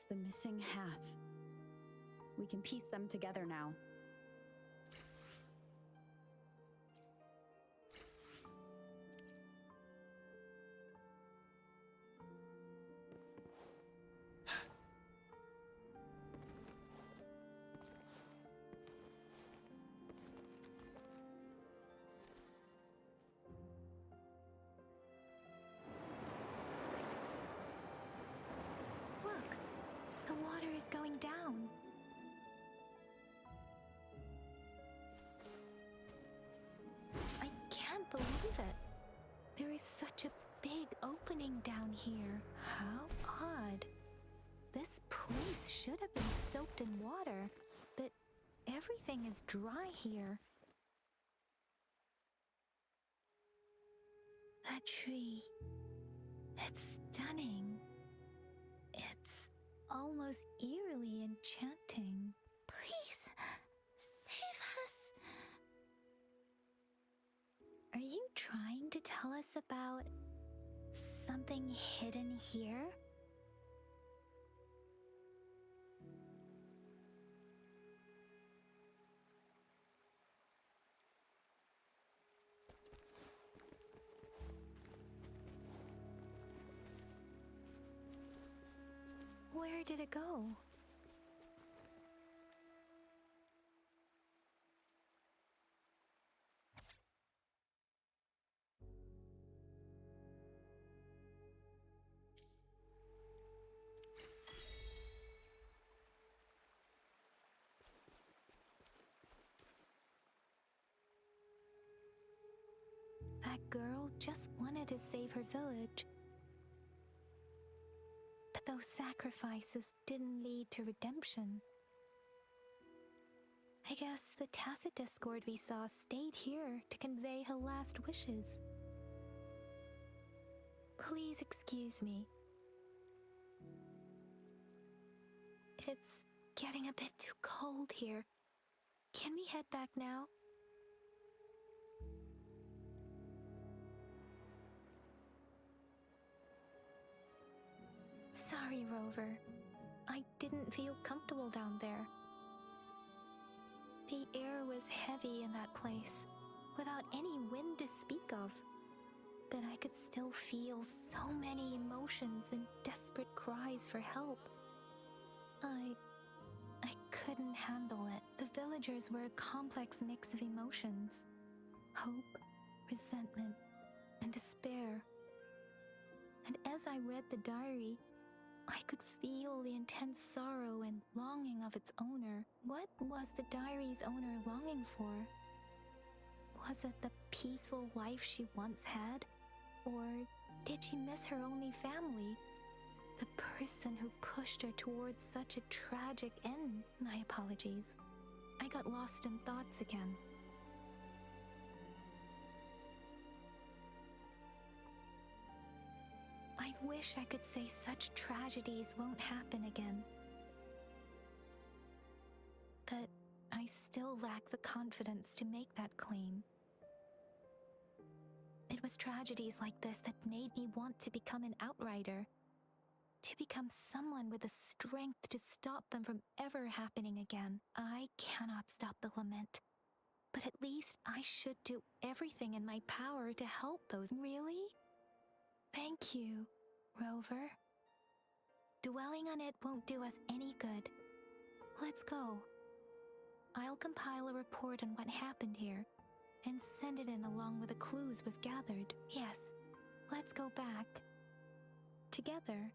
It's the missing half. We can piece them together now. The water is going down. I can't believe it. There is such a big opening down here. How odd. This place should have been soaked in water, but everything is dry here. That tree. It's stunning. It's almost eerily enchanting. Please, save us. Are you trying to tell us about something hidden here? Where did it go? That girl just wanted to save her village. But those sacrifices didn't lead to redemption. I guess the tacit discord we saw stayed here to convey her last wishes. Please excuse me. It's getting a bit too cold here. Can we head back now? Sorry, Rover. I didn't feel comfortable down there. The air was heavy in that place, without any wind to speak of. But I could still feel so many emotions and desperate cries for help. I couldn't handle it. The villagers were a complex mix of emotions. Hope, resentment, and despair. And as I read the diary, I could feel the intense sorrow and longing of its owner. What was the diary's owner longing for? Was it the peaceful life she once had? Or did she miss her only family? The person who pushed her towards such a tragic end? My apologies. I got lost in thoughts again. I wish I could say such tragedies won't happen again. But I still lack the confidence to make that claim. It was tragedies like this that made me want to become an outrider. To become someone with the strength to stop them from ever happening again. I cannot stop the lament. But at least I should do everything in my power to help those. Really? Thank you, Rover. Dwelling on it won't do us any good. Let's go. I'll compile a report on what happened here and send it in along with the clues we've gathered. Yes, let's go back. Together.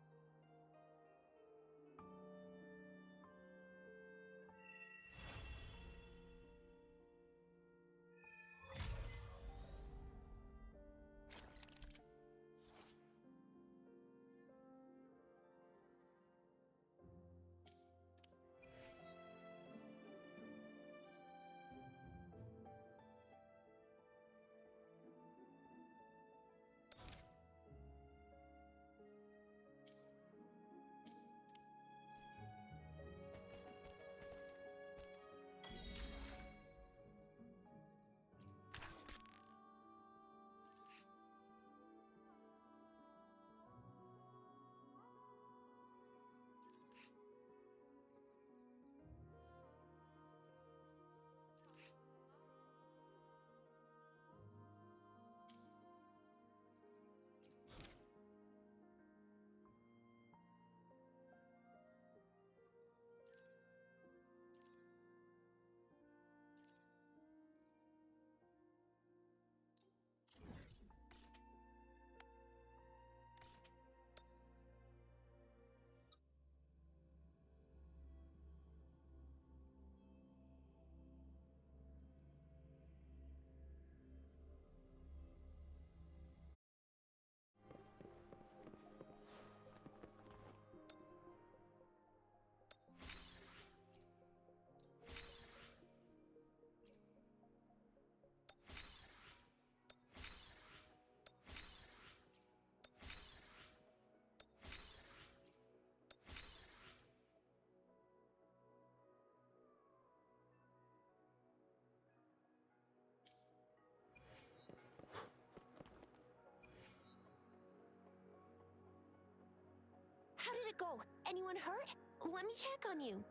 go? Anyone hurt? Let me check on you.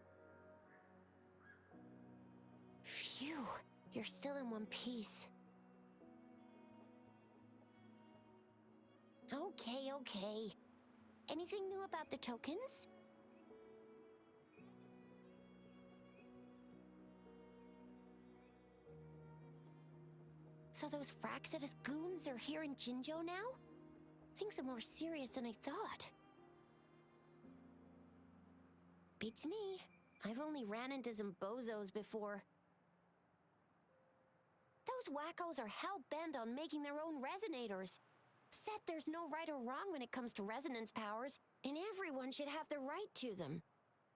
Phew, you're still in one piece. Okay. Anything new about the tokens? So those Fraxidus goons are here in Jinzhou now? Things are more serious than I thought. Beats me. I've only ran into some bozos before. Those wackos are hell-bent on making their own resonators. Said there's no right or wrong when it comes to resonance powers, and everyone should have the right to them.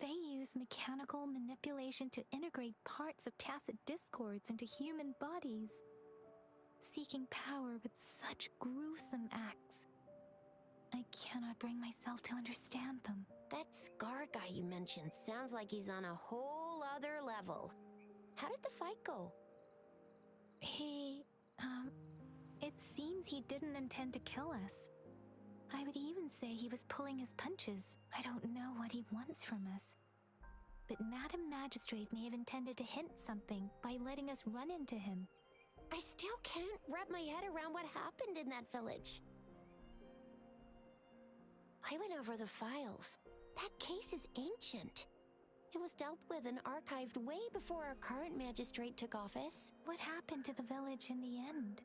They use mechanical manipulation to integrate parts of tacit discords into human bodies, seeking power with such gruesome acts. I cannot bring myself to understand them. That Scar guy you mentioned sounds like he's on a whole other level. How did the fight go? It seems he didn't intend to kill us. I would even say he was pulling his punches. I don't know what he wants from us. But Madam Magistrate may have intended to hint something by letting us run into him. I still can't wrap my head around what happened in that village. I went over the files. That case is ancient. It was dealt with and archived way before our current magistrate took office. What happened to the village in the end?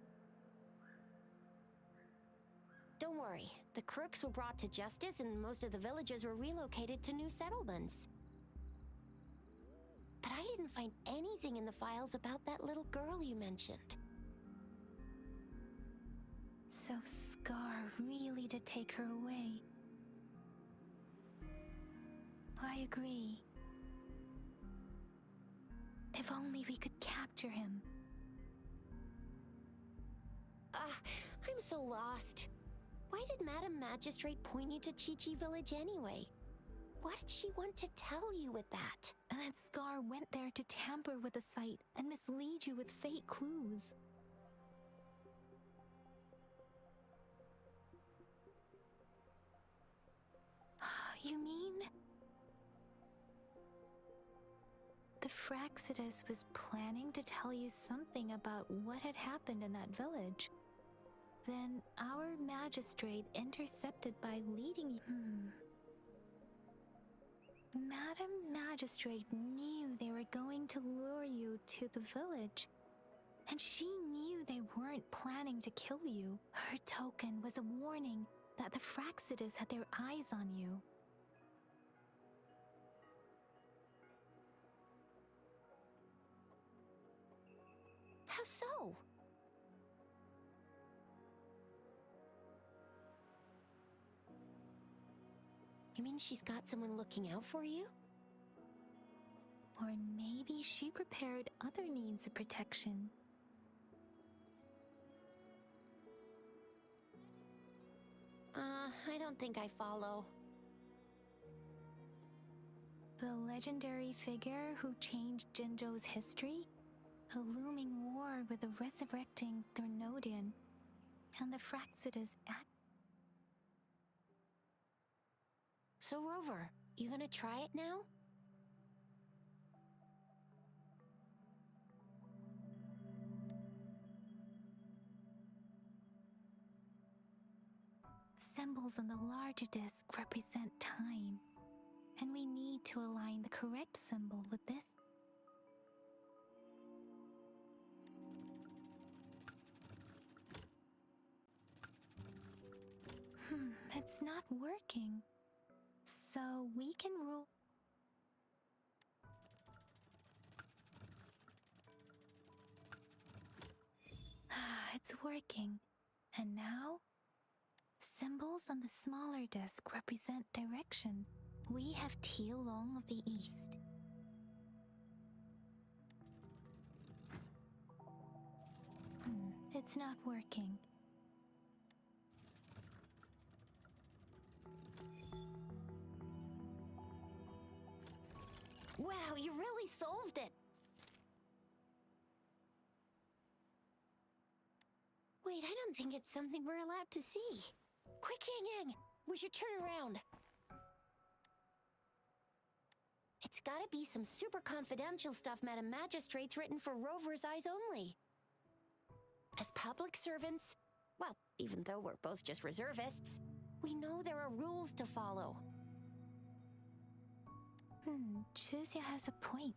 Don't worry. The crooks were brought to justice and most of the villagers were relocated to new settlements. But I didn't find anything in the files about that little girl you mentioned. So Scar really did take her away. I agree. If only we could capture him. I'm so lost. Why did Madam Magistrate point you to Chi-Chi Village anyway? What did she want to tell you with that? And that Scar went there to tamper with the site and mislead you with fake clues. You mean? The Fraxidus was planning to tell you something about what had happened in that village. Then our magistrate intercepted by leading you. Madam Magistrate knew they were going to lure you to the village, and she knew they weren't planning to kill you. Her token was a warning that the Fraxidus had their eyes on you. How so? You mean she's got someone looking out for you? Or maybe she prepared other means of protection. I don't think I follow. The legendary figure who changed Jinzhou's history? A looming war with the resurrecting Threnodian and the Fraxidus act. So Rover, you gonna try it now? Symbols on the larger disc represent time, and we need to align the correct symbol with this. It's not working. So we can rule. It's working. And now, symbols on the smaller disc represent direction. We have Tielong of the East. It's not working. Wow, you really solved it! Wait, I don't think it's something we're allowed to see. Quick, Yang Yang! We should turn around. It's gotta be some super confidential stuff Madam Magistrate's written for Rover's eyes only. As public servants, well, even though we're both just reservists, we know there are rules to follow. Chuzia has a point.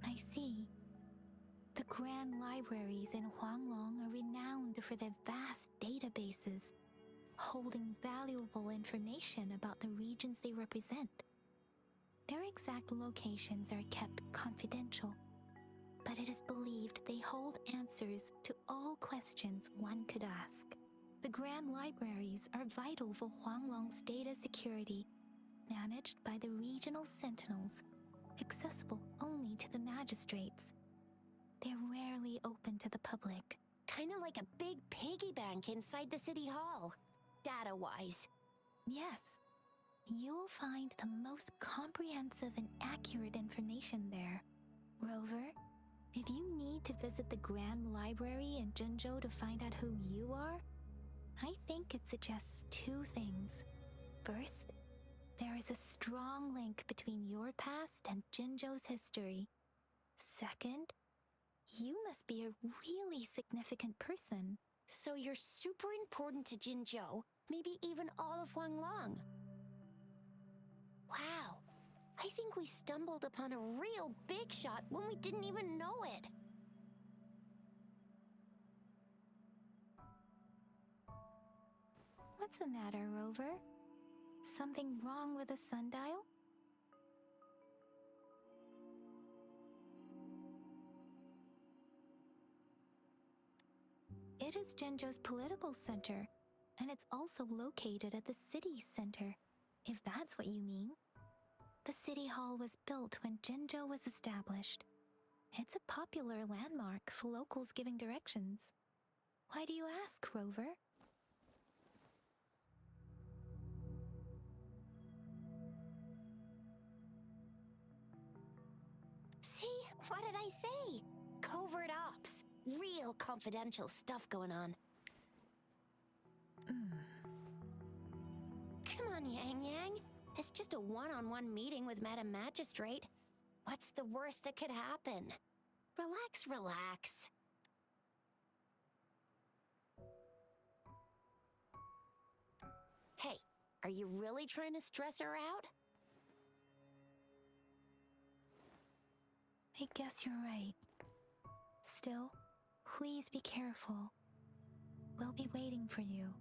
I see. The grand libraries in Huanglong are renowned for their vast databases, holding valuable information about the regions they represent. Their exact locations are kept confidential, but it is believed they hold answers to all questions one could ask. The grand libraries are vital for Huanglong's data security, managed by the regional sentinels, accessible only to the magistrates. They're rarely open to the public. Kinda like a big piggy bank inside the city hall, data-wise. Yes, you'll find the most comprehensive and accurate information there. Rover, if you need to visit the Grand Library in Jinzhou to find out who you are, I think it suggests two things. First, there is a strong link between your past and Jinzhou's history. Second, you must be a really significant person. So you're super important to Jinzhou, maybe even all of Huanglong. Wow, I think we stumbled upon a real big shot when we didn't even know it. What's the matter, Rover? Something wrong with the sundial? It is Jinzhou's political center, and it's also located at the city center, if that's what you mean. The city hall was built when Jinzhou was established. It's a popular landmark for locals giving directions. Why do you ask, Rover? See, what did I say? Covert ops. Real confidential stuff going on. Come on, Yang Yang. It's just a one-on-one meeting with Madam Magistrate. What's the worst that could happen? Relax, relax. Hey, are you really trying to stress her out? I guess you're right. Still, please be careful. We'll be waiting for you.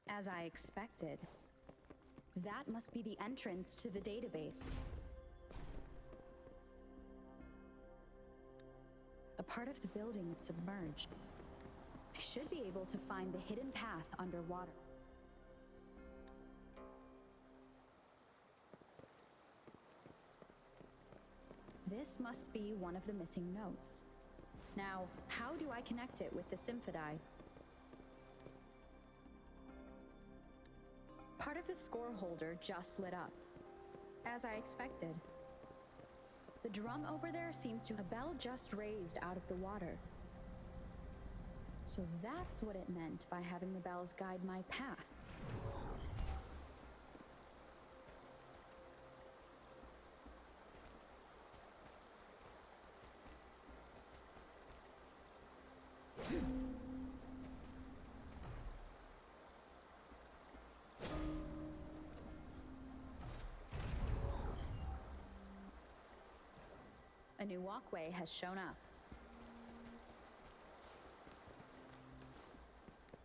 As I expected. That must be the entrance to the database. A part of the building is submerged. I should be able to find the hidden path underwater. This must be one of the missing notes. Now, how do I connect it with the symphody? Part of the score holder just lit up, as I expected. The drum over there seems to have a bell just raised out of the water. So that's what it meant by having the bells guide my path. A new walkway has shown up.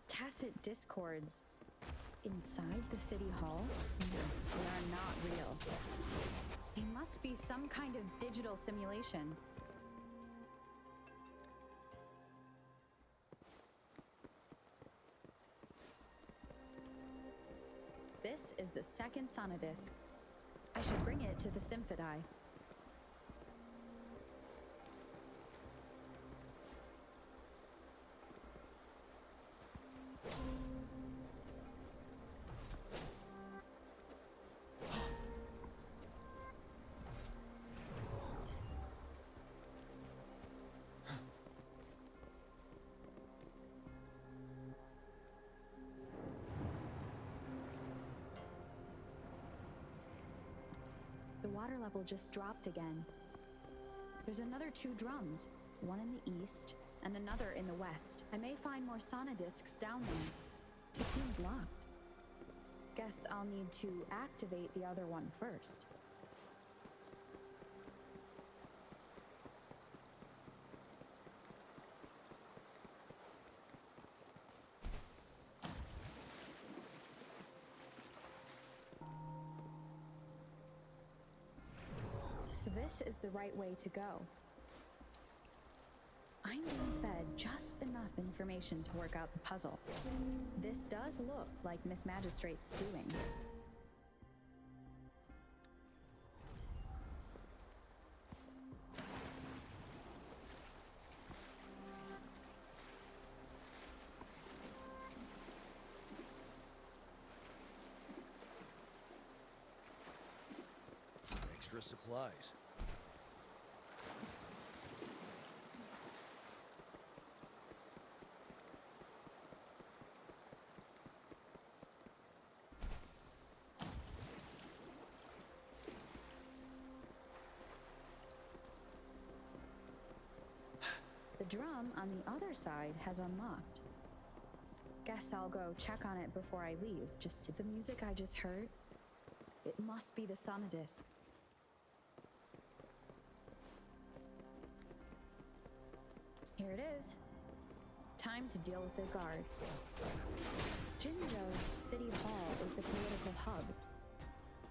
Tacit discords inside the city hall? No, they are not real. They must be some kind of digital simulation. This is the second sonodisc. I should bring it to the symphody. The water level just dropped again. There's another 2 drums, one in the east and another in the west. I may find more sonodiscs down there. It seems locked. Guess I'll need to activate the other one first. So this is the right way to go. I'm being fed just enough information to work out the puzzle. This does look like Miss Magistrate's doing. Extra supplies. The drum on the other side has unlocked. Guess I'll go check on it before I leave. Just the music I just heard. It must be the sonodisc. Here it is. Time to deal with the guards. Jinjo's City Hall is the political hub.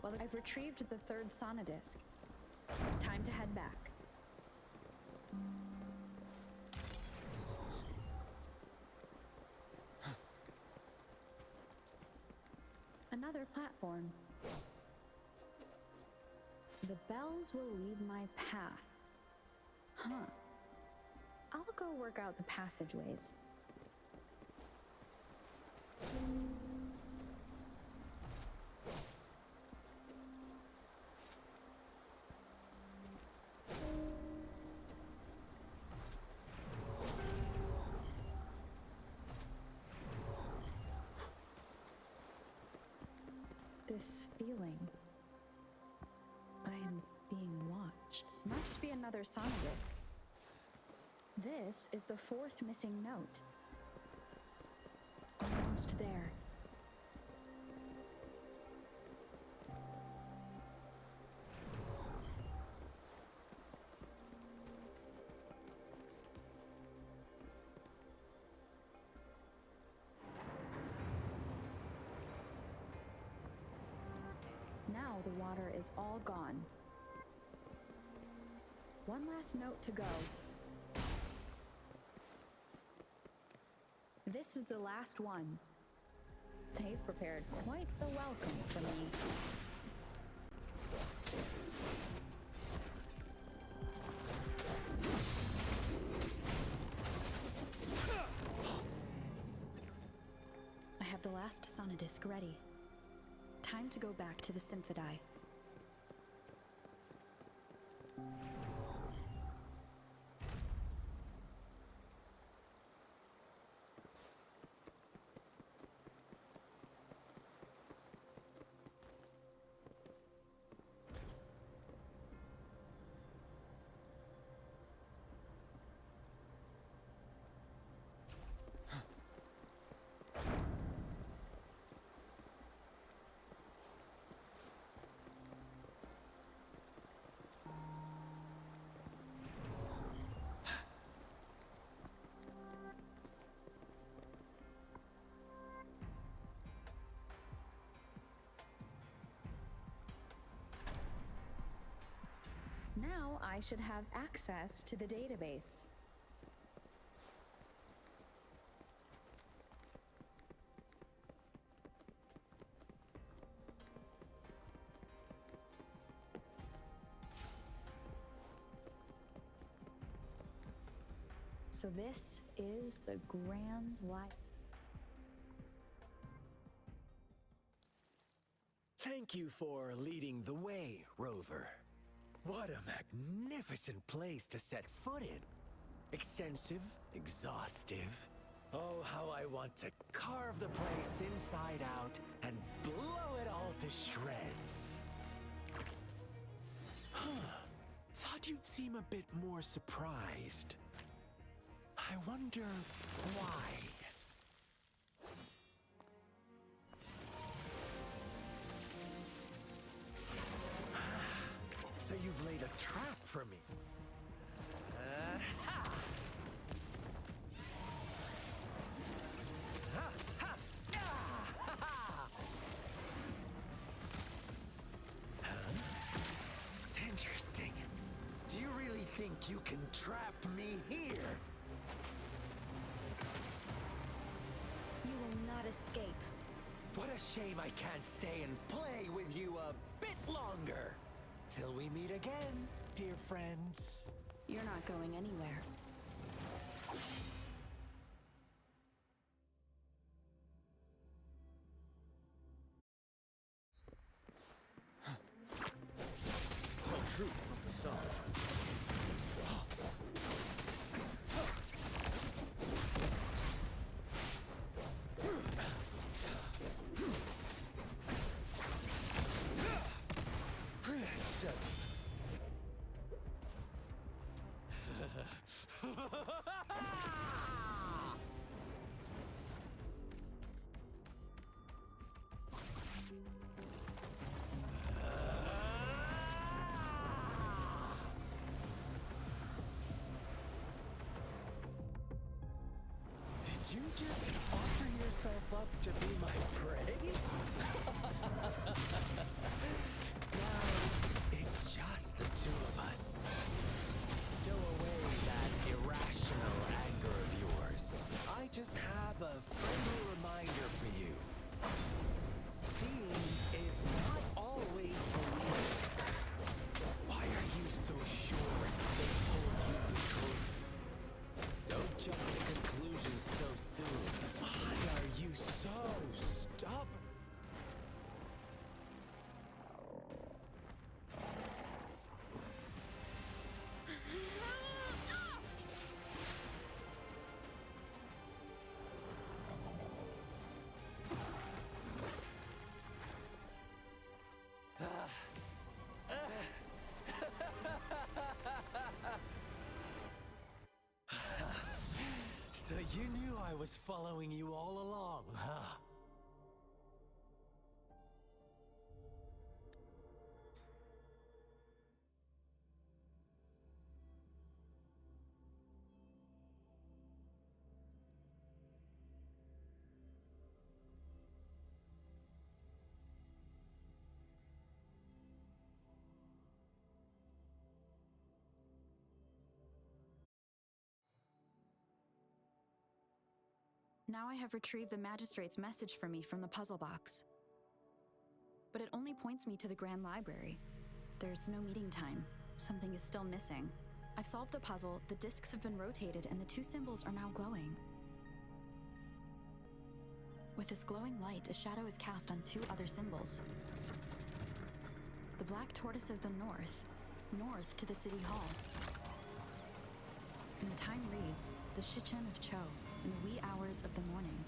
Well, I've retrieved the 3rd sonodisc. Time to head back. Another platform. The bells will lead my path. Huh. I'll go work out the passageways. This feeling. I am being watched. Must be another sonodisc. This is the 4th missing note. Almost there. Now the water is all gone. One last note to go. This is the last one. They've prepared quite the welcome for me. I have the last sonodisk ready. Time to go back to the Symphodi. Now I should have access to the database. So this is the Grand Light. Thank you for leading the way, Rover. What a magnificent place to set foot in. Extensive, exhaustive. Oh, how I want to carve the place inside out and blow it all to shreds. Thought you'd seem a bit more surprised. I wonder why. So you've laid a trap for me. Ha! Ha! Ha! Ah! Ha! Ha! Huh? Interesting. Do you really think you can trap me here? You will not escape. What a shame I can't stay and play with you a bit longer. Till we meet again, dear friends. You're not going anywhere. Tell truth from the song. Did you just offer yourself up to be my prey? Now, it's just the two of us. Still away that irrational anger of yours. I just have a friendly reminder for you. Seeing is not always believing. Why are you so sure they told you the truth? Don't jump to conclusions so soon. Why are you so stubborn? So you knew I was following you all along, huh? Now I have retrieved the magistrate's message for me from the puzzle box. But it only points me to the Grand Library. There's no meeting time. Something is still missing. I've solved the puzzle, the discs have been rotated, and the two symbols are now glowing. With this glowing light, a shadow is cast on two other symbols. The black tortoise of the north to the city hall. And the time reads, the Shichen of Cho, in the wee hours of the morning.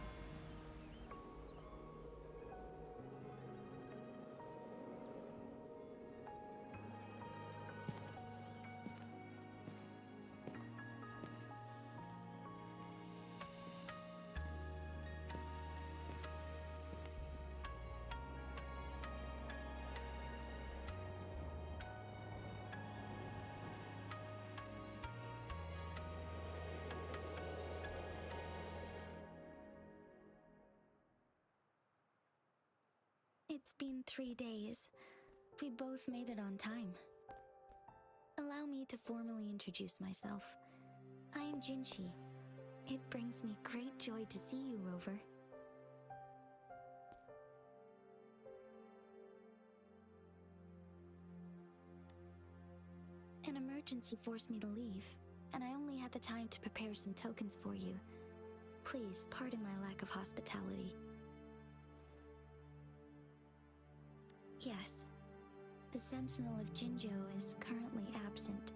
It's been 3 days. We both made it on time. Allow me to formally introduce myself. I am Jinshi. It brings me great joy to see you, Rover. An emergency forced me to leave, and I only had the time to prepare some tokens for you. Please pardon my lack of hospitality. Yes, the Sentinel of Jinzhou is currently absent.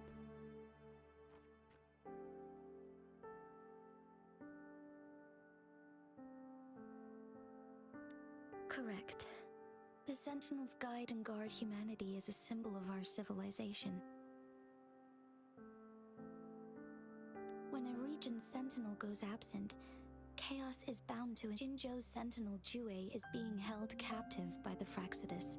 Correct. The Sentinels guide and guard humanity as a symbol of our civilization. When a region's Sentinel goes absent, chaos is bound to. Jinzhou's Sentinel Jue is being held captive by the Fraxidus.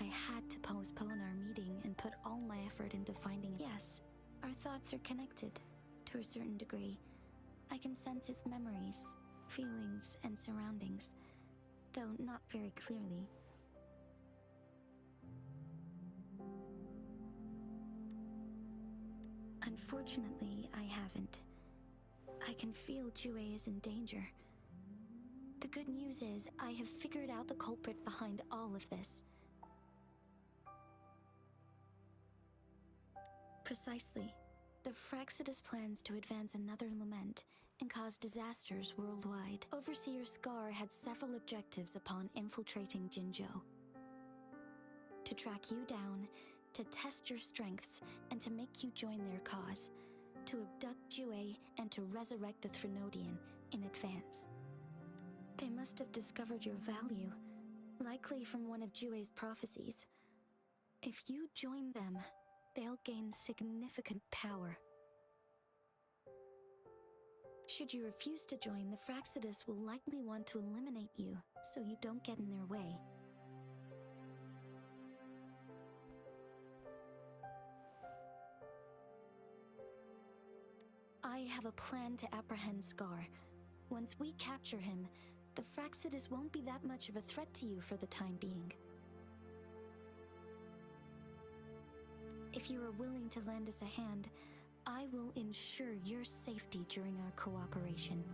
I had to postpone our meeting and put all my effort into finding it. Yes, our thoughts are connected, to a certain degree. I can sense his memories, feelings, and surroundings, though not very clearly. Unfortunately, I haven't. I can feel Jue is in danger. The good news is, I have figured out the culprit behind all of this. Precisely. The Fraxidus plans to advance another lament and cause disasters worldwide. Overseer Scar had several objectives upon infiltrating Jinzhou. To track you down, to test your strengths, and to make you join their cause. To abduct Jue and to resurrect the Threnodian in advance. They must have discovered your value, likely from one of Jue's prophecies. If you join them, they'll gain significant power. Should you refuse to join, the Fraxidus will likely want to eliminate you, so you don't get in their way. I have a plan to apprehend Scar. Once we capture him, the Fraxidus won't be that much of a threat to you for the time being. If you are willing to lend us a hand, I will ensure your safety during our cooperation.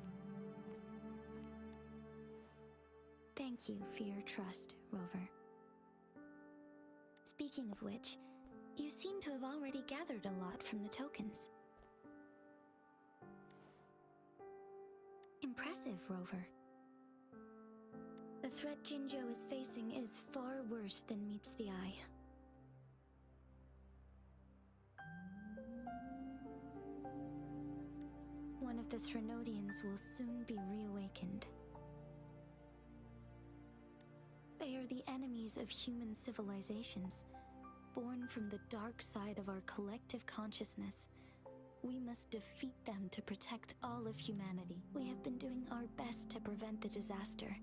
Thank you for your trust, Rover. Speaking of which, you seem to have already gathered a lot from the tokens. Impressive, Rover. The threat Jinzhou is facing is far worse than meets the eye. One of the Threnodians will soon be reawakened. They are the enemies of human civilizations, born from the dark side of our collective consciousness. We must defeat them to protect all of humanity. We have been doing our best to prevent the disaster,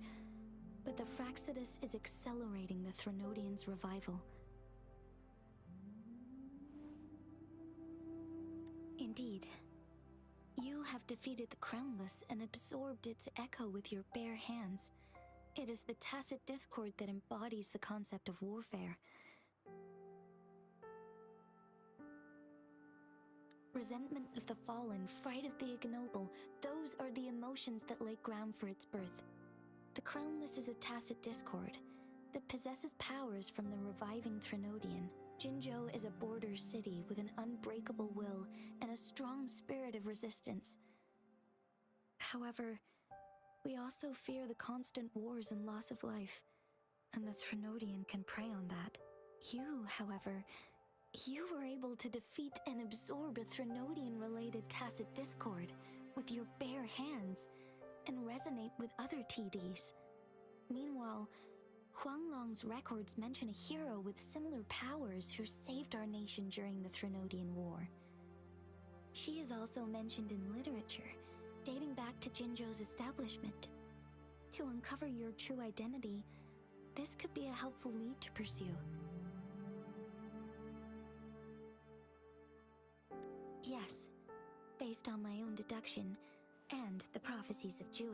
but the Fraxidus is accelerating the Threnodians' revival. Indeed. You have defeated the Crownless and absorbed its echo with your bare hands. It is the tacit discord that embodies the concept of warfare. Resentment of the fallen, fright of the ignoble, those are the emotions that lay ground for its birth. The Crownless is a tacit discord that possesses powers from the reviving Threnodian. Jinzhou is a border city with an unbreakable will and a strong spirit of resistance. However, we also fear the constant wars and loss of life, and the Threnodian can prey on that. You, however, you were able to defeat and absorb a Threnodian-related tacit discord with your bare hands and resonate with other TDs. Meanwhile, Huanglong's records mention a hero with similar powers who saved our nation during the Threnodian War. She is also mentioned in literature, dating back to Jinzhou's establishment. To uncover your true identity, this could be a helpful lead to pursue. Yes, based on my own deduction and the prophecies of Jue.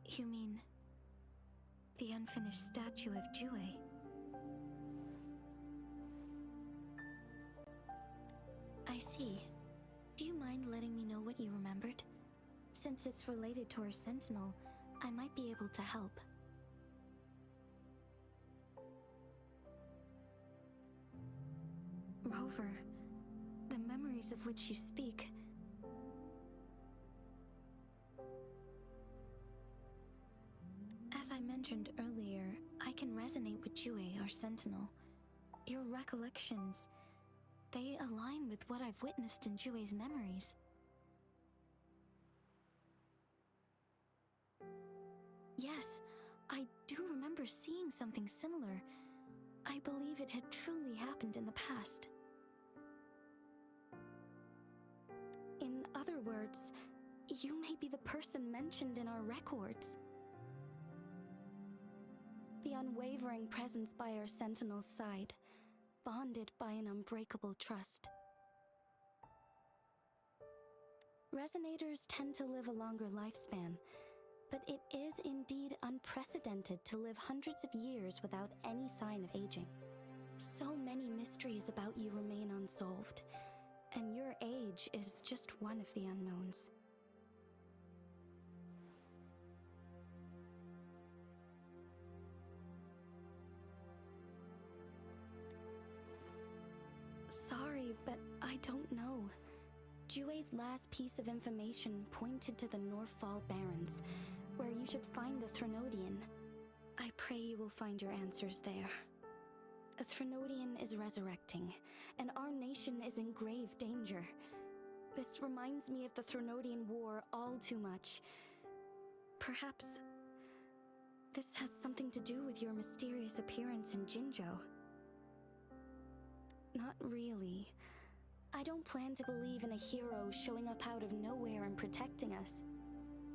You mean the unfinished statue of Jue? I see. Do you mind letting me know what you remembered? Since it's related to our sentinel, I might be able to help. Rover, the memories of which you speak. As I mentioned earlier, I can resonate with Jue, our sentinel. Your recollections, they align with what I've witnessed in Jue's memories. Yes, I do remember seeing something similar. I believe it had truly happened in the past. In other words, you may be the person mentioned in our records. The unwavering presence by our sentinel's side, bonded by an unbreakable trust. Resonators tend to live a longer lifespan, but it is indeed unprecedented to live hundreds of years without any sign of aging. So many mysteries about you remain unsolved, and your age is just one of the unknowns. Sorry, but I don't know. Jue's last piece of information pointed to the Northfall Barrens, where you should find the Threnodian. I pray you will find your answers there. A Threnodian is resurrecting, and our nation is in grave danger. This reminds me of the Threnodian War all too much. Perhaps this has something to do with your mysterious appearance in Jinzhou. Not really. I don't plan to believe in a hero showing up out of nowhere and protecting us.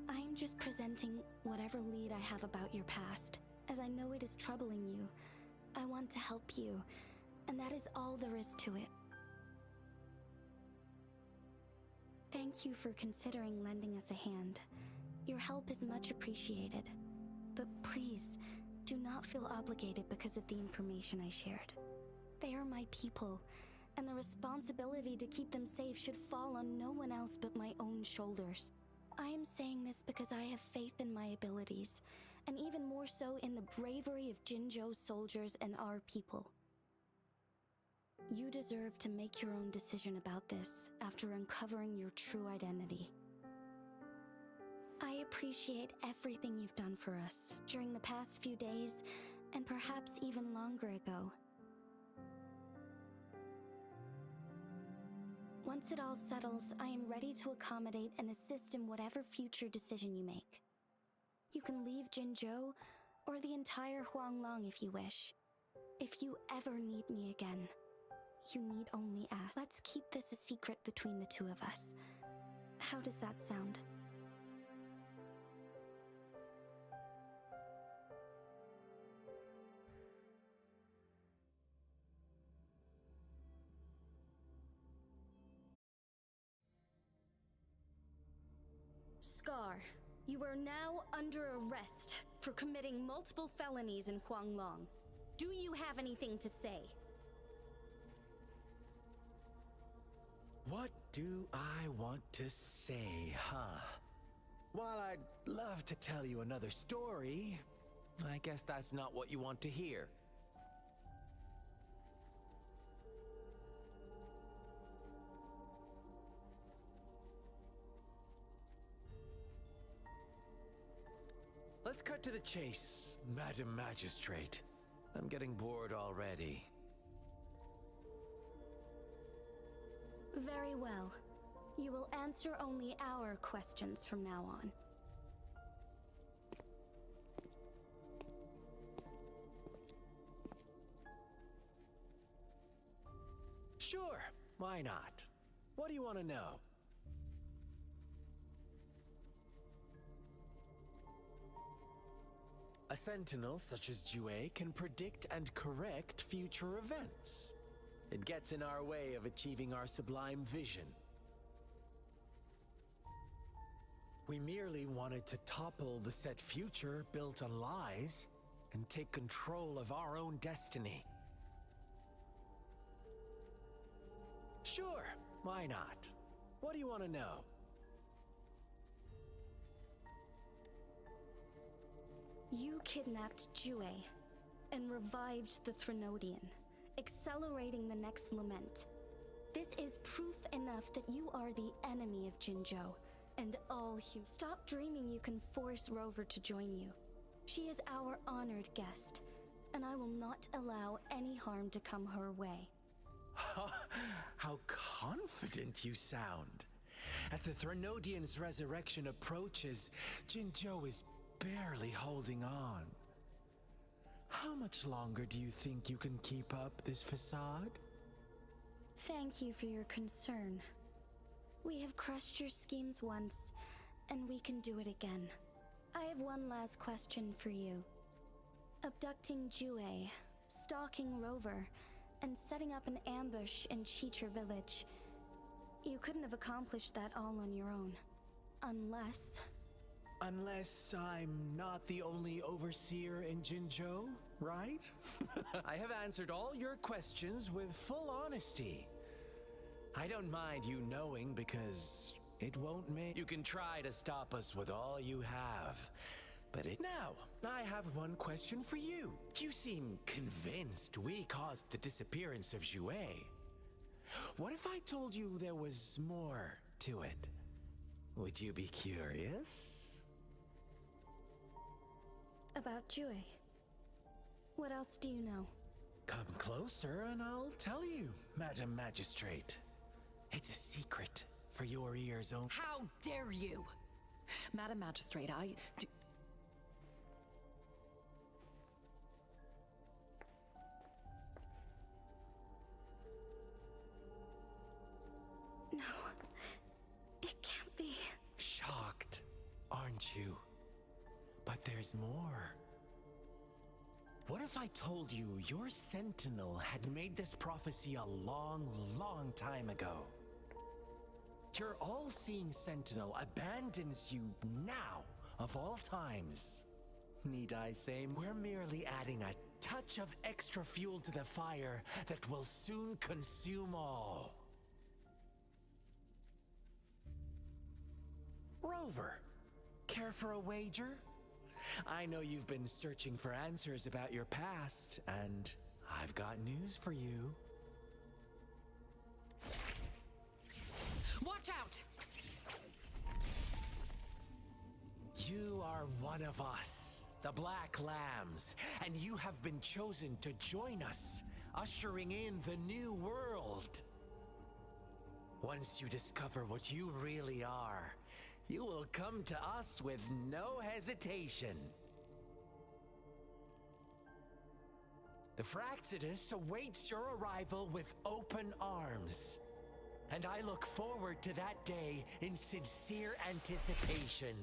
I'm just presenting whatever lead I have about your past, as I know it is troubling you. I want to help you, and that is all there is to it. Thank you for considering lending us a hand. Your help is much appreciated. But please, do not feel obligated because of the information I shared. They are my people, and the responsibility to keep them safe should fall on no one else but my own shoulders. I am saying this because I have faith in my abilities, and even more so in the bravery of Jinzhou's soldiers and our people. You deserve to make your own decision about this after uncovering your true identity. I appreciate everything you've done for us during the past few days, and perhaps even longer ago. Once it all settles, I am ready to accommodate and assist in whatever future decision you make. You can leave Jinzhou, or the entire Huanglong if you wish. If you ever need me again, you need only ask. Let's keep this a secret between the two of us. How does that sound? Scar, you are now under arrest for committing multiple felonies in Huanglong. Do you have anything to say? What do I want to say, huh? While I'd love to tell you another story, I guess that's not what you want to hear. Let's cut to the chase, Madam Magistrate. I'm getting bored already. Very well. You will answer only our questions from now on. Sure, why not? What do you want to know? A sentinel such as Jue can predict and correct future events. It gets in our way of achieving our sublime vision. We merely wanted to topple the set future built on lies and take control of our own destiny. Sure, why not? What do you want to know? You kidnapped Jue and revived the Threnodian, accelerating the next lament. This is proof enough that you are the enemy of Jinzhou and all humans. Stop dreaming you can force Rover to join you. She is our honored guest, and I will not allow any harm to come her way. How confident you sound. As the Threnodian's resurrection approaches, Jinzhou is barely holding on. How much longer do you think you can keep up this facade? Thank you for your concern. We have crushed your schemes once, and we can do it again. I have one last question for you. Abducting Jue, stalking Rover, and setting up an ambush in Cheecher village. You couldn't have accomplished that all on your own. Unless I'm not the only overseer in Jinzhou, right? I have answered all your questions with full honesty. I don't mind you knowing because it won't make... You can try to stop us with all you have, but Now, I have one question for you. You seem convinced we caused the disappearance of Jue. What if I told you there was more to it? Would you be curious? about Jue. What else do you know? Come closer and I'll tell you, Madam Magistrate. It's a secret for your ears only. How dare you! Madam Magistrate, No, it can't be. Shocked, aren't you? But there's more. What if I told you your sentinel had made this prophecy a long, long time ago? Your all-seeing sentinel abandons you now, of all times. Need I say, we're merely adding a touch of extra fuel to the fire that will soon consume all. Rover, care for a wager? I know you've been searching for answers about your past, and I've got news for you. watch out! You are one of us, the Black Lambs, and you have been chosen to join us, ushering in the new world. Once you discover what you really are, you will come to us with no hesitation. The Fraxidus awaits your arrival with open arms, and I look forward to that day in sincere anticipation.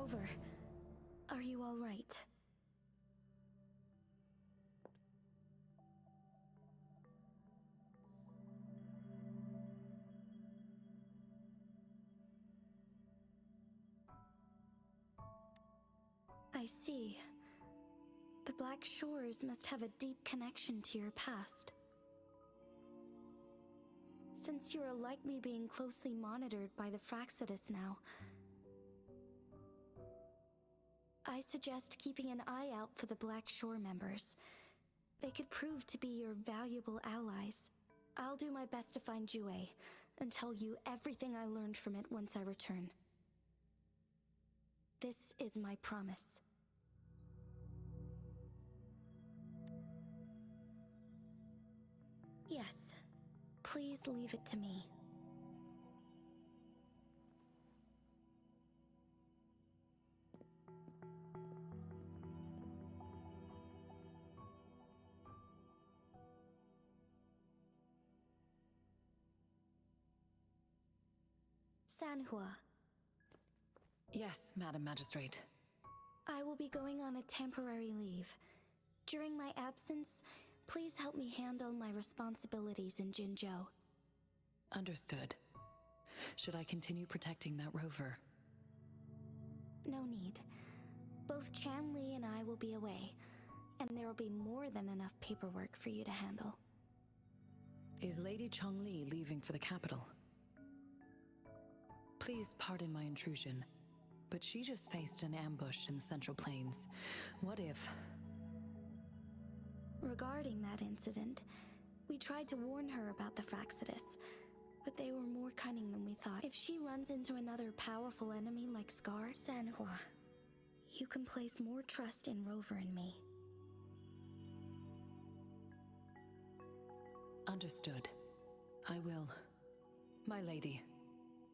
Rover, are you all right? I see. The Black Shores must have a deep connection to your past. Since you are likely being closely monitored by the Fraxidus now, I suggest keeping an eye out for the Black Shore members. They could prove to be your valuable allies. I'll do my best to find Jue and tell you everything I learned from it once I return. This is my promise. Yes, please leave it to me. Sanhua, Yes, Madam Magistrate. I will be going on a temporary leave. During my absence, please help me handle my responsibilities in Jinzhou. Understood. Should I continue protecting that rover? No need. Both Chanli and I will be away, and there will be more than enough paperwork for you to handle. Is Lady Chongli leaving for the capital? Please pardon my intrusion, but she just faced an ambush in the Central Plains. What if... Regarding that incident, we tried to warn her about the Fraxidus, but they were more cunning than we thought. If she runs into another powerful enemy like Scar, Sanhua, you can place more trust in Rover and me. Understood. I will. My lady,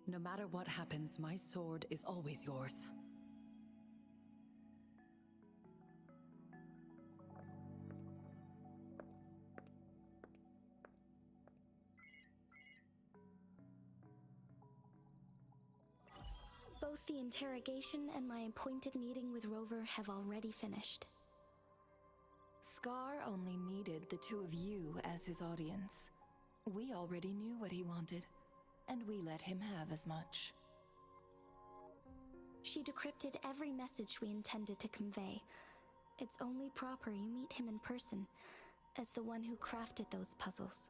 no matter what happens, my sword is always yours. Both the interrogation and my appointed meeting with Rover have already finished. Scar only needed the two of you as his audience. We already knew what he wanted, and we let him have as much. She decrypted every message we intended to convey. It's only proper you meet him in person, as the one who crafted those puzzles.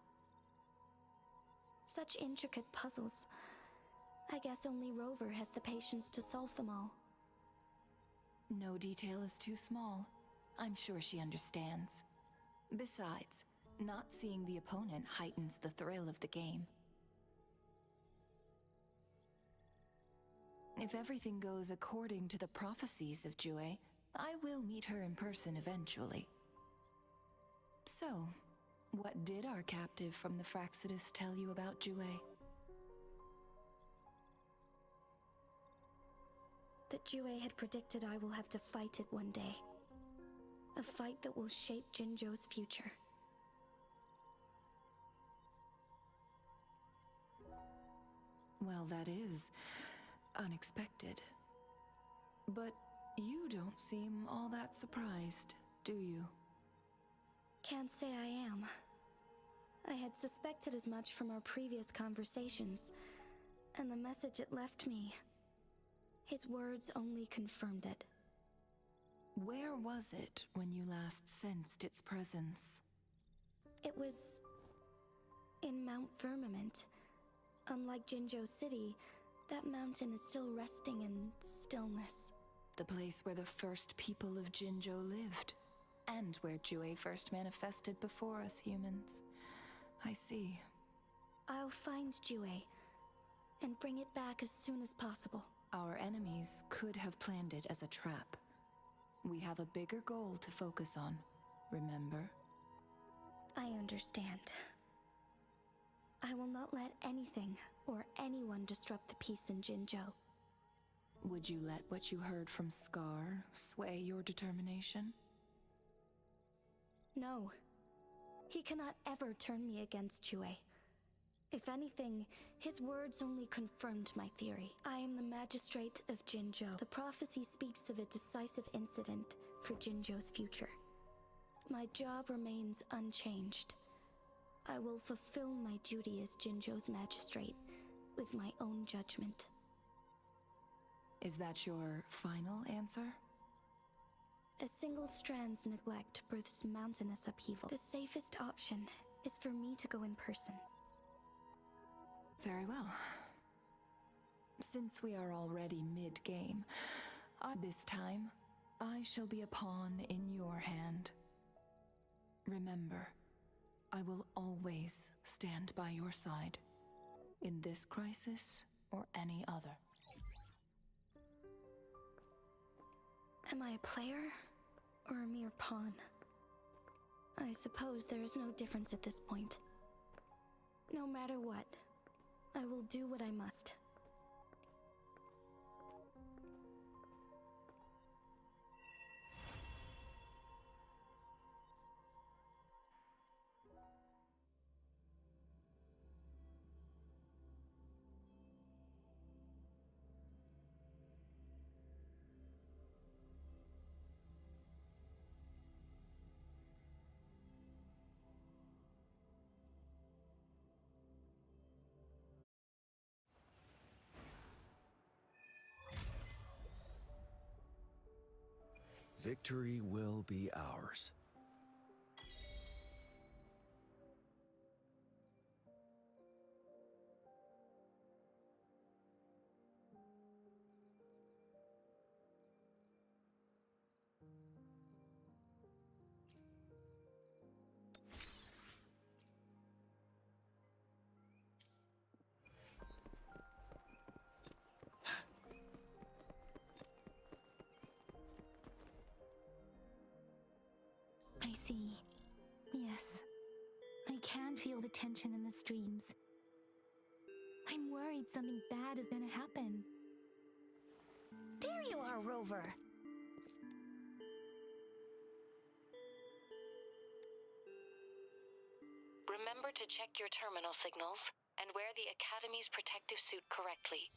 Such intricate puzzles. I guess only Rover has the patience to solve them all. No detail is too small. I'm sure she understands. Besides, not seeing the opponent heightens the thrill of the game. If everything goes according to the prophecies of Jue, I will meet her in person eventually. So, what did our captive from the Fraxidus tell you about Jue? That Jue had predicted I will have to fight it one day. A fight that will shape Jinzhou's future. Well, that is unexpected. But you don't seem all that surprised, do you? Can't say I am. I had suspected as much from our previous conversations, and the message it left me. His words only confirmed it. Where was it when you last sensed its presence? It was in Mount Firmament. Unlike Jinzhou City, that mountain is still resting in stillness. The place where the first people of Jinzhou lived, and where Jue first manifested before us humans. I see. I'll find Jue and bring it back as soon as possible. Our enemies could have planned it as a trap. We have a bigger goal to focus on, remember? I understand. I will not let anything or anyone disrupt the peace in Jinzhou. Would you let what you heard from Scar sway your determination? No. He cannot ever turn me against Jue. If anything, his words only confirmed my theory. I am the magistrate of Jinzhou. The prophecy speaks of a decisive incident for Jinzhou's future. My job remains unchanged. I will fulfill my duty as Jinzhou's magistrate with my own judgment. Is that your final answer? A single strand's neglect births mountainous upheaval. The safest option is for me to go in person. Very well. Since we are already mid-game, this time, I shall be a pawn in your hand. Remember, I will always stand by your side, in this crisis or any other. Am I a player or a mere pawn? I suppose there is no difference at this point. No matter what, I will do what I must. Victory will be ours. I see. Yes. I can feel the tension in the streams. I'm worried something bad is gonna happen. There you are, Rover. Remember to check your terminal signals and wear the Academy's protective suit correctly.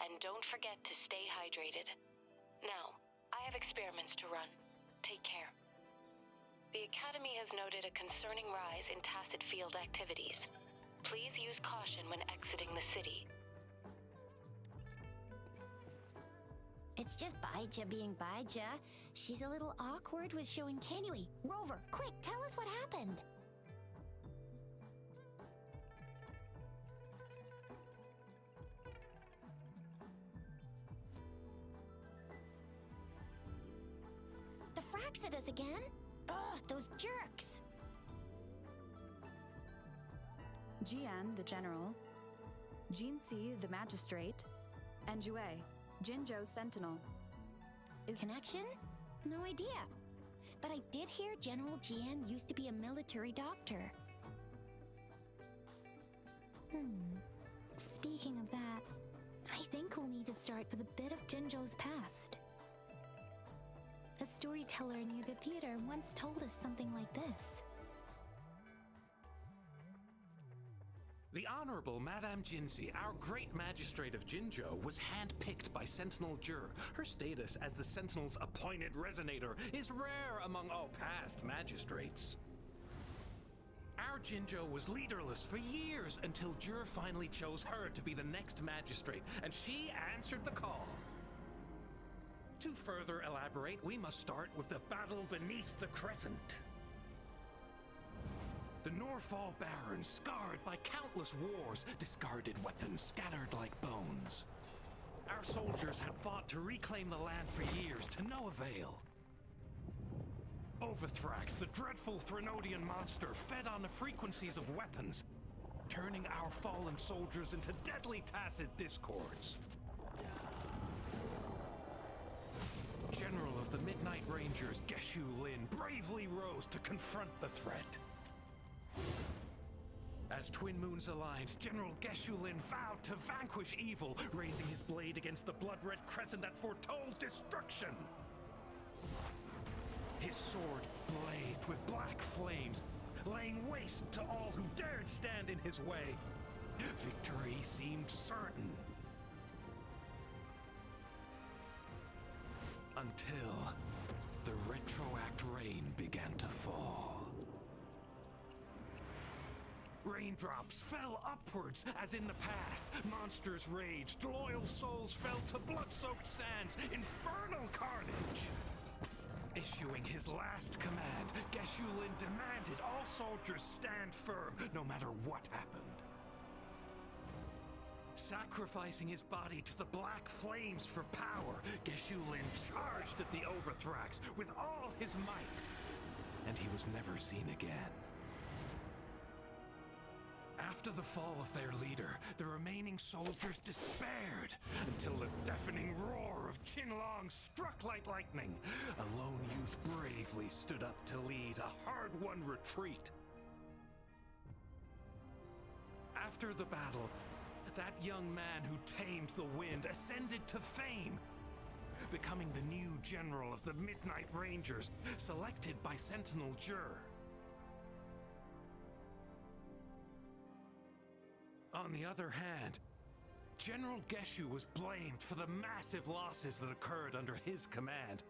And don't forget to stay hydrated. Now, I have experiments to run. Take care. The Academy has noted a concerning rise in tacit field activities. Please use caution when exiting the city. It's just Baija being Baija. She's a little awkward with showing Kanui. Rover, quick, tell us what happened. The Fraxidus again? Ugh, those jerks! Jian, the general, Jinxi, the magistrate, and Jue, Jinzhou's sentinel. Connection? No idea. But I did hear General Jian used to be a military doctor. Speaking of that, I think we'll need to start with a bit of Jinzhou's past. A storyteller near the theater once told us something like this. The Honorable Madame Jinxi, our great magistrate of Jinzhou, was handpicked by Sentinel Jur. Her status as the Sentinel's appointed resonator is rare among all past magistrates. Our Jinzhou was leaderless for years until Jur finally chose her to be the next magistrate, and she answered the call. To further elaborate, we must start with the battle beneath the Crescent. The Norfall Barons, scarred by countless wars, discarded weapons scattered like bones. Our soldiers had fought to reclaim the land for years, to no avail. Overthrax, the dreadful Threnodian monster, fed on the frequencies of weapons, turning our fallen soldiers into deadly tacit discords. General of the Midnight Rangers, Geshu Lin, bravely rose to confront the threat. As Twin Moons aligned, General Geshu Lin vowed to vanquish evil, raising his blade against the blood-red crescent that foretold destruction. His sword blazed with black flames, laying waste to all who dared stand in his way. Victory seemed certain. Until the retroact rain began to fall. Raindrops fell upwards as in the past. Monsters raged, loyal souls fell to blood-soaked sands, infernal carnage. Issuing his last command, Geshu-Lin demanded all soldiers stand firm, no matter what happened. Sacrificing his body to the black flames for power, Geshu-Lin charged at the Overthrax with all his might, and he was never seen again. After the fall of their leader, the remaining soldiers despaired until the deafening roar of Qinlong struck like lightning. A lone youth bravely stood up to lead a hard-won retreat. After the battle, that young man who tamed the wind ascended to fame, becoming the new general of the Midnight Rangers, selected by Sentinel Jur. On the other hand, General Geshu was blamed for the massive losses that occurred under his command,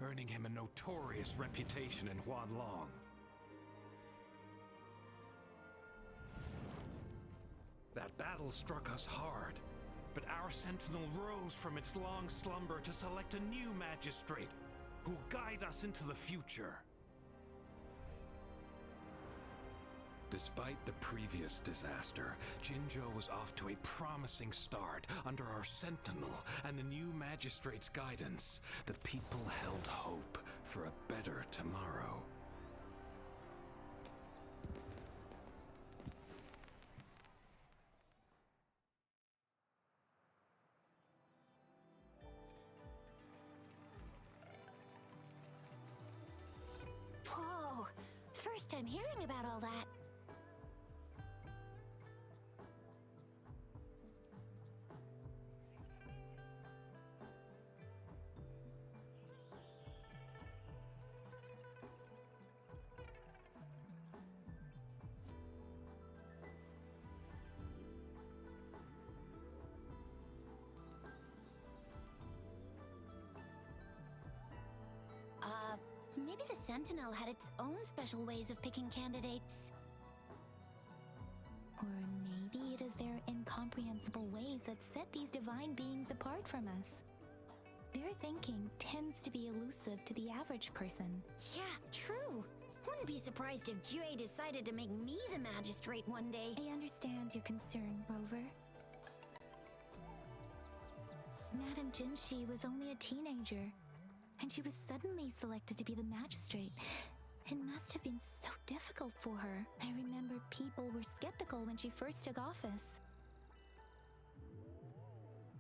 earning him a notorious reputation in Huanlong. That battle struck us hard, but our sentinel rose from its long slumber to select a new magistrate who'll guide us into the future. Despite the previous disaster, Jinzhou was off to a promising start under our sentinel and the new magistrate's guidance. The people held hope for a better tomorrow. Whoa! First time hearing about all that. Maybe the Sentinel had its own special ways of picking candidates. Or maybe it is their incomprehensible ways that set these divine beings apart from us. Their thinking tends to be elusive to the average person. Yeah, true. Wouldn't be surprised if Jue decided to make me the magistrate one day. I understand your concern, Rover. Madame Jinshi was only a teenager, and she was suddenly selected to be the magistrate. It must have been so difficult for her. I remember people were skeptical when she first took office.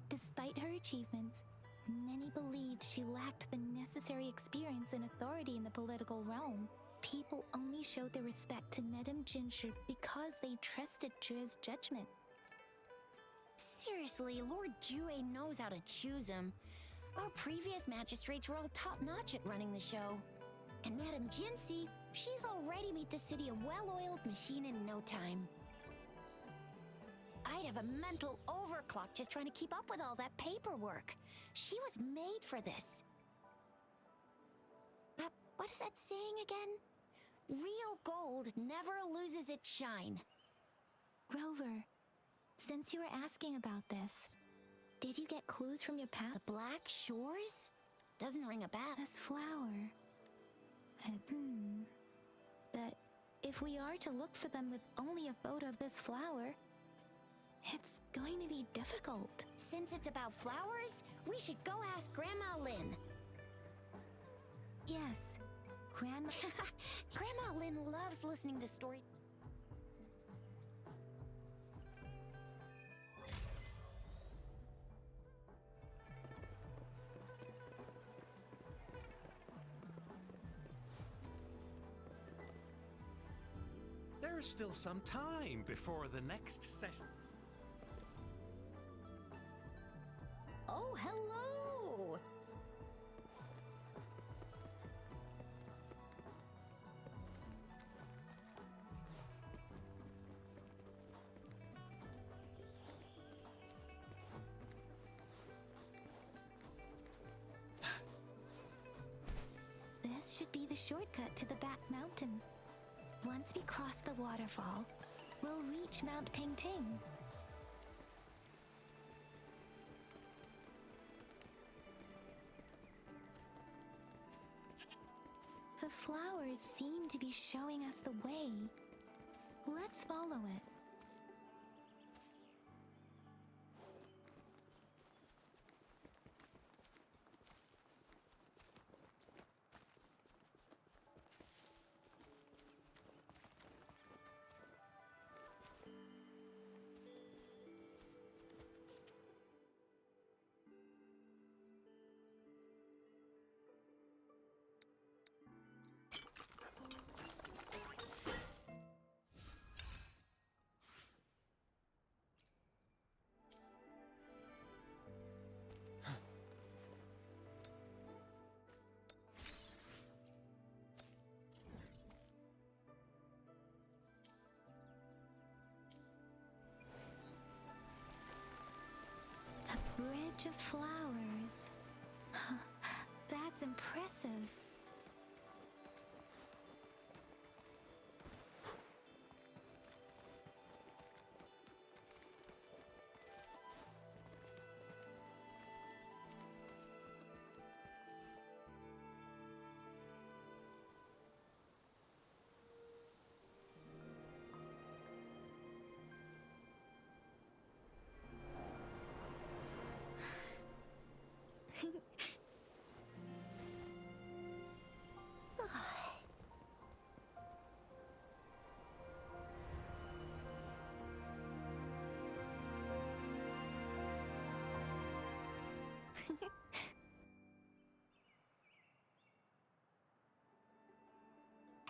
Despite her achievements, many believed she lacked the necessary experience and authority in the political realm. People only showed their respect to Madame Jinshi because they trusted Jue's judgment. Seriously, Lord Jue knows how to choose him. Our previous magistrates were all top-notch at running the show. And Madame Jinshi, she's already made the city a well-oiled machine in no time. I'd have a mental overclock just trying to keep up with all that paperwork. She was made for this. What is that saying again? Real gold never loses its shine. Rover, since you were asking about this, did you get clues from your path? The Black Shores? Doesn't ring a bell. This flower. But if we are to look for them with only a photo of this flower, it's going to be difficult. Since it's about flowers, we should go ask Grandma Lin. Yes, Grandma... Grandma Lin loves listening to stories. There's still some time before the next session. Oh, hello! should be the shortcut to the back mountain. Once we cross the waterfall, we'll reach Mount Pingting. The flowers seem to be showing us the way. Let's follow it. Bridge of flowers. That's impressive.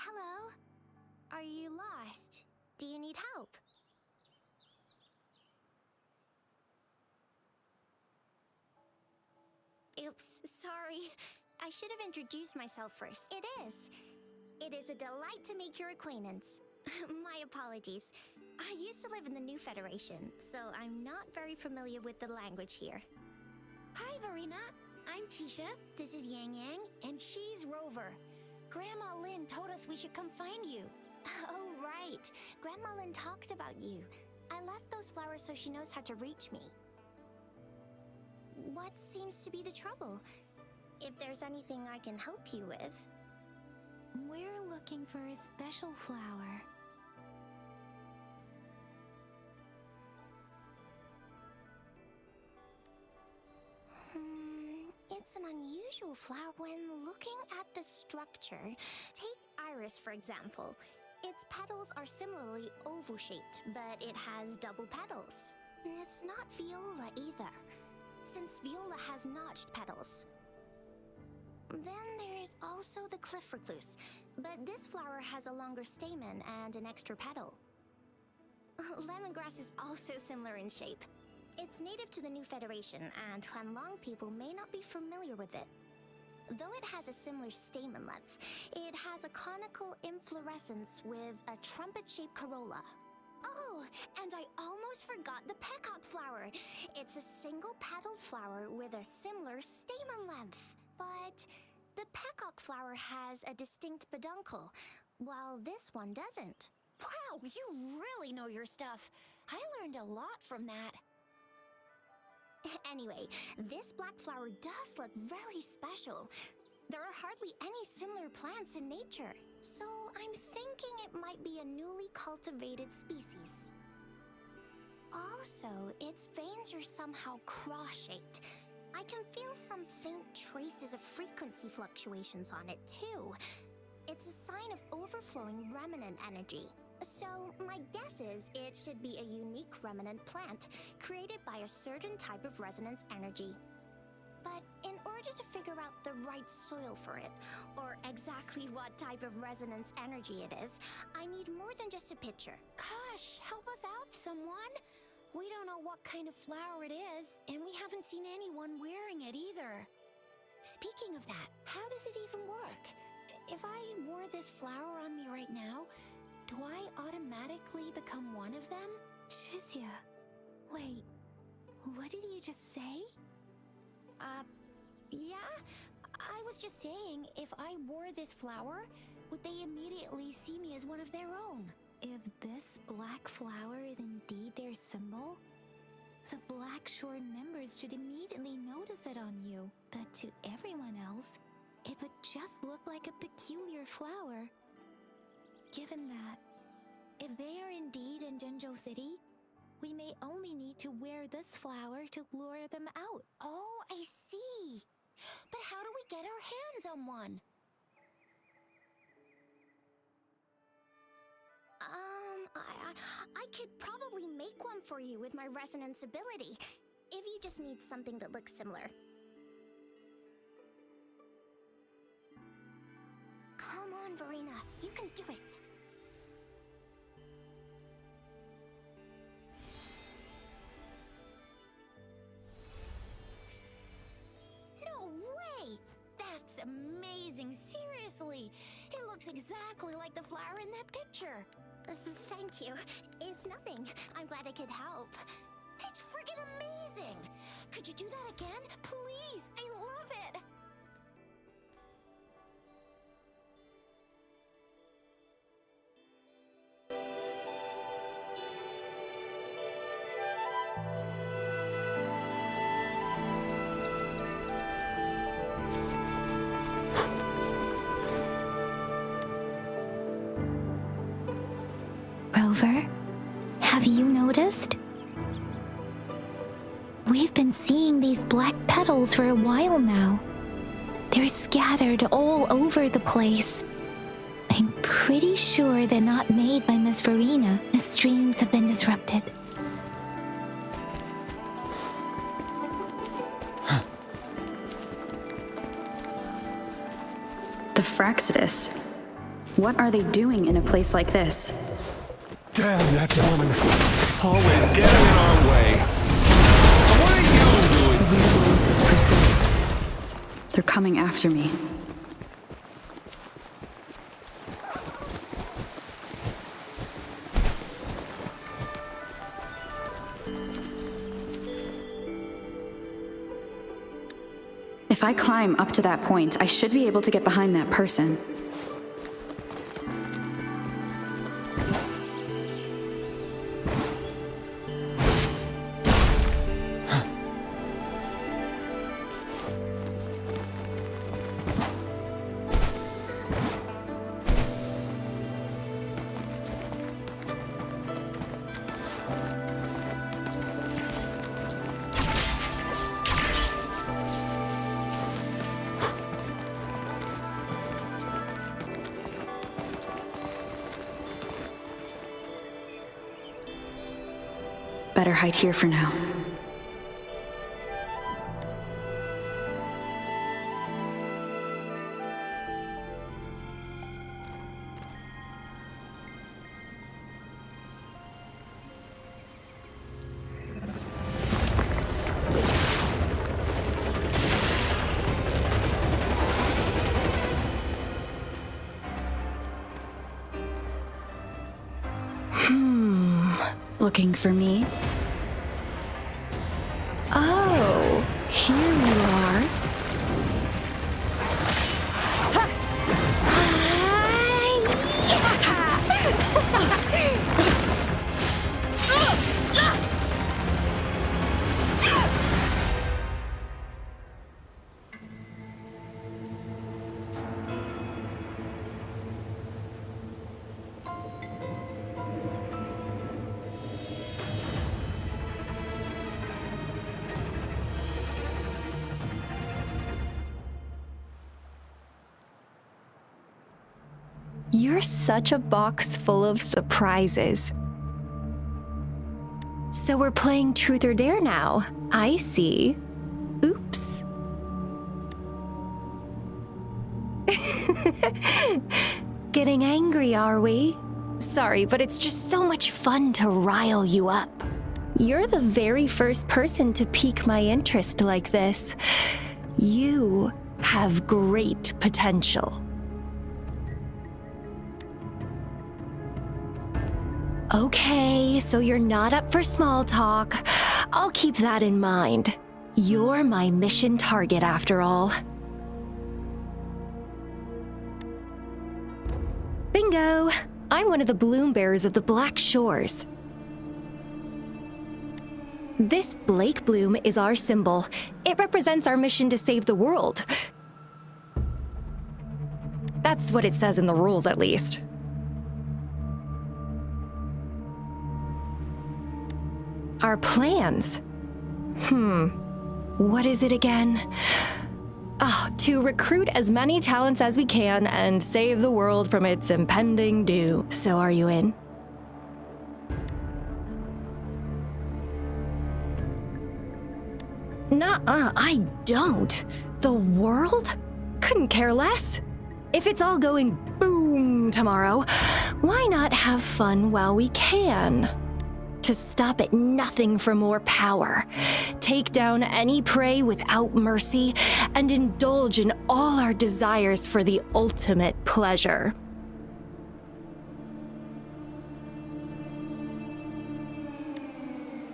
Hello? Are you lost? Do you need help? Oops, sorry. I should have introduced myself first. It is. It is a delight to make your acquaintance. My apologies. I used to live in the New Federation, so I'm not very familiar with the language here. Hi, Verena. I'm Tisha. This is Yang Yang, and she's Rover. Grandma Lynn told us we should come find you. Oh, right. Grandma Lynn talked about you. I left those flowers so she knows how to reach me. What seems to be the trouble? If there's anything I can help you with. We're looking for a special flower. It's an unusual flower when looking at the structure. Take iris, for example. Its petals are similarly oval-shaped, but it has double petals. It's not viola either, since viola has notched petals. Then there's also the cliff recluse, but this flower has a longer stamen and an extra petal. Lemongrass is also similar in shape. It's native to the New Federation, and Huanlong people may not be familiar with it. Though it has a similar stamen length, it has a conical inflorescence with a trumpet-shaped corolla. Oh, and I almost forgot the peacock flower. It's a single-petaled flower with a similar stamen length. But the peacock flower has a distinct peduncle, while this one doesn't. Wow, you really know your stuff. I learned a lot from that. Anyway, this black flower does look very special. There are hardly any similar plants in nature, so I'm thinking it might be a newly cultivated species. Also, its veins are somehow cross-shaped. I can feel some faint traces of frequency fluctuations on it, too. It's a sign of overflowing remnant energy. So, my guess is it should be a unique remnant plant, created by a certain type of resonance energy. But in order to figure out the right soil for it, or exactly what type of resonance energy it is, I need more than just a picture. Gosh, help us out, someone! We don't know what kind of flower it is, and we haven't seen anyone wearing it either. Speaking of that, how does it even work? If I wore this flower on me right now, do I automatically become one of them? Shizia, wait, what did you just say? Yeah? I I was just saying, if I wore this flower, would they immediately see me as one of their own? If this black flower is indeed their symbol, the Black Shore members should immediately notice it on you. But to everyone else, it would just look like a peculiar flower. Given that, if they are indeed in Jinzhou City, we may only need to wear this flower to lure them out. Oh, I see. But how do we get our hands on one? I could probably make one for you with my resonance ability, if you just need something that looks similar. Come on, Verena, you can do it. No way! That's amazing, seriously! It looks exactly like the flower in that picture. Thank you. It's nothing. I'm glad I could help. It's friggin' amazing! Could you do that again? Please! I love it! Rover, have you noticed? We've been seeing these black petals for a while now. They're scattered all over the place. I'm pretty sure they're not made by Miss Verena. The streams have been disrupted. The Fraxidus. What are they doing in a place like this? Damn that woman! Always getting in our way! What are you doing? The weird noises persist. They're coming after me. If I climb up to that point, I should be able to get behind that person. Better hide here for now. Looking for me? Oh, here you are. You're such a box full of surprises. So we're playing Truth or Dare now. I see. Oops. Getting angry, are we? Sorry, but it's just so much fun to rile you up. You're the very first person to pique my interest like this. You have great potential. Okay, so you're not up for small talk. I'll keep that in mind. You're my mission target after all. Bingo! I'm one of the bloom bearers of the Black Shores. This Blake bloom is our symbol. It represents our mission to save the world. That's what it says in the rules, at least. Our plans? What is it again? To recruit as many talents as we can and save the world from its impending doom. So are you in? Nuh-uh, I don't. The world? Couldn't care less. If it's all going boom tomorrow, why not have fun while we can? To stop at nothing for more power, take down any prey without mercy, and indulge in all our desires for the ultimate pleasure.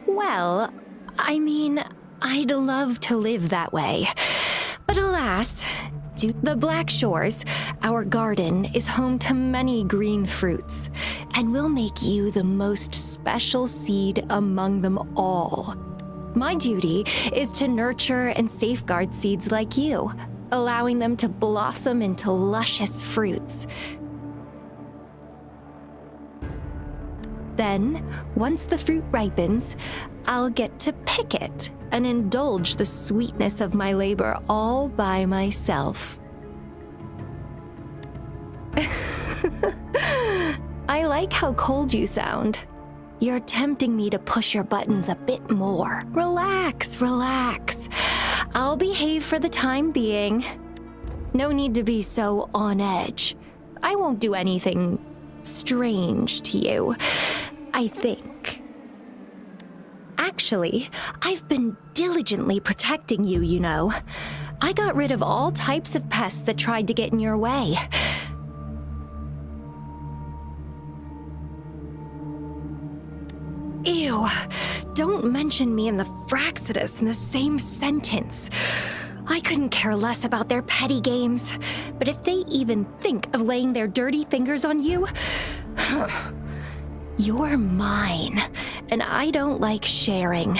Well, I mean, I'd love to live that way. But alas, the Black Shores, our garden, is home to many green fruits, and will make you the most special seed among them all. My duty is to nurture and safeguard seeds like you, allowing them to blossom into luscious fruits. Then, once the fruit ripens, I'll get to pick it and indulge the sweetness of my labor all by myself. I like how cold you sound. You're tempting me to push your buttons a bit more. Relax, relax. I'll behave for the time being. No need to be so on edge. I won't do anything strange to you, I think. Actually, I've been diligently protecting you, you know. I got rid of all types of pests that tried to get in your way. Ew, don't mention me and the Fraxidus in the same sentence. I couldn't care less about their petty games, but if they even think of laying their dirty fingers on you, you're mine, and I don't like sharing.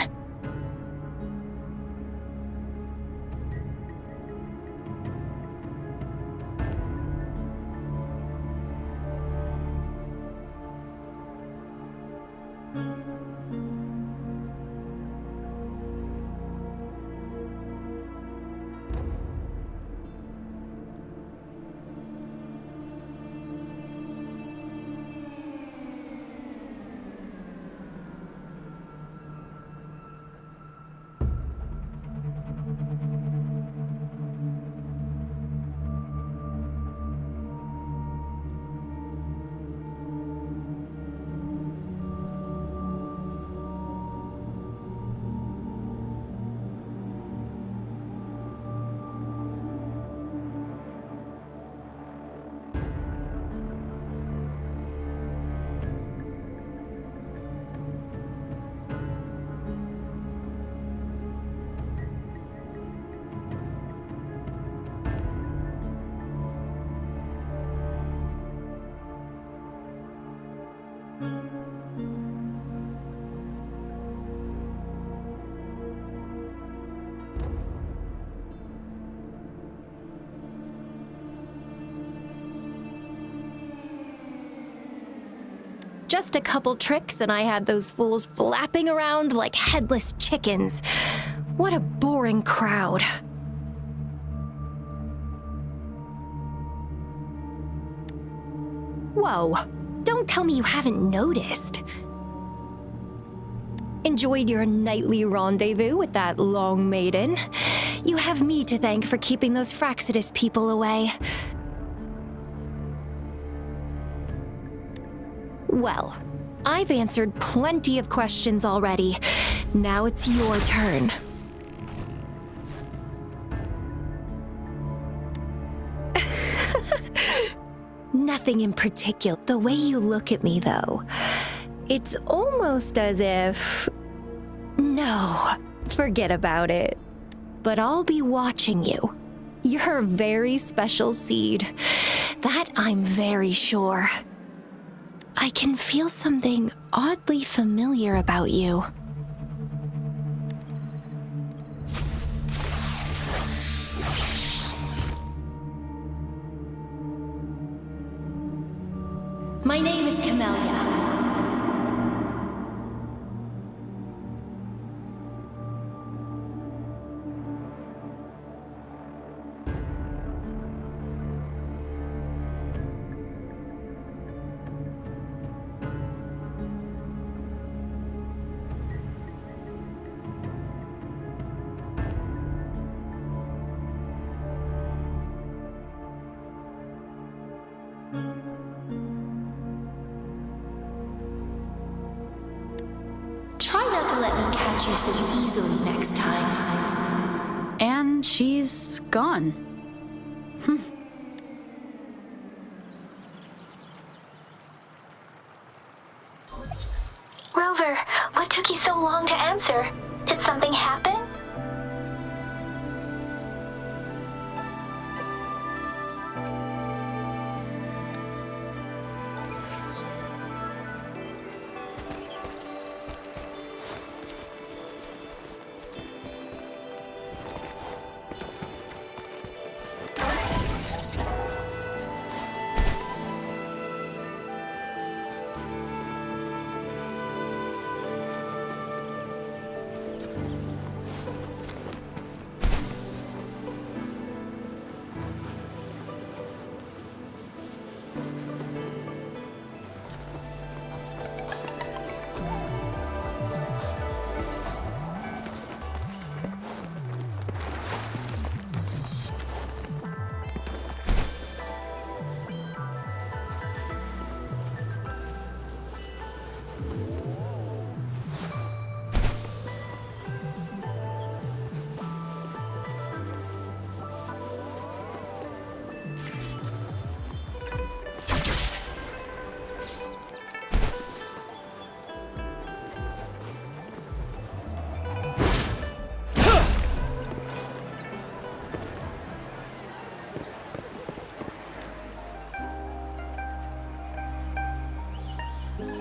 Just a couple tricks and I had those fools flapping around like headless chickens. What a boring crowd. Whoa, don't tell me you haven't noticed. Enjoyed your nightly rendezvous with that long maiden? You have me to thank for keeping those Fraxidus people away. Well, I've answered plenty of questions already. Now it's your turn. Nothing in particular. The way you look at me, though, it's almost as if... No, forget about it. But I'll be watching you. You're a very special seed. that I'm very sure. I can feel something oddly familiar about you. My name is Camellia. Try not to let me catch you so easily next time. And she's gone. Rover, what took you so long to answer? Did something happen?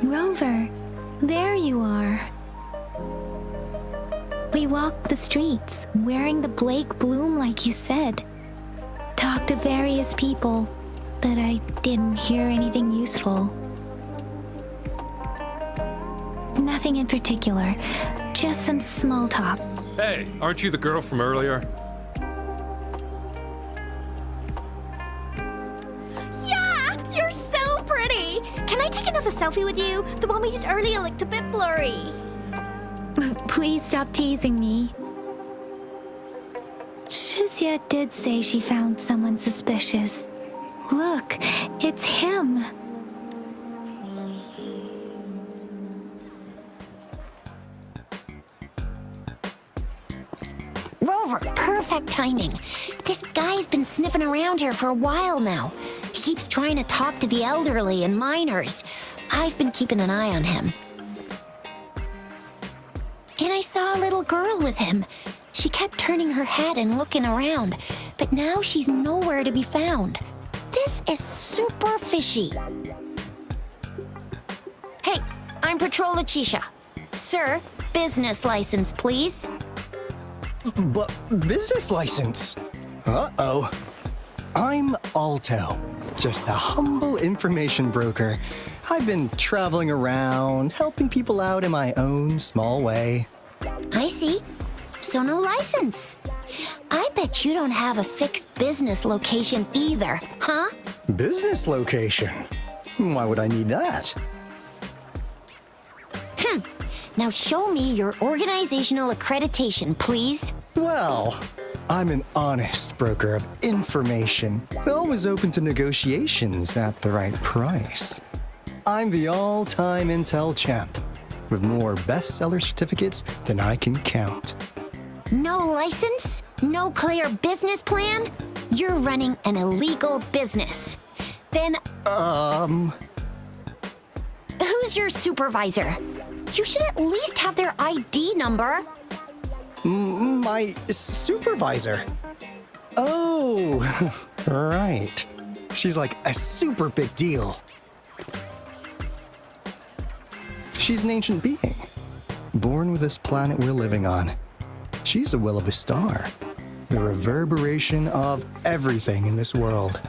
Rover, there you are. We walked the streets, wearing the Blake bloom like you said. Talked to various people, but I didn't hear anything useful. Nothing in particular, just some small talk. Hey, aren't you the girl from earlier? Yeah! You're so pretty! Can I take another selfie with you? The one we did earlier looked a bit blurry. Please stop teasing me. Shizia did say she found someone suspicious. Look, it's him. Rover, perfect timing. This guy's been sniffing around here for a while now. He keeps trying to talk to the elderly and minors. I've been keeping an eye on him. And I saw a little girl with him. She kept turning her head and looking around, but now she's nowhere to be found. This is super fishy. Hey, I'm Patrol Letitia. Sir, business license, please. But business license? Uh-oh. I'm Alto, just a humble information broker. I've been traveling around, helping people out in my own small way. I see. So no license. I bet you don't have a fixed business location either, huh? Business location? Why would I need that? Now show me your organizational accreditation, please. Well, I'm an honest broker of information, always open to negotiations at the right price. I'm the all-time intel champ, with more bestseller certificates than I can count. No license? No clear business plan? You're running an illegal business. Then... Who's your supervisor? You should at least have their ID number. My supervisor? Oh, right. She's like a super big deal. She's an ancient being, born with this planet we're living on. She's the will of a star, the reverberation of everything in this world.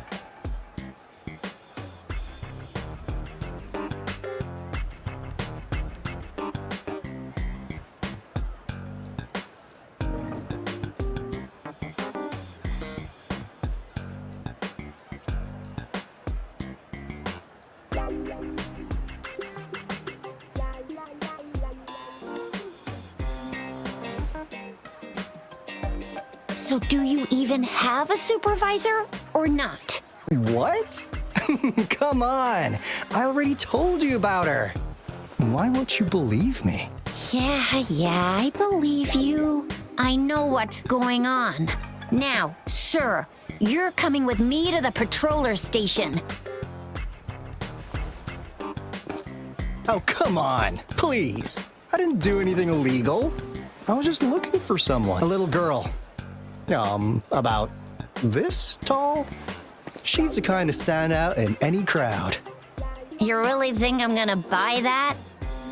So do you even have a supervisor or not? What? Come on! I already told you about her. Why won't you believe me? Yeah, I believe you. I know what's going on. Now, sir, you're coming with me to the patroller station. Oh, come on, please. I didn't do anything illegal. I was just looking for someone. A little girl. About this tall? She's the kind to stand out in any crowd. You really think I'm gonna buy that?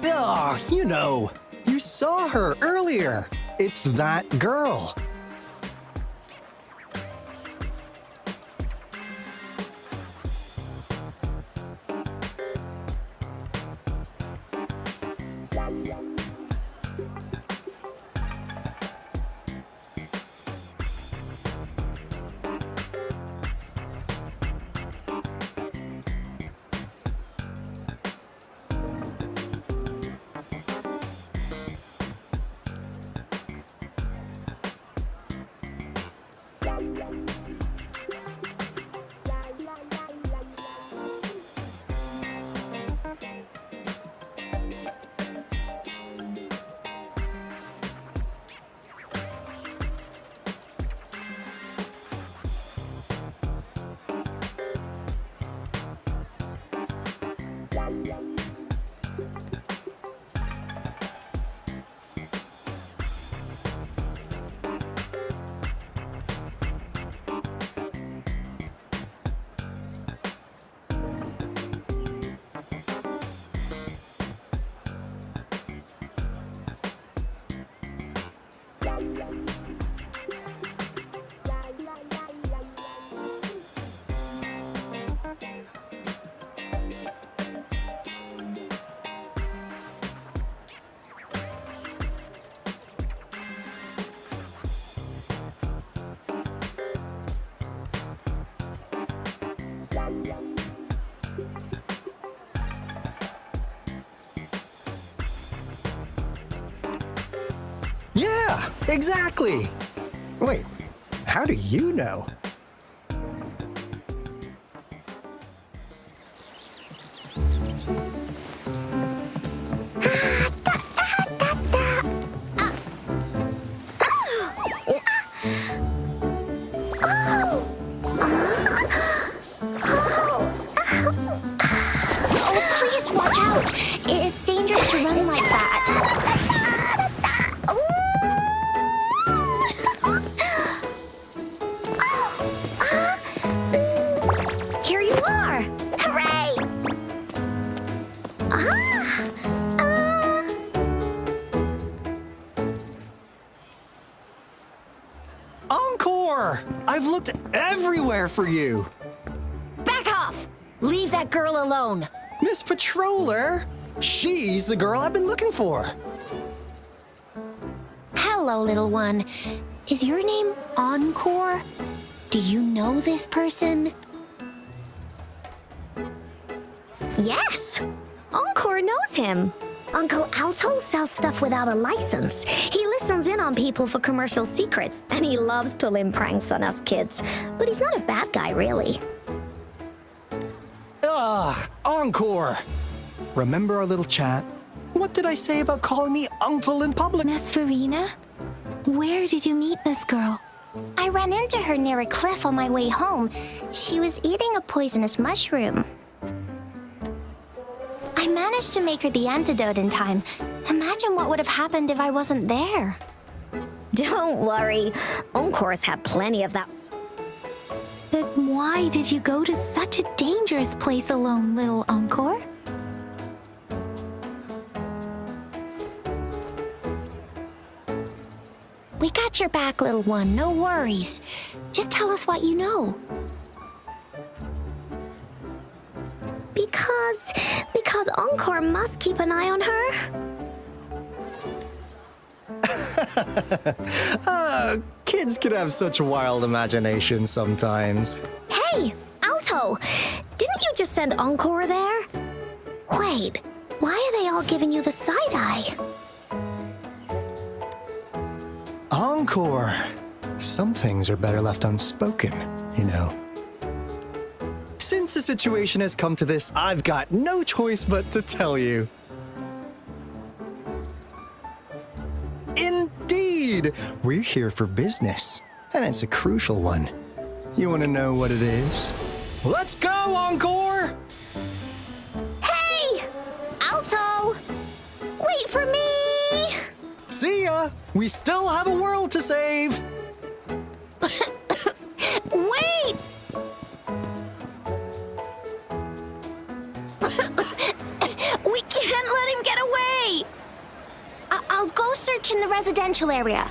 Ah, you know, you saw her earlier. It's that girl. Yeah, exactly. Wait, how do you know? Oh, please watch out! It's dangerous to run like that. Here you are! Hooray! Encore! I've looked everywhere for you. Back off! Leave that girl alone. Miss Patroller, she's the girl I've been looking for. Hello, little one. Is your name Encore? Do you know this person? Yes! Encore knows him. Uncle Alto sells stuff without a license. He listens in on people for commercial secrets, and he loves pulling pranks on us kids. But he's not a bad guy, really. Ugh, Encore! Remember our little chat? What did I say about calling me uncle in public? Miss Farina? Where did you meet this girl? I ran into her near a cliff on my way home. She was eating a poisonous mushroom. I managed to make her the antidote in time. Imagine what would have happened if I wasn't there. Don't worry. Encore's had plenty of that. But why Why did you go to such a dangerous place alone, little Encore? We got your back, little one. No worries. Just tell us what you know. Because Encore must keep an eye on her. Kids can have such wild imaginations sometimes. Hey, Alto! Didn't you just send Encore there? Wait, why are they all giving you the side eye? Encore! Some things are better left unspoken, you know. Since the situation has come to this, I've got no choice but to tell you. Indeed! We're here for business, and it's a crucial one. You want to know what it is? Let's go, Encore! Hey! Alto! Wait for me! See ya! We still have a world to save! Wait! We can't let him get away! I'll go search in the residential area.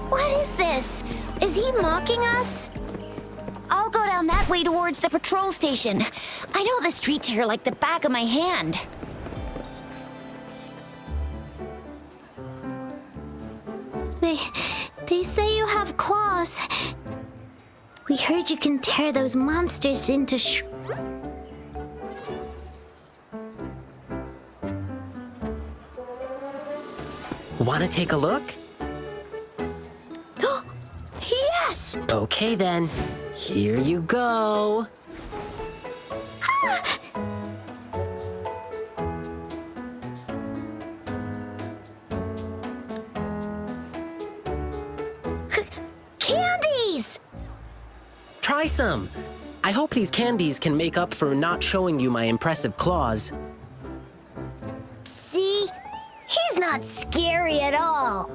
What is this? Is he mocking us? I'll go down that way towards the patrol station. I know the streets here like the back of my hand. They say you have claws. We heard you can tear those monsters into Want to take a look? Yes! Okay then, here you go. Candies! Try some. I hope these candies can make up for not showing you my impressive claws. See? He's not scary at all.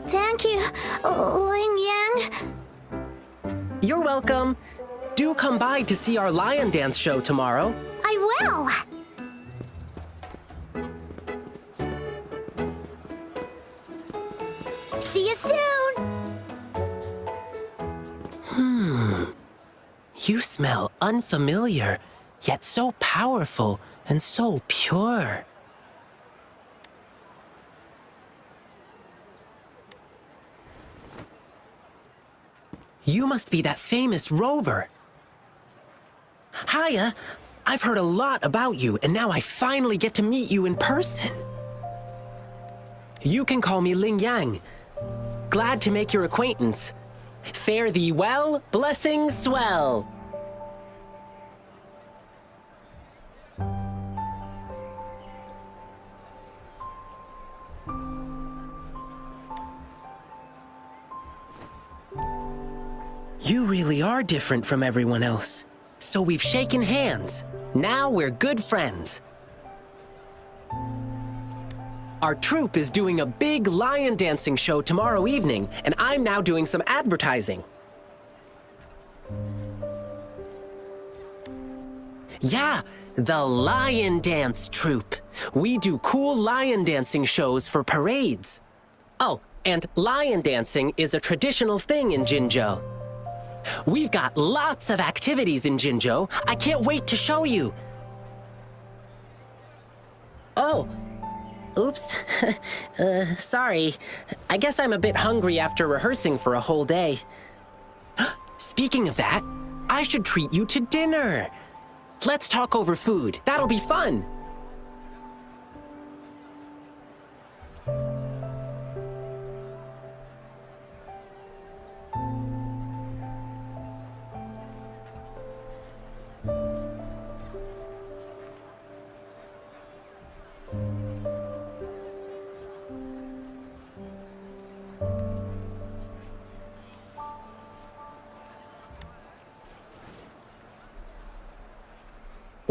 Thank you, Ling Yang. You're welcome. Do come by to see our lion dance show tomorrow. I will. See you soon. You smell unfamiliar, yet so powerful and so pure. You must be that famous rover. Hiya, I've heard a lot about you, and now I finally get to meet you in person. You can call me Ling Yang. Glad to make your acquaintance. Fare thee well, blessings swell. You really are different from everyone else. So we've shaken hands. Now we're good friends. Our troupe is doing a big lion dancing show tomorrow evening, and I'm now doing some advertising. Yeah, the Lion Dance Troupe. We do cool lion dancing shows for parades. Oh, and lion dancing is a traditional thing in Jinzhou. We've got lots of activities in Jinzhou. I can't wait to show you. Oh, oops. Sorry. I guess I'm a bit hungry after rehearsing for a whole day. Speaking of that, I should treat you to dinner. Let's talk over food. That'll be fun.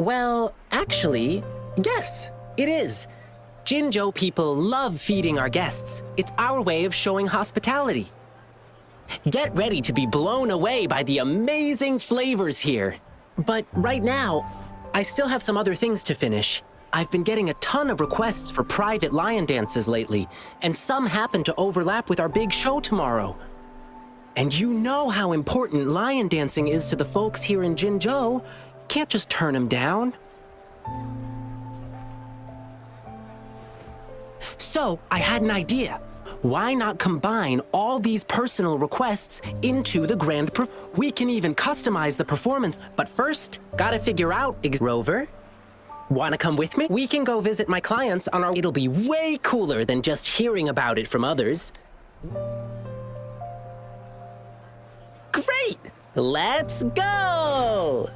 Well, actually, yes, it is. Jinzhou people love feeding our guests. It's our way of showing hospitality. Get ready to be blown away by the amazing flavors here. But right now, I still have some other things to finish. I've been getting a ton of requests for private lion dances lately, and some happen to overlap with our big show tomorrow. And you know how important lion dancing is to the folks here in Jinzhou. Can't just turn them down. So, I had an idea. Why not combine all these personal requests into the grand We can even customize the performance, but first, gotta figure out Rover, wanna come with me? We can go visit my clients on our... It'll be way cooler than just hearing about it from others. Great! Let's go!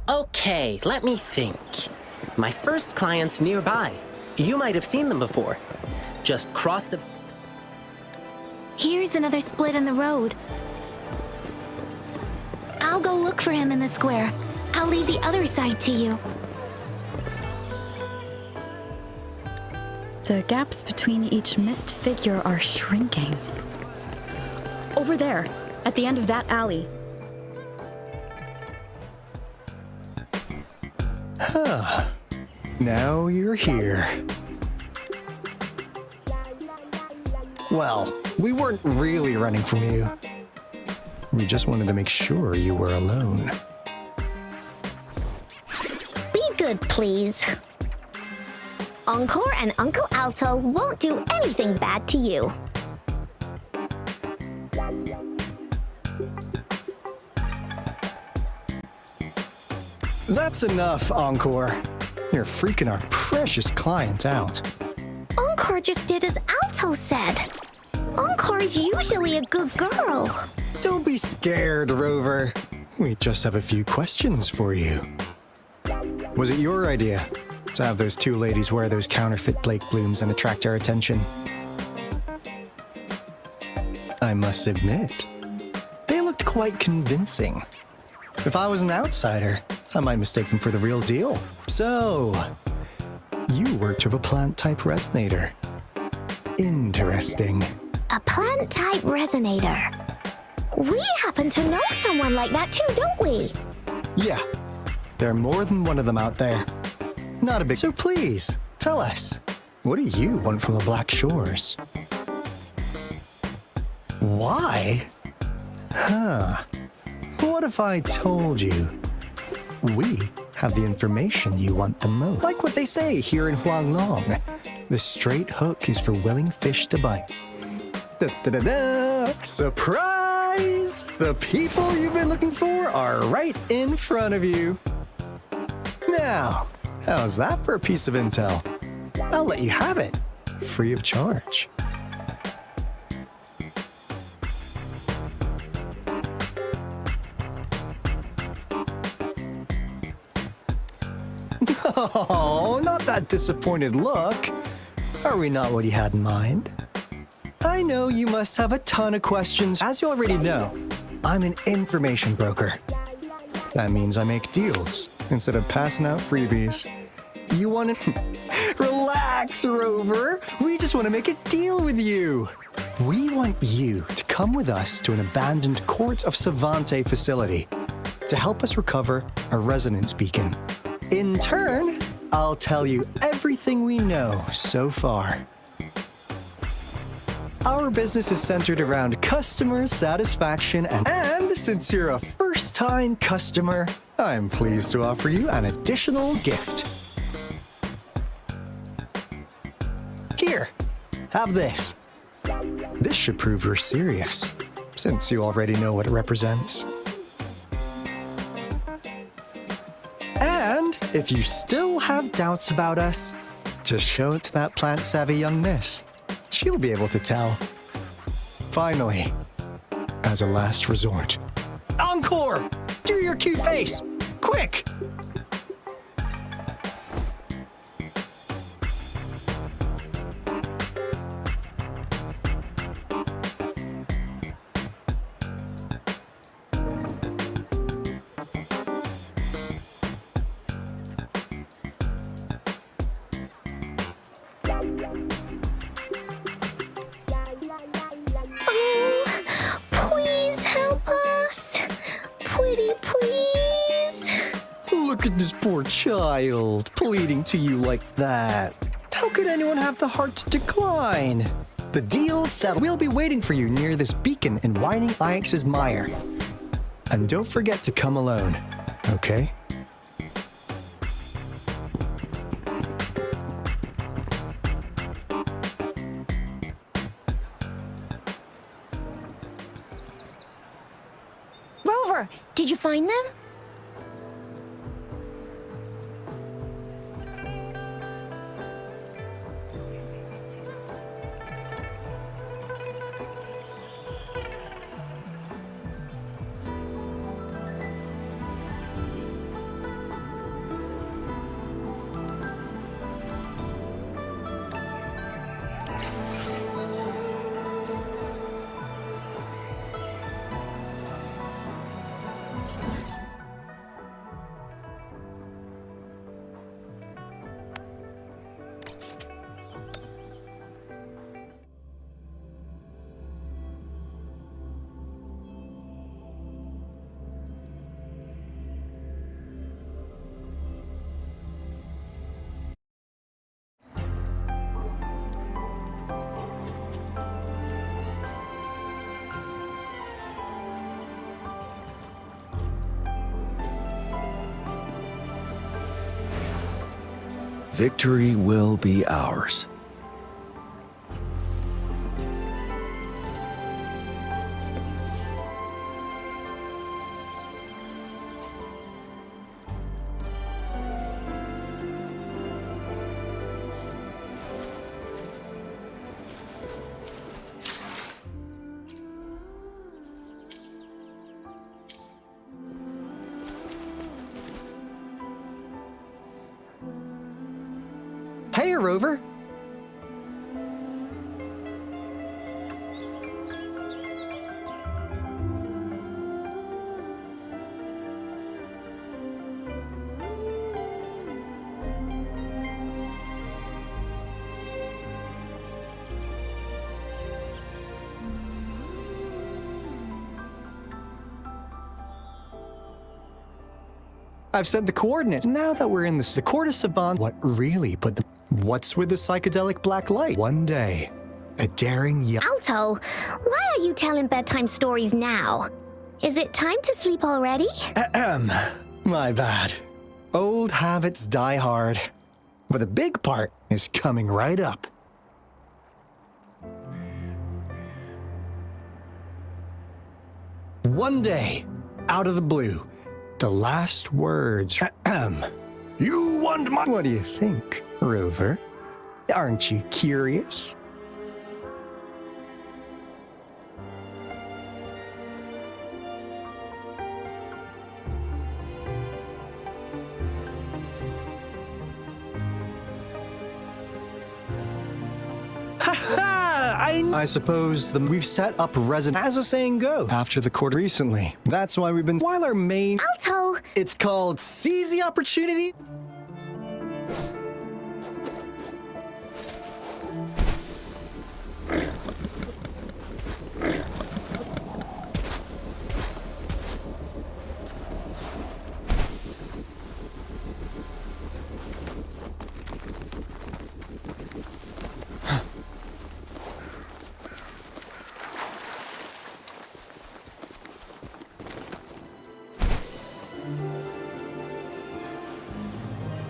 Okay, let me think. My first client's nearby. You might have seen them before. Just cross the... Here's another split in the road. I'll go look for him in the square. I'll leave the other side to you. The gaps between each missed figure are shrinking. Over there, at the end of that alley. Huh. Now you're here. Well, we weren't really running from you. We just wanted to make sure you were alone. Be good, please. Encore and Uncle Alto won't do anything bad to you. That's enough, Encore. You're freaking our precious client out. Encore just did as Alto said. Encore's usually a good girl. Don't be scared, Rover. We just have a few questions for you. Was it your idea to have those two ladies wear those counterfeit Blake blooms and attract our attention? I must admit, they looked quite convincing. If I was an outsider, I might mistake them for the real deal. So, you worked with a plant-type resonator. Interesting. A plant-type resonator. We happen to know someone like that too, don't we? Yeah, there are more than one of them out there. Not a big... So please, tell us, what do you want from the Black Shores? Why? Huh. What if I told you we have the information you want the most? Like what they say here in Huanglong, the straight hook is for willing fish to bite. Da-da-da-da! Surprise! The people you've been looking for are right in front of you. Now, how's that for a piece of intel? I'll let you have it, free of charge. Oh, not that disappointed look. Are we not what you had in mind? I know you must have a ton of questions. As you already know, I'm an information broker. That means I make deals instead of passing out freebies. You want to... Relax, Rover. We just want to make a deal with you. We want you to come with us to an abandoned Court of Savante facility to help us recover a resonance beacon. In turn, I'll tell you everything we know so far. Our business is centered around customer satisfaction and since you're a first-time customer, I'm pleased to offer you an additional gift. Here, have this. This should prove you're serious, since you already know what it represents. And if you still have doubts about us, just show it to that plant-savvy young miss. She'll be able to tell. Finally, as a last resort. Encore! Do your cute face! Quick! please? Look at this poor child, pleading to you like that. How could anyone have the heart to decline? The deal's settled. We'll be waiting for you near this beacon in Whining Ix's mire. And don't forget to come alone, okay? Rover, did you find them? Victory will be ours. Hey, Rover! I've sent the coordinates. Now that we're in the Corda Savant, what really put the... What's with the psychedelic black light? One day, a daring young... Alto, why are you telling bedtime stories now? Is it time to sleep already? My bad. Old habits die hard. But the big part is coming right up. One day, out of the blue, the last words... You want my... What do you think, Rover? Aren't you curious? I suppose we've set up resident as a saying go after the court recently. That's why we've been while our main Alto. It's called Seize the Opportunity.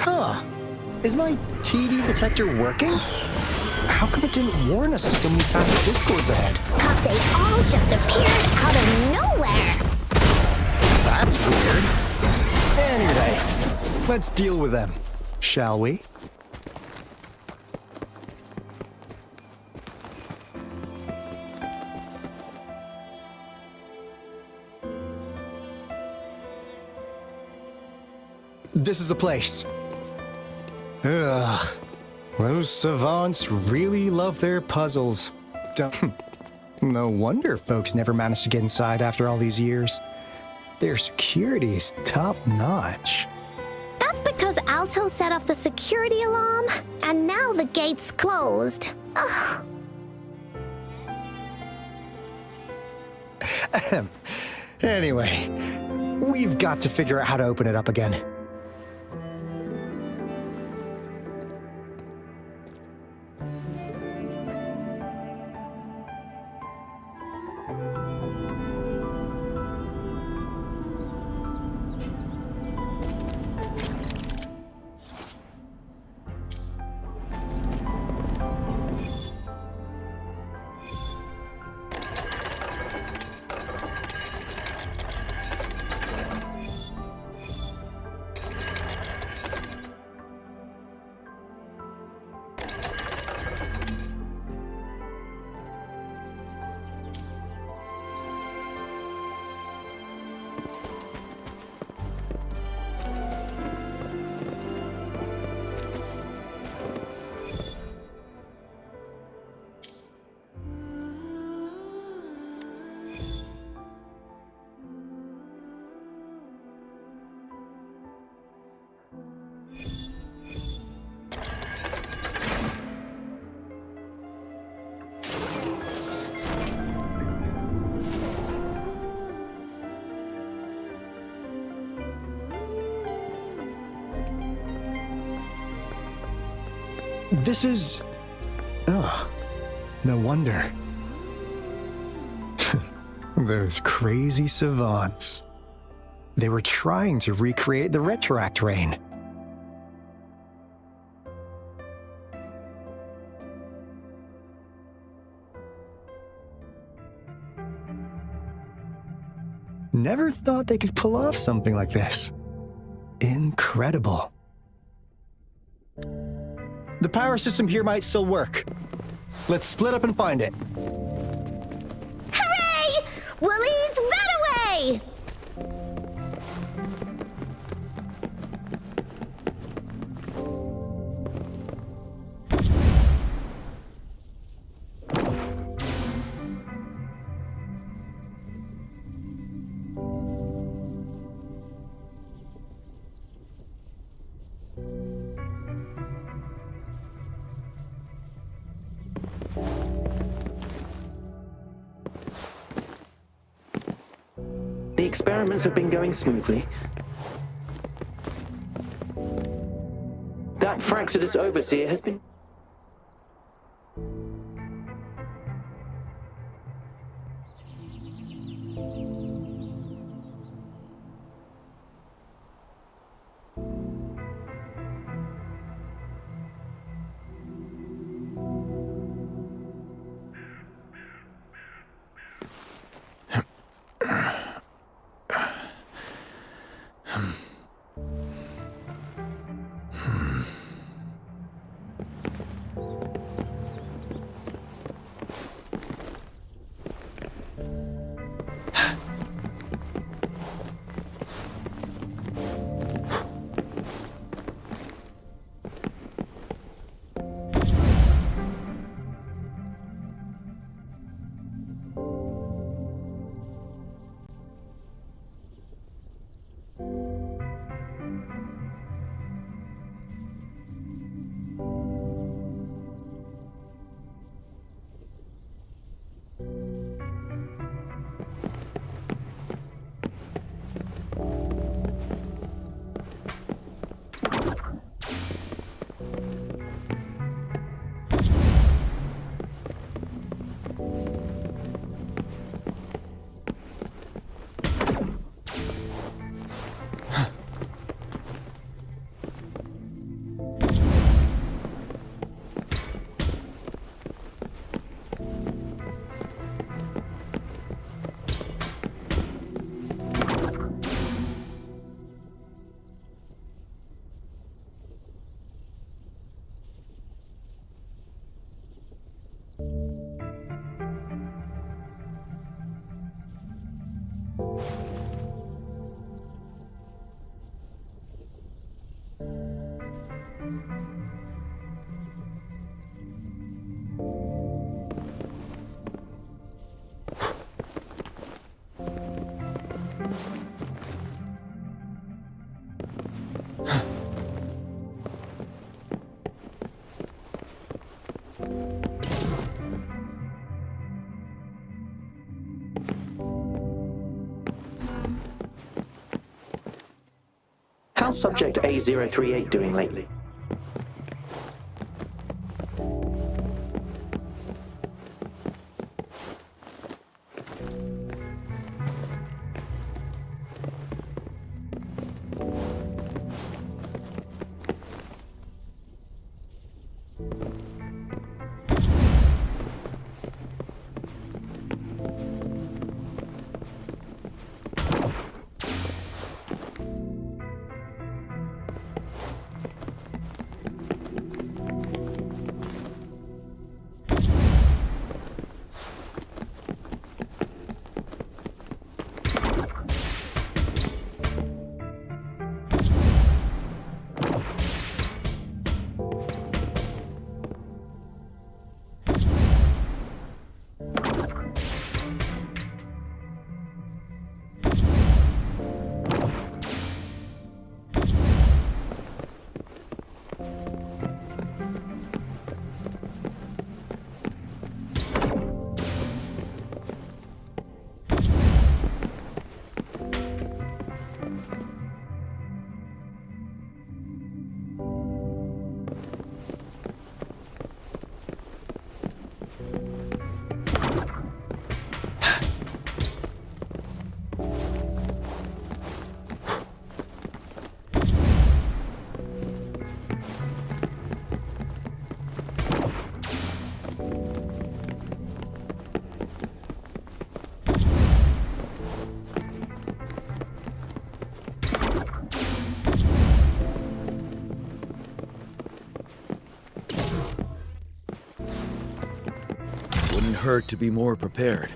Huh. Is my TD detector working? How come it didn't warn us of so many tacit discords ahead? 'Cause they all just appeared out of nowhere. That's weird. Anyway, let's deal with them, shall we? This is the place. Ugh. Those savants really love their puzzles. No wonder folks never managed to get inside after all these years. Their security's top-notch. That's because Alto set off the security alarm, and now the gate's closed. Ugh. Anyway, We've got to figure out how to open it up again. This is... Oh, no wonder. Those crazy savants. They were trying to recreate the retroact rain. Never thought they could pull off something like this. Incredible. The power system here might still work. Let's split up and find it. Hooray! Woolies that away! The experiments have been going smoothly. That Fraxidus overseer has been... How's Subject A038 doing lately? Wouldn't hurt to be more prepared.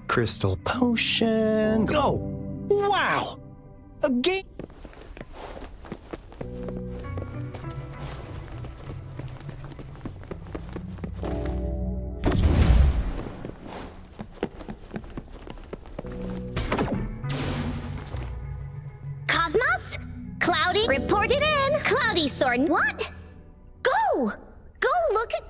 Crystal potion. Go! Wow! A game. Cosmos? Cloudy, report it in. Cloudy Sword. What? Go! Go look at.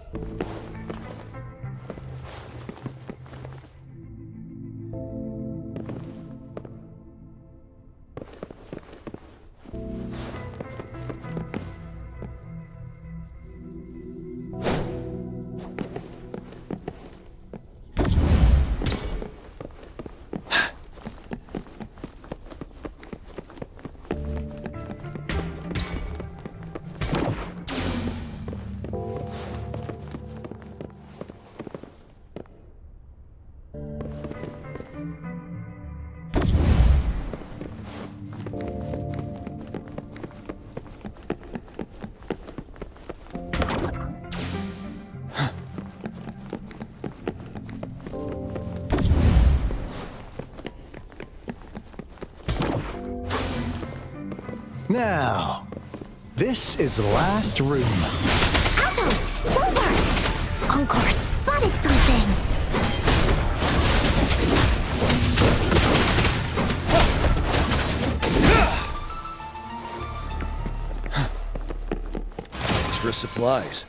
Now, this is the last room. Alto! Rover! Encore spotted something! Extra supplies.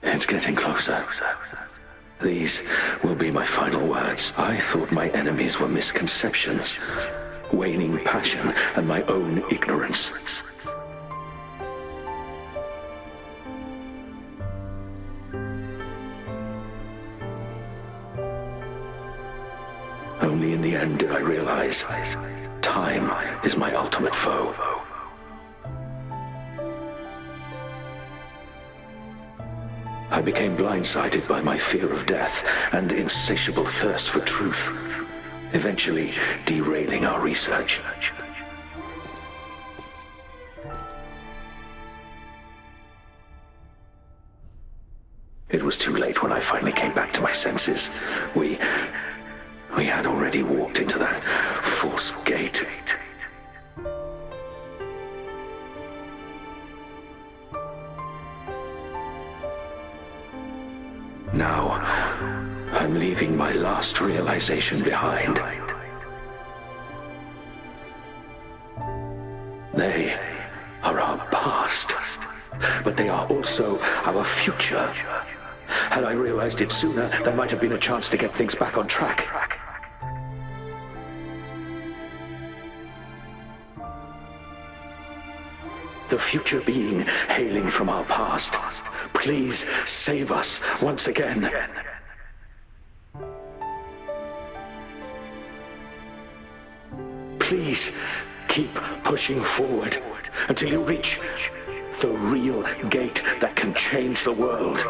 It's getting closer. These will be my final words. I thought my enemies were misconceptions, waning passion, and my own ignorance. Only in the end did I realize time is my ultimate foe. I became blindsided by my fear of death and insatiable thirst for truth, eventually derailing our research. It was too late when I finally came back to my senses. We had already walked into that false gate. Now, I'm leaving my last realization behind. They are our past, but they are also our future. Had I realized it sooner, there might have been a chance to get things back on track. The future being hailing from our past, please save us once again. Please keep pushing forward until you reach the real gate that can change the world.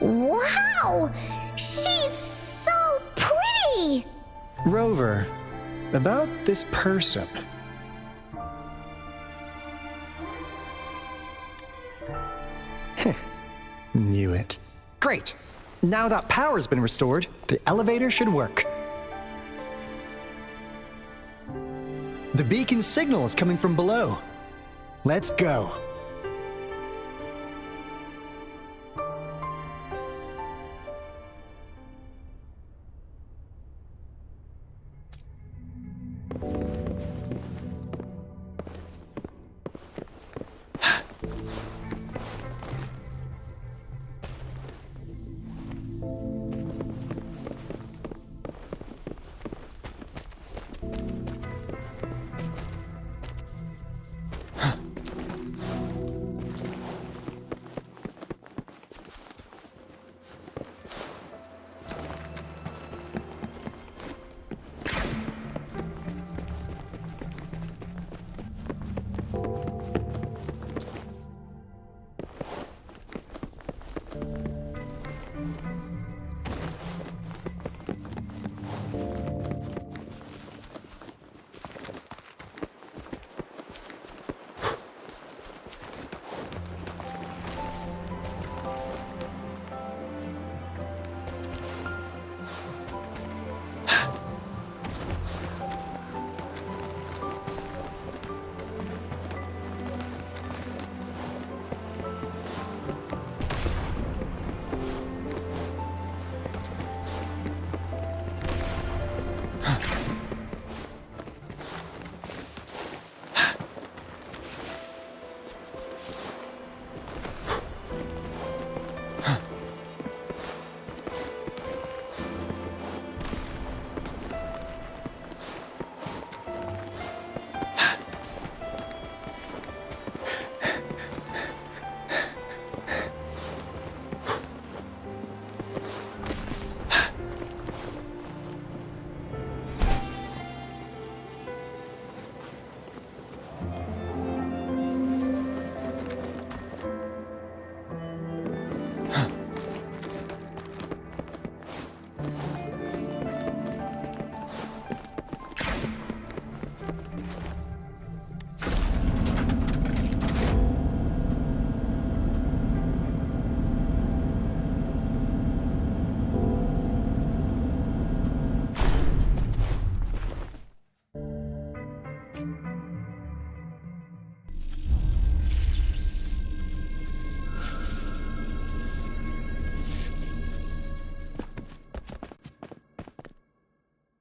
Wow! She's so pretty! Rover, about this person. Knew it. Great! Now that power's been restored, the elevator should work. The beacon signal is coming from below. Let's go.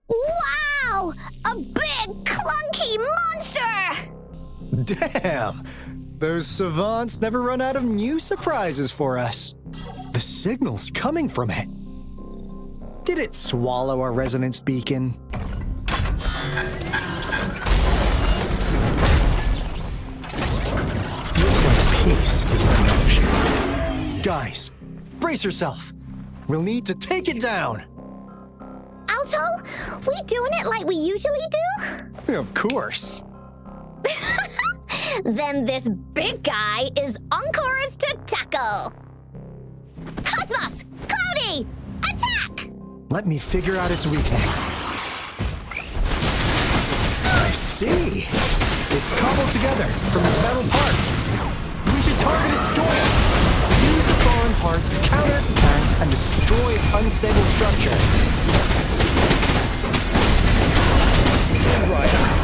Wow! A big, clunky monster! Damn! Those savants never run out of new surprises for us. The signal's coming from it. Did it swallow our resonance beacon? Looks like peace is an option. Guys, brace yourself. We'll need to take it down. Alto, we doing it like we usually do? Of course. Then this big guy is Encore's to tackle. Cosmos! Cloudy! Attack! Let me figure out its weakness. I see. It's cobbled together from its metal parts. We should target its joints. Use the foreign parts to counter its attacks and destroy its unstable structure. Right.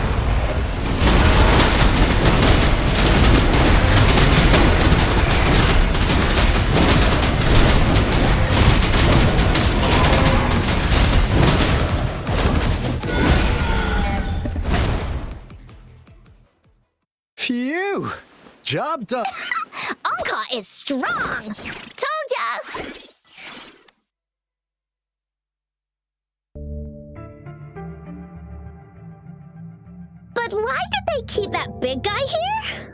Phew! Job done. Encore is strong! Told ya! But why did they keep that big guy here?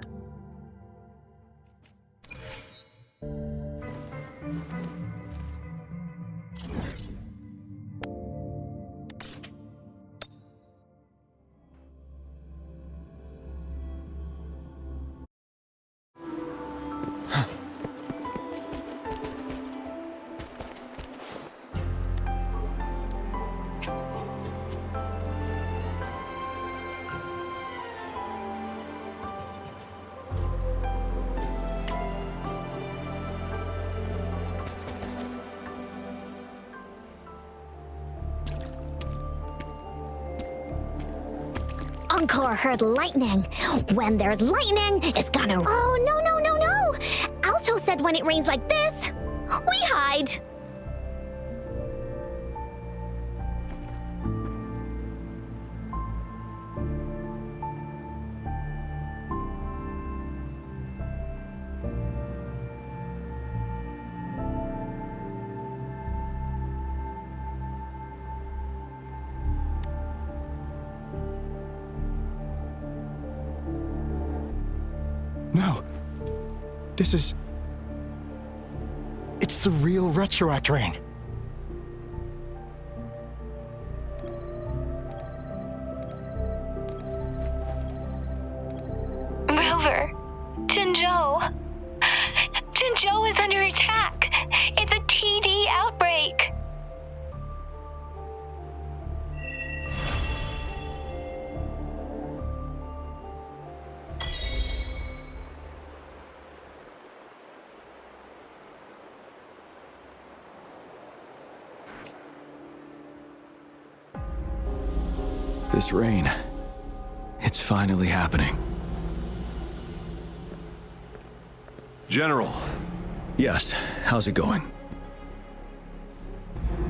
Encore heard lightning. When there's lightning, it's gonna... Oh, no. Alto said when it rains like this, we hide. No. This is... It's the real Retroact Ring. Rover! Jinzhou! Jinzhou is under attack! It's a TD outbreak! This rain, it's finally happening. General. Yes, how's it going?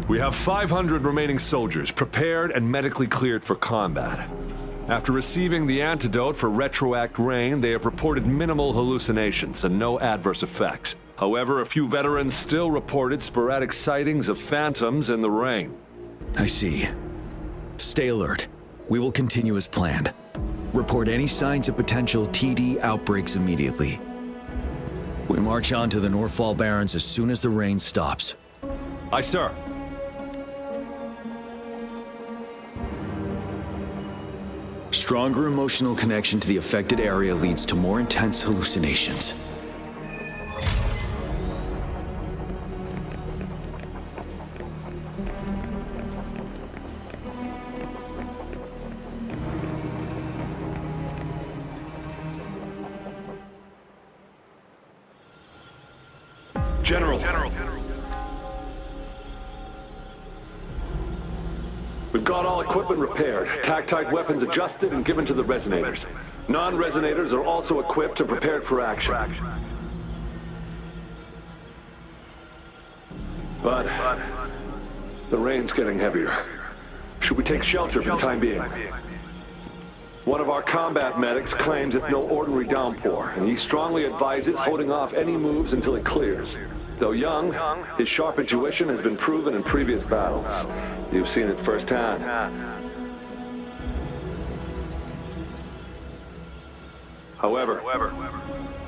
We have 500 remaining soldiers prepared and medically cleared for combat. After receiving the antidote for Retroact Rain, they have reported minimal hallucinations and no adverse effects. However, a few veterans still reported sporadic sightings of phantoms in the rain. I see. Stay alert. We will continue as planned. Report any signs of potential TD outbreaks immediately. We march on to the Northfall Barrens as soon as the rain stops. Aye, sir. Stronger emotional connection to the affected area leads to more intense hallucinations. General. We've got all equipment repaired, tactite weapons adjusted and given to the resonators. Non-resonators are also equipped and prepared for action. But the rain's getting heavier. Should we take shelter for the time being? One of our combat medics claims it's no ordinary downpour, and he strongly advises holding off any moves until it clears. Though young, his sharp intuition has been proven in previous battles. You've seen it firsthand. However,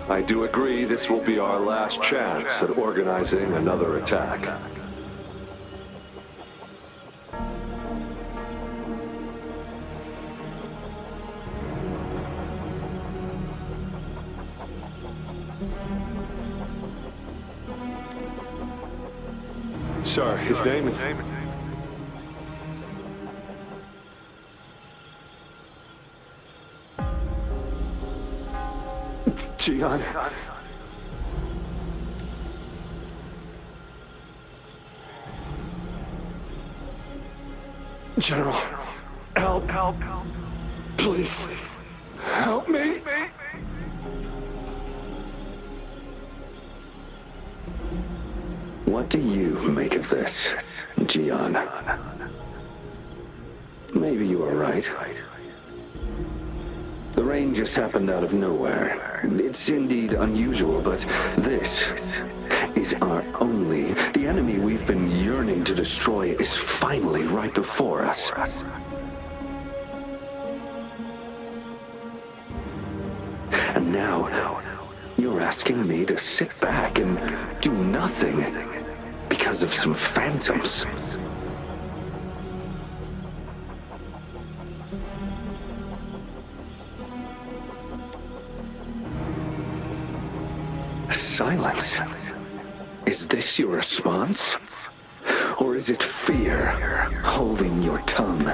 I do agree this will be our last chance at organizing another attack. Sir, his name is... Jian. General, help. Please, help me. What do you make of this, Jian? Maybe you are right. The rain just happened out of nowhere. It's indeed unusual, but this is our only... The enemy we've been yearning to destroy is finally right before us. And now, you're asking me to sit back and do nothing because of some phantoms. Silence. Is this your response? Or is it fear holding your tongue?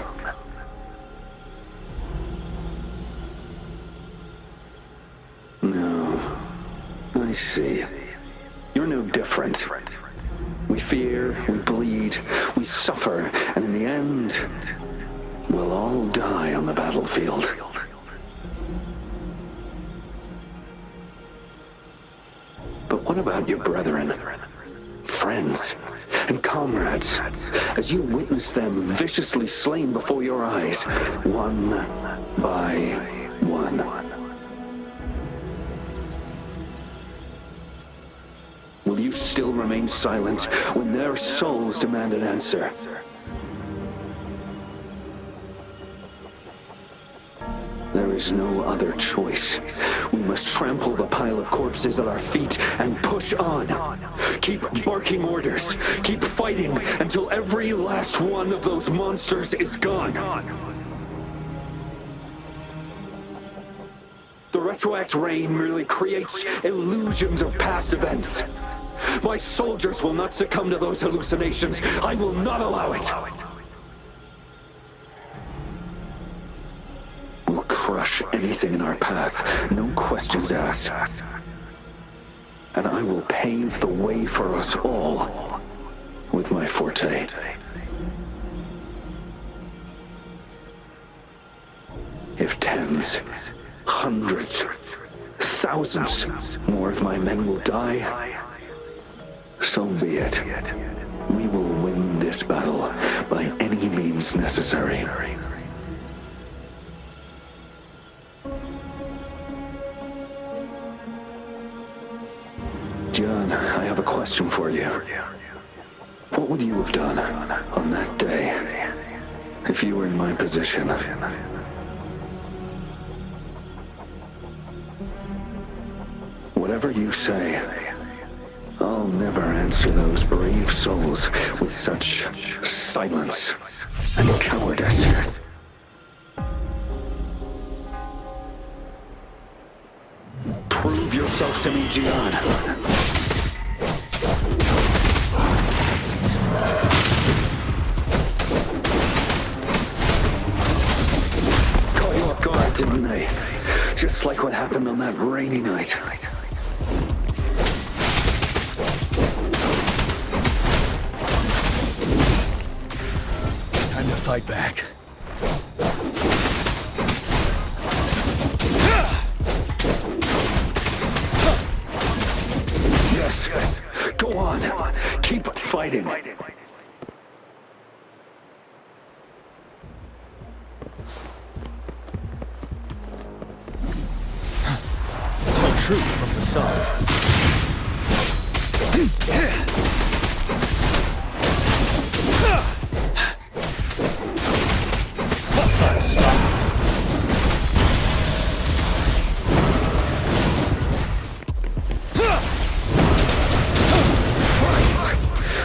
No. I see. You're no different. We fear, we bleed, we suffer, and in the end, we'll all die on the battlefield. But what about your brethren, friends, and comrades, as you witness them viciously slain before your eyes, one by one? Will you still remain silent when their souls demand an answer? There is no other choice. We must trample the pile of corpses at our feet and push on. Keep barking orders. Keep fighting until every last one of those monsters is gone. The retroact rain merely creates illusions of past events. My soldiers will not succumb to those hallucinations. I will not allow it. We'll crush anything in our path, no questions asked. And I will pave the way for us all with my forte. If tens, hundreds, thousands more of my men will die, so be it. We will win this battle by any means necessary. John, I have a question for you. What would you have done on that day if you were in my position? Whatever you say, I'll never answer those brave souls with such silence and cowardice. Prove yourself to me, Jian. Caught you off guard, didn't they? Just like what happened on that rainy night. Time to fight back. Yes, go on. Keep fighting. Tell truth from the side.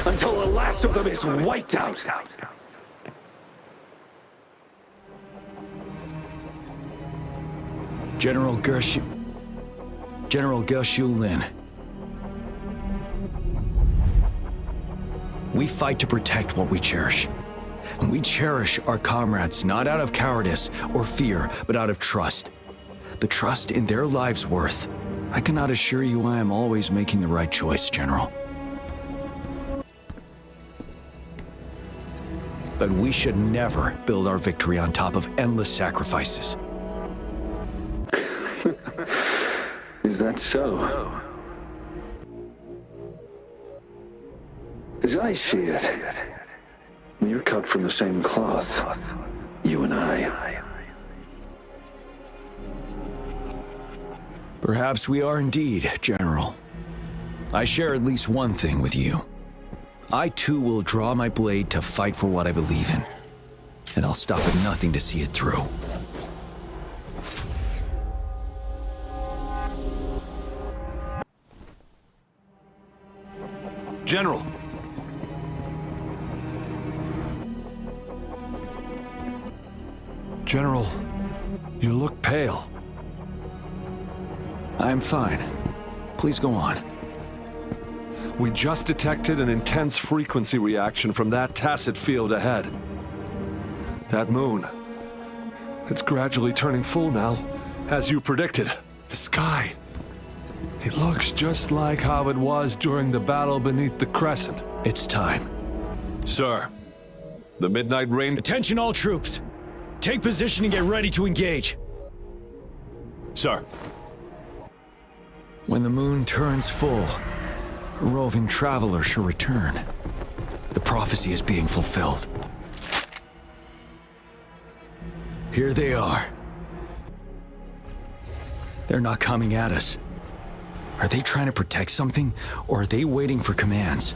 Until the last of them is wiped out. General Gershu Lin. We fight to protect what we cherish. And we cherish our comrades not out of cowardice or fear, but out of trust. The trust in their lives' worth. I cannot assure you I am always making the right choice, General. But we should never build our victory on top of endless sacrifices. Is that so? As I see it, you're cut from the same cloth, you and I. Perhaps we are indeed, General. I share at least one thing with you. I too will draw my blade to fight for what I believe in. And I'll stop at nothing to see it through. General! General, you look pale. I'm fine. Please go on. We just detected an intense frequency reaction from that tacit field ahead. That moon. It's gradually turning full now, as you predicted. The sky. It looks just like how it was during the battle beneath the crescent. It's time. Sir, the midnight rain... Attention all troops! Take position and get ready to engage. Sir. When the moon turns full, a roving traveler shall return. The prophecy is being fulfilled. Here they are. They're not coming at us. Are they trying to protect something, or are they waiting for commands?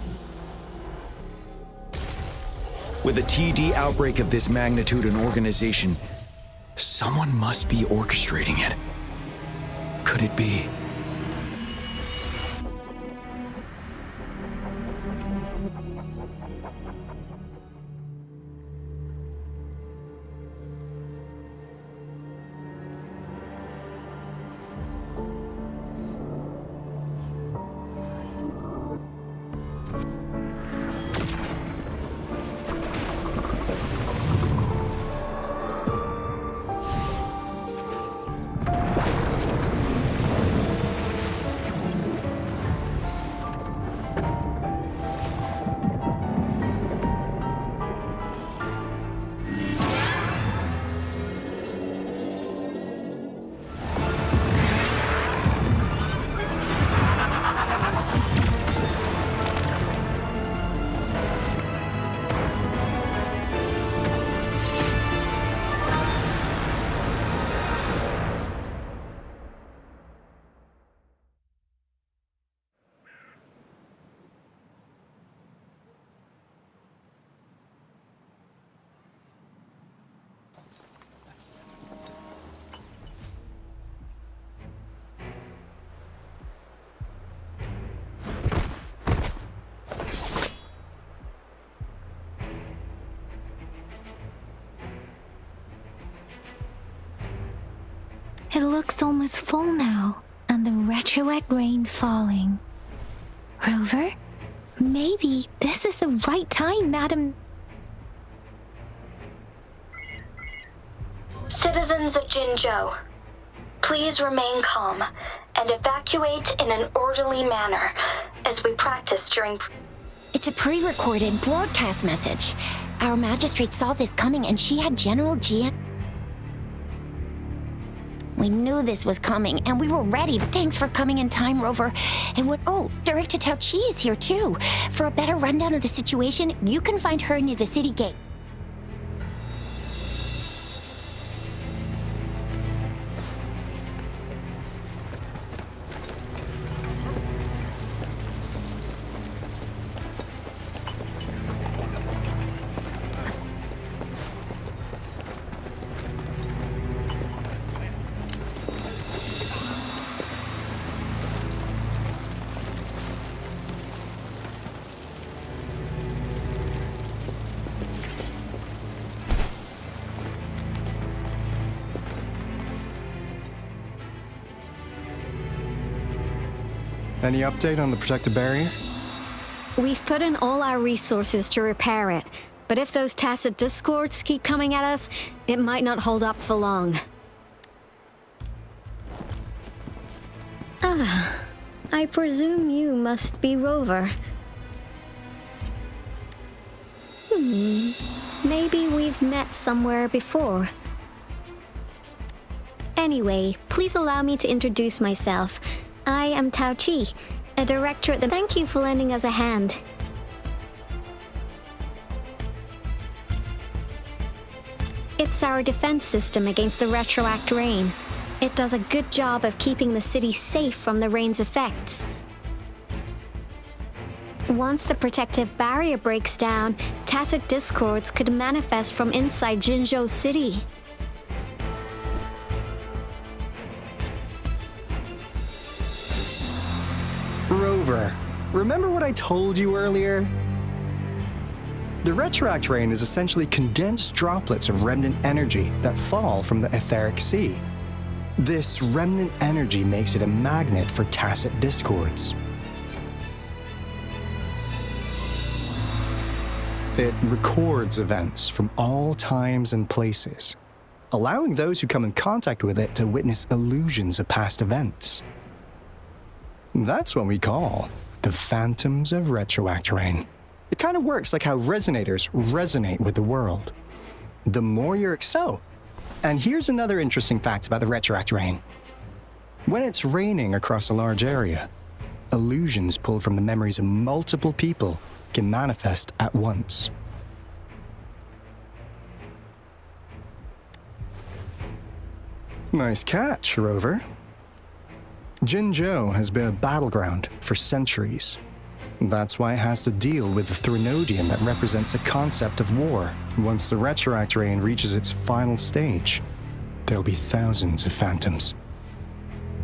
With a TD outbreak of this magnitude and organization, someone must be orchestrating it. Could it be? It looks almost full now, and the retroact rain falling. Rover, maybe this is the right time, Madam. Citizens of Jinzhou, please remain calm and evacuate in an orderly manner as we practice during... It's a pre-recorded broadcast message. Our magistrate saw this coming and she had General Jian... We knew this was coming, and we were ready. Thanks for coming in time, Rover. It would... Oh, Director Tao Chi is here, too. For a better rundown of the situation, you can find her near the city gate. Any update on the protective barrier? We've put in all our resources to repair it, but if those tacit discords keep coming at us, it might not hold up for long. Ah, I presume you must be Rover. Maybe we've met somewhere before. Anyway, please allow me to introduce myself. I am Tao Chi, a director at the... Thank you for lending us a hand. It's our defense system against the retroact rain. It does a good job of keeping the city safe from the rain's effects. Once the protective barrier breaks down, tacit discords could manifest from inside Jinzhou City. Rover, remember what I told you earlier? The retroact rain is essentially condensed droplets of remnant energy that fall from the etheric sea. This remnant energy makes it a magnet for tacit discords. It records events from all times and places, allowing those who come in contact with it to witness illusions of past events. That's what we call the phantoms of retroact rain. It kind of works like how resonators resonate with the world. The more you're and here's another interesting fact about the retroact rain. When it's raining across a large area, illusions pulled from the memories of multiple people can manifest at once. Nice catch, Rover. Jinzhou has been a battleground for centuries. That's why it has to deal with the Threnodian that represents the concept of war. Once the retroact rain reaches its final stage, there'll be thousands of phantoms.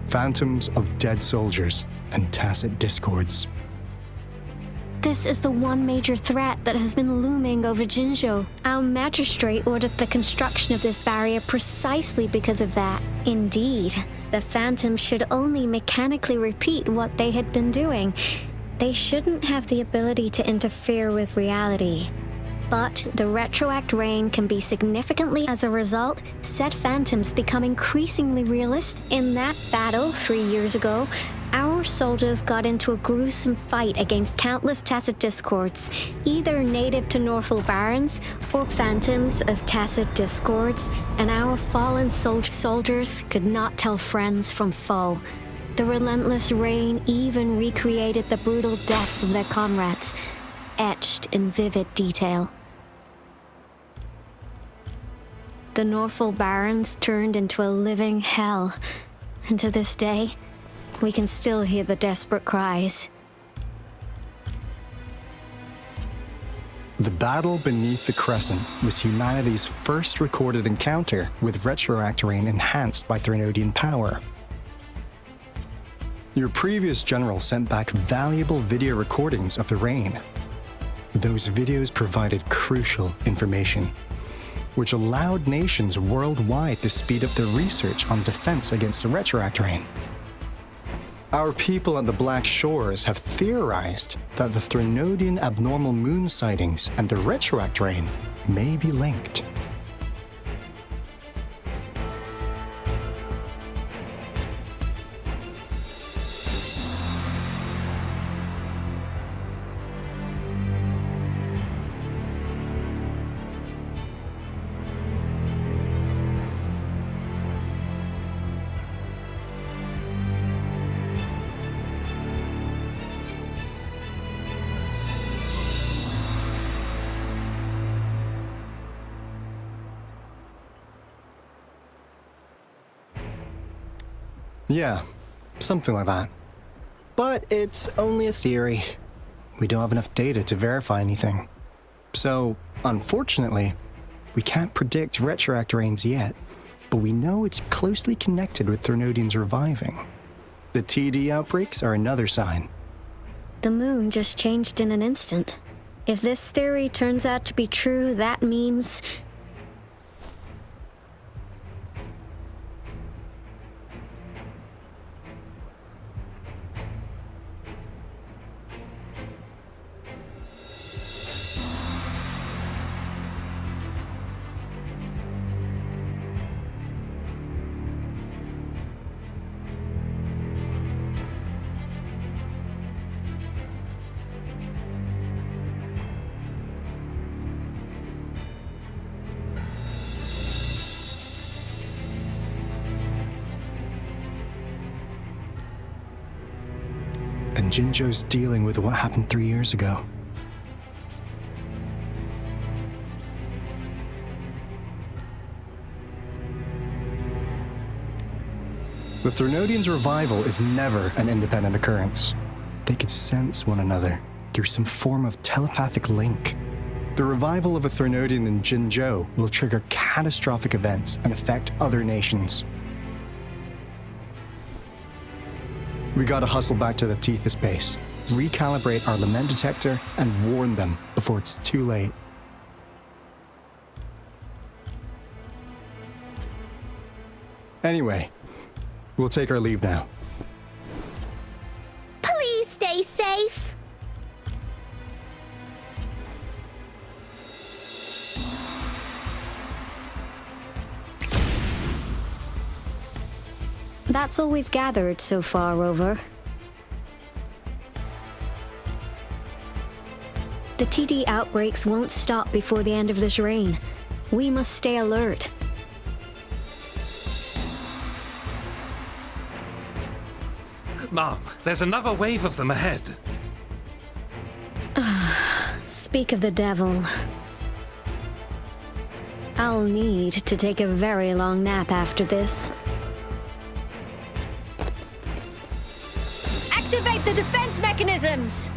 Phantoms of dead soldiers and tacit discords. This is the one major threat that has been looming over Jinzhou. Our magistrate ordered the construction of this barrier precisely because of that. Indeed, the phantoms should only mechanically repeat what they had been doing. They shouldn't have the ability to interfere with reality. But the retroact rain can be significantly, as a result, said phantoms become increasingly realistic. In that battle 3 years ago, our soldiers got into a gruesome fight against countless tacit discords, either native to Northfall Barrens or phantoms of tacit discords, and our fallen soldiers could not tell friends from foe. The relentless rain even recreated the brutal deaths of their comrades, etched in vivid detail. The Northfall Barrens turned into a living hell, and to this day, we can still hear the desperate cries. The battle beneath the Crescent was humanity's first recorded encounter with retroact rain enhanced by Threnodian power. Your previous general sent back valuable video recordings of the rain. Those videos provided crucial information, which allowed nations worldwide to speed up their research on defense against the retroact rain. Our people at the Black Shores have theorized that the Threnodian abnormal moon sightings and the retroact rain may be linked. Yeah, something like that. But it's only a theory. We don't have enough data to verify anything. So, unfortunately, we can't predict retroact rains yet, but we know it's closely connected with Threnodians reviving. The TD outbreaks are another sign. The moon just changed in an instant. If this theory turns out to be true, that means... and Jinzhou's dealing with what happened 3 years ago. The Threnodians' revival is never an independent occurrence. They could sense one another through some form of telepathic link. The revival of a Threnodian in Jinzhou will trigger catastrophic events and affect other nations. We gotta hustle back to the Tethys base, recalibrate our lament detector, and warn them before it's too late. Anyway, we'll take our leave now. Please stay safe. That's all we've gathered so far, Rover. The TD outbreaks won't stop before the end of this reign. We must stay alert. Mom, there's another wave of them ahead. Speak of the devil. I'll need to take a very long nap after this. Activate the defense mechanisms!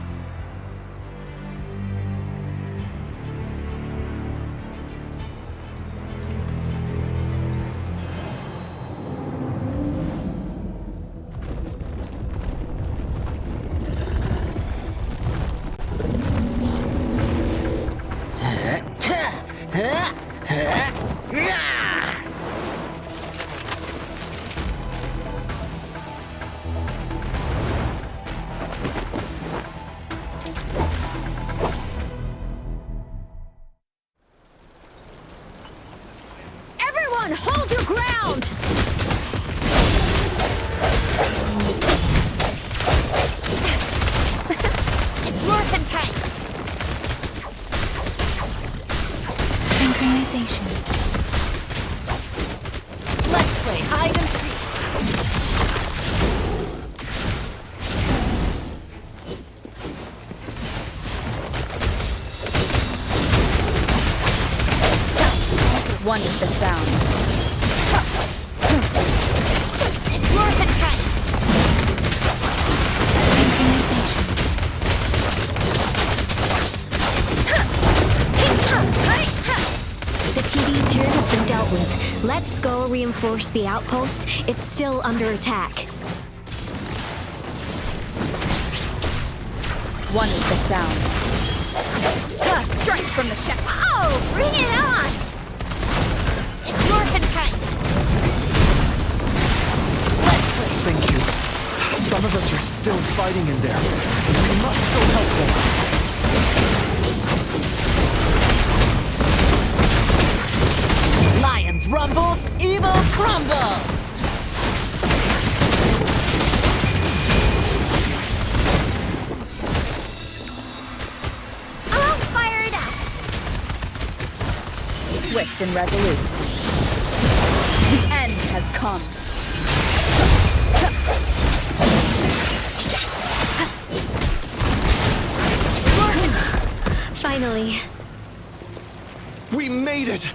Everyone, hold your ground! It's morphin' time! Synchronization. Let's play hide and seek! One with the sound. It's morphin' time! The TDs here have been dealt with. Let's go reinforce the outpost. It's still under attack. One with the sound. Strike from the shaft. Oh, bring it on! It's morphin' time! Thank you. Some of us are still fighting in there. We must go help them. Lions rumble, evil crumble! I'll fire it up! Swift and resolute. The end has come. Finally. We made it!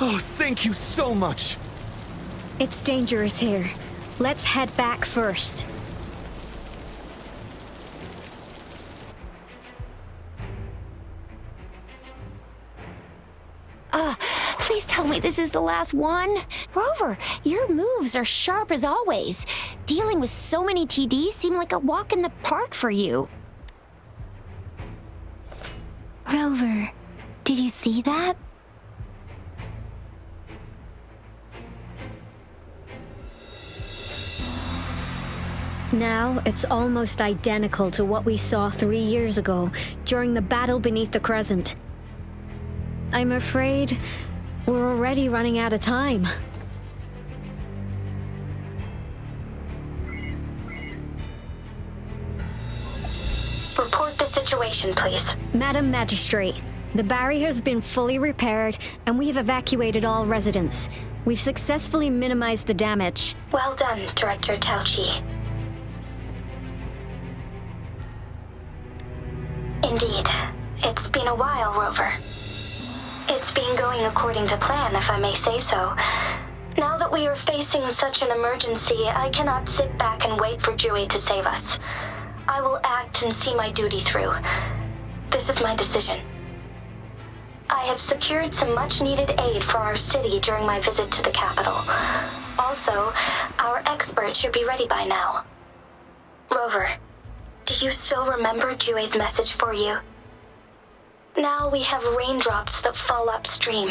Oh, thank you so much! It's dangerous here. Let's head back first. Please tell me this is the last one. Rover, your moves are sharp as always. Dealing with so many TDs seemed like a walk in the park for you. Rover, did you see that? Now, it's almost identical to what we saw 3 years ago during the battle beneath the Crescent. I'm afraid we're already running out of time. Report the situation, please. Madam Magistrate, the barrier has been fully repaired and we have evacuated all residents. We've successfully minimized the damage. Well done, Director Taochi. Indeed. It's been a while, Rover. It's been going according to plan, if I may say so. Now that we are facing such an emergency, I cannot sit back and wait for Dewey to save us. I will act and see my duty through. This is my decision. I have secured some much-needed aid for our city during my visit to the capital. Also, our expert should be ready by now. Rover, do you still remember Dewey's message for you? Now we have raindrops that fall upstream,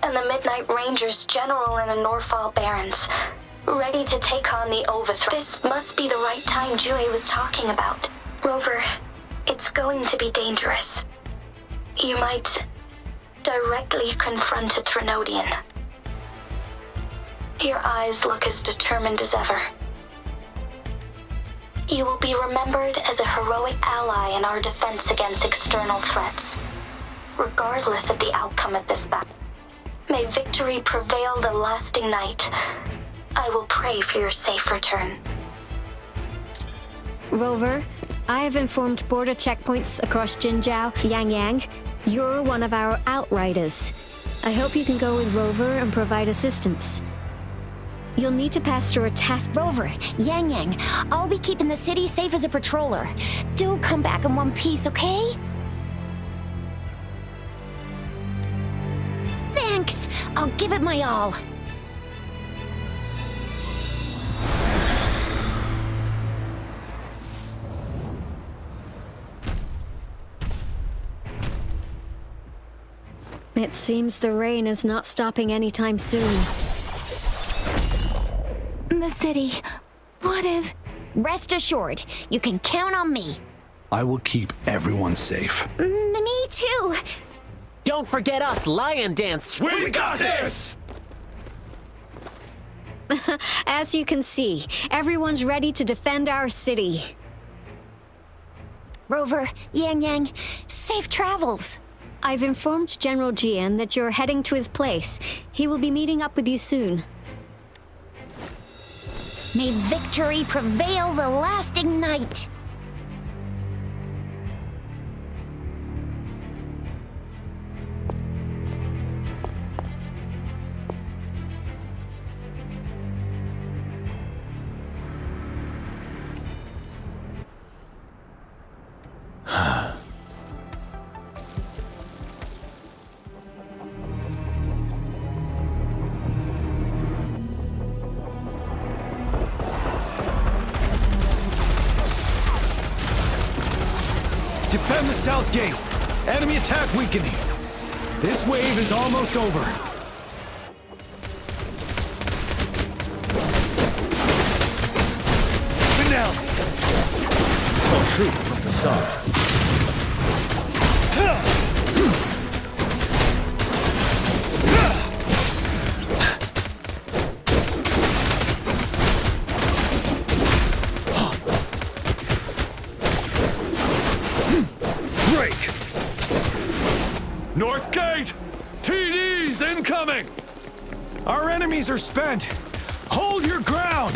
and the Midnight Rangers general in the Norfall Barrens, ready to take on the overthrow. This must be the right time Dewey was talking about. Rover, it's going to be dangerous. You might directly confront a Threnodian. Your eyes look as determined as ever. You will be remembered as a heroic ally in our defense against external threats. Regardless of the outcome of this battle, may victory prevail the lasting night. I will pray for your safe return. Rover, I have informed border checkpoints across Jinzhou, Yangyang. You're one of our outriders. I hope you can go with Rover and provide assistance. You'll need to pass through a task. Rover, Yang, I'll be keeping the city safe as a patroller. Do come back in one piece, okay? Thanks. I'll give it my all. It seems the rain is not stopping anytime soon. The city. What if... Rest assured, you can count on me. I will keep everyone safe. Me too. Don't forget us, Lion Dance. We got this! As you can see, everyone's ready to defend our city. Rover, Yang, safe travels. I've informed General Jian that you're heading to his place. He will be meeting up with you soon. May victory prevail the lasting night. Defend the south gate! Enemy attack weakening! This wave is almost over. Finale! Tell truth from the sun. North Gate! TDs incoming! Our enemies are spent! Hold your ground!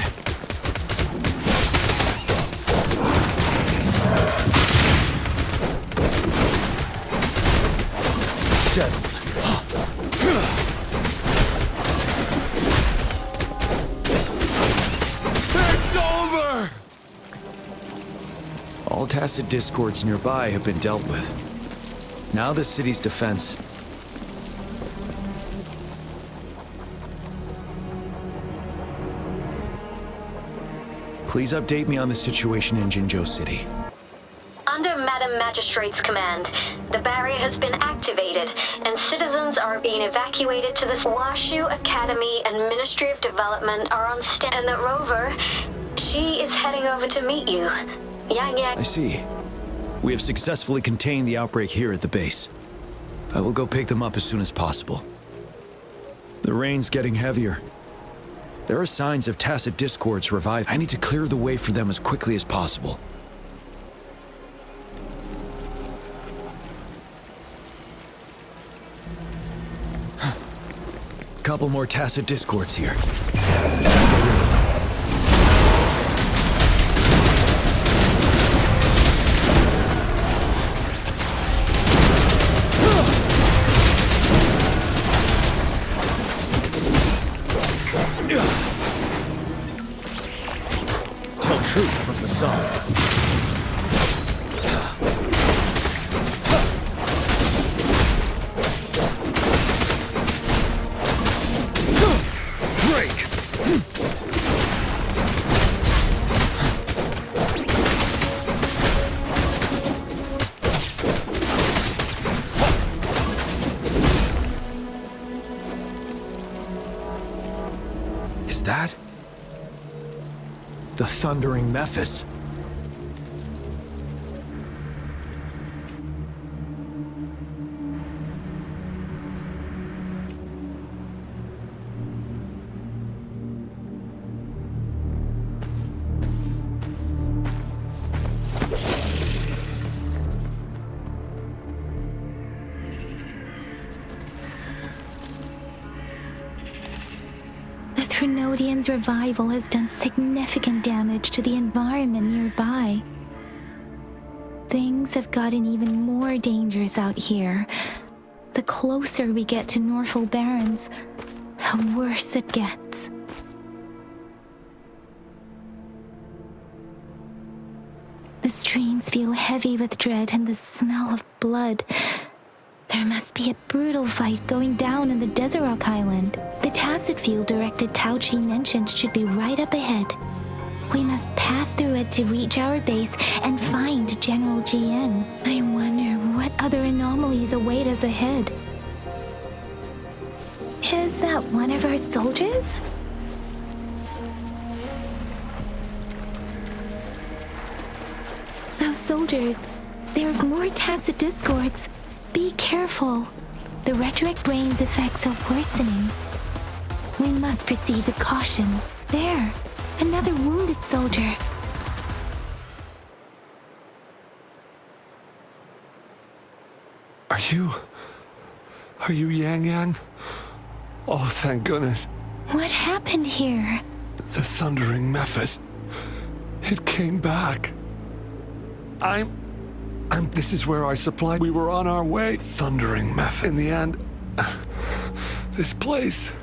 Settled. It's over! All tacit discords nearby have been dealt with. Now the city's defense. Please update me on the situation in Jinzhou City. Under Madam Magistrate's command, the barrier has been activated, and citizens are being evacuated to the Washu Academy and Ministry of Development are on stand. And the Rover, she is heading over to meet you. Yang. I see. We have successfully contained the outbreak here at the base. I will go pick them up as soon as possible. The rain's getting heavier. There are signs of tacit discords revived. I need to clear the way for them as quickly as possible. Couple more tacit discords here. sun. Break! Is that the thundering Mephis? The Threnodians' revival has done significant damage to the environment nearby. Things have gotten even more dangerous out here. The closer we get to Norfolk Barrens, the worse it gets. The streams feel heavy with dread and the smell of blood. There must be a brutal fight going down in the Desert Island. The Tacit field directed Tao Chi mentioned should be right up ahead. We must pass through it to reach our base and find General GN. I wonder what other anomalies await us ahead. Is that one of our soldiers? Those soldiers, they're more Tacit discords. Be careful. The retroact brain's effects are worsening. We must proceed with caution. There, another wounded soldier. Are you Yang Yang? Oh, thank goodness. What happened here? The thundering Mephis. It came back. This is where our supply. We were on our way. Thundering Mephis. In the end, this place.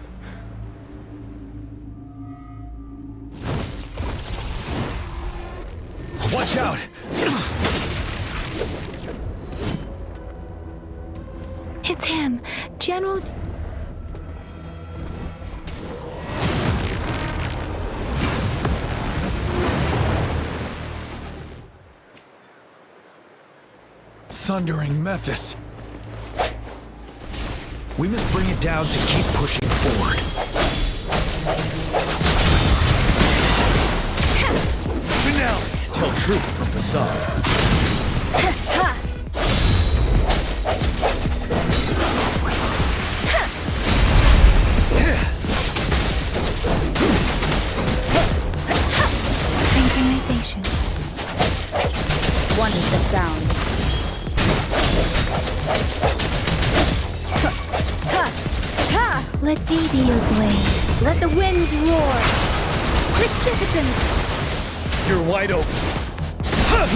Watch out! It's him, General... Thundering Mephis. We must bring it down to keep pushing forward. Finale! Tell truth from the sun. Synchronization. One is the sound. Let me be your blade. Let the winds roar. Precipitance! You're wide open.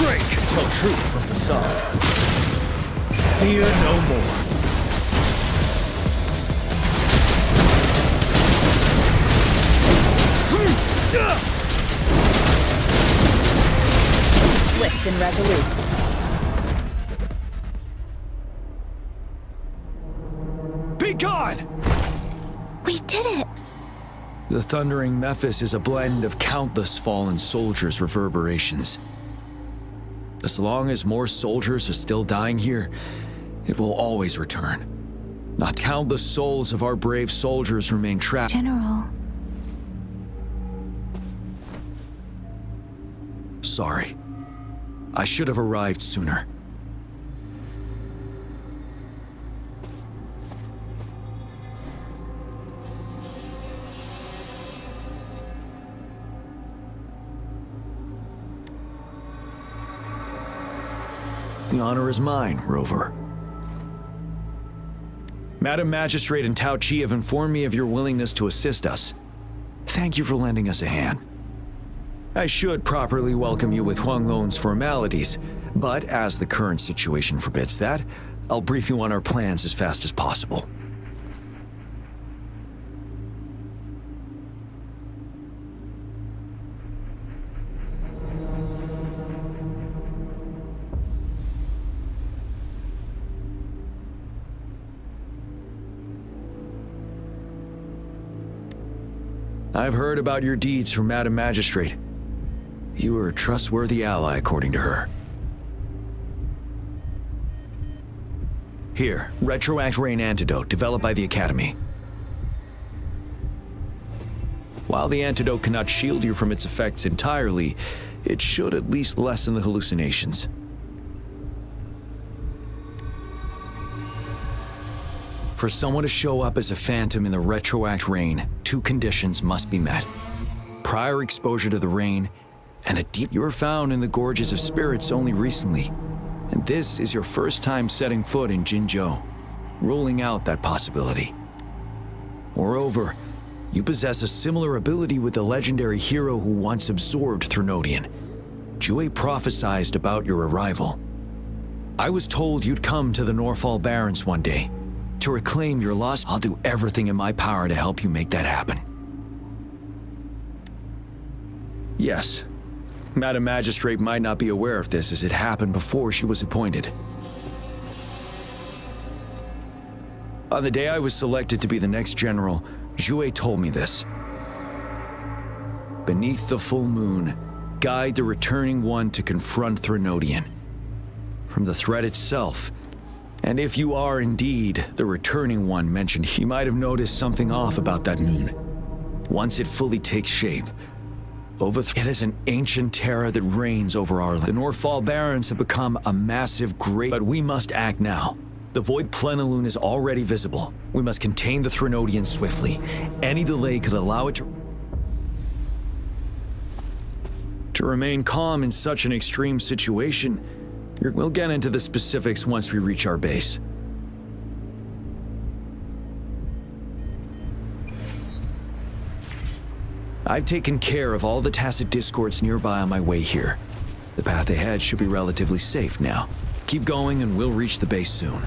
Break! Tell truth from the sun. Fear no more. Swift and resolute. Be gone! We did it! The thundering Mephis is a blend of countless fallen soldiers' reverberations. As long as more soldiers are still dying here, it will always return. Not countless souls of our brave soldiers remain trapped. General. Sorry. I should have arrived sooner. The honor is mine, Rover. Madam Magistrate and Tao Chi have informed me of your willingness to assist us. Thank you for lending us a hand. I should properly welcome you with Huang Lon's formalities, but as the current situation forbids that, I'll brief you on our plans as fast as possible. I've heard about your deeds from Madam Magistrate. You are a trustworthy ally, according to her. Here, Retroact Rain Antidote, developed by the Academy. While the antidote cannot shield you from its effects entirely, it should at least lessen the hallucinations. For someone to show up as a phantom in the Retroact Rain, 2 conditions must be met. Prior exposure to the rain, and a deep... You were found in the Gorges of Spirits only recently, and this is your first time setting foot in Jinzhou, ruling out that possibility. Moreover, you possess a similar ability with the legendary hero who once absorbed Threnodian. Jue prophesied about your arrival. I was told you'd come to the Norfall Barrens one day. To reclaim your lost, I'll do everything in my power to help you make that happen. Yes, Madam Magistrate might not be aware of this as it happened before she was appointed. On the day I was selected to be the next general, Jue told me this. Beneath the full moon, guide the returning one to confront Threnodian. From the threat itself, and if you are indeed the returning one mentioned, he might have noticed something off about that moon. Once it fully takes shape, it is an ancient terror that reigns over our land. The Norfall Barrens have become a massive but we must act now. The Void Plenilune is already visible. We must contain the Threnodian swiftly. Any delay could allow it to remain calm in such an extreme situation. We'll get into the specifics once we reach our base. I've taken care of all the tacit discords nearby on my way here. The path ahead should be relatively safe now. Keep going and we'll reach the base soon.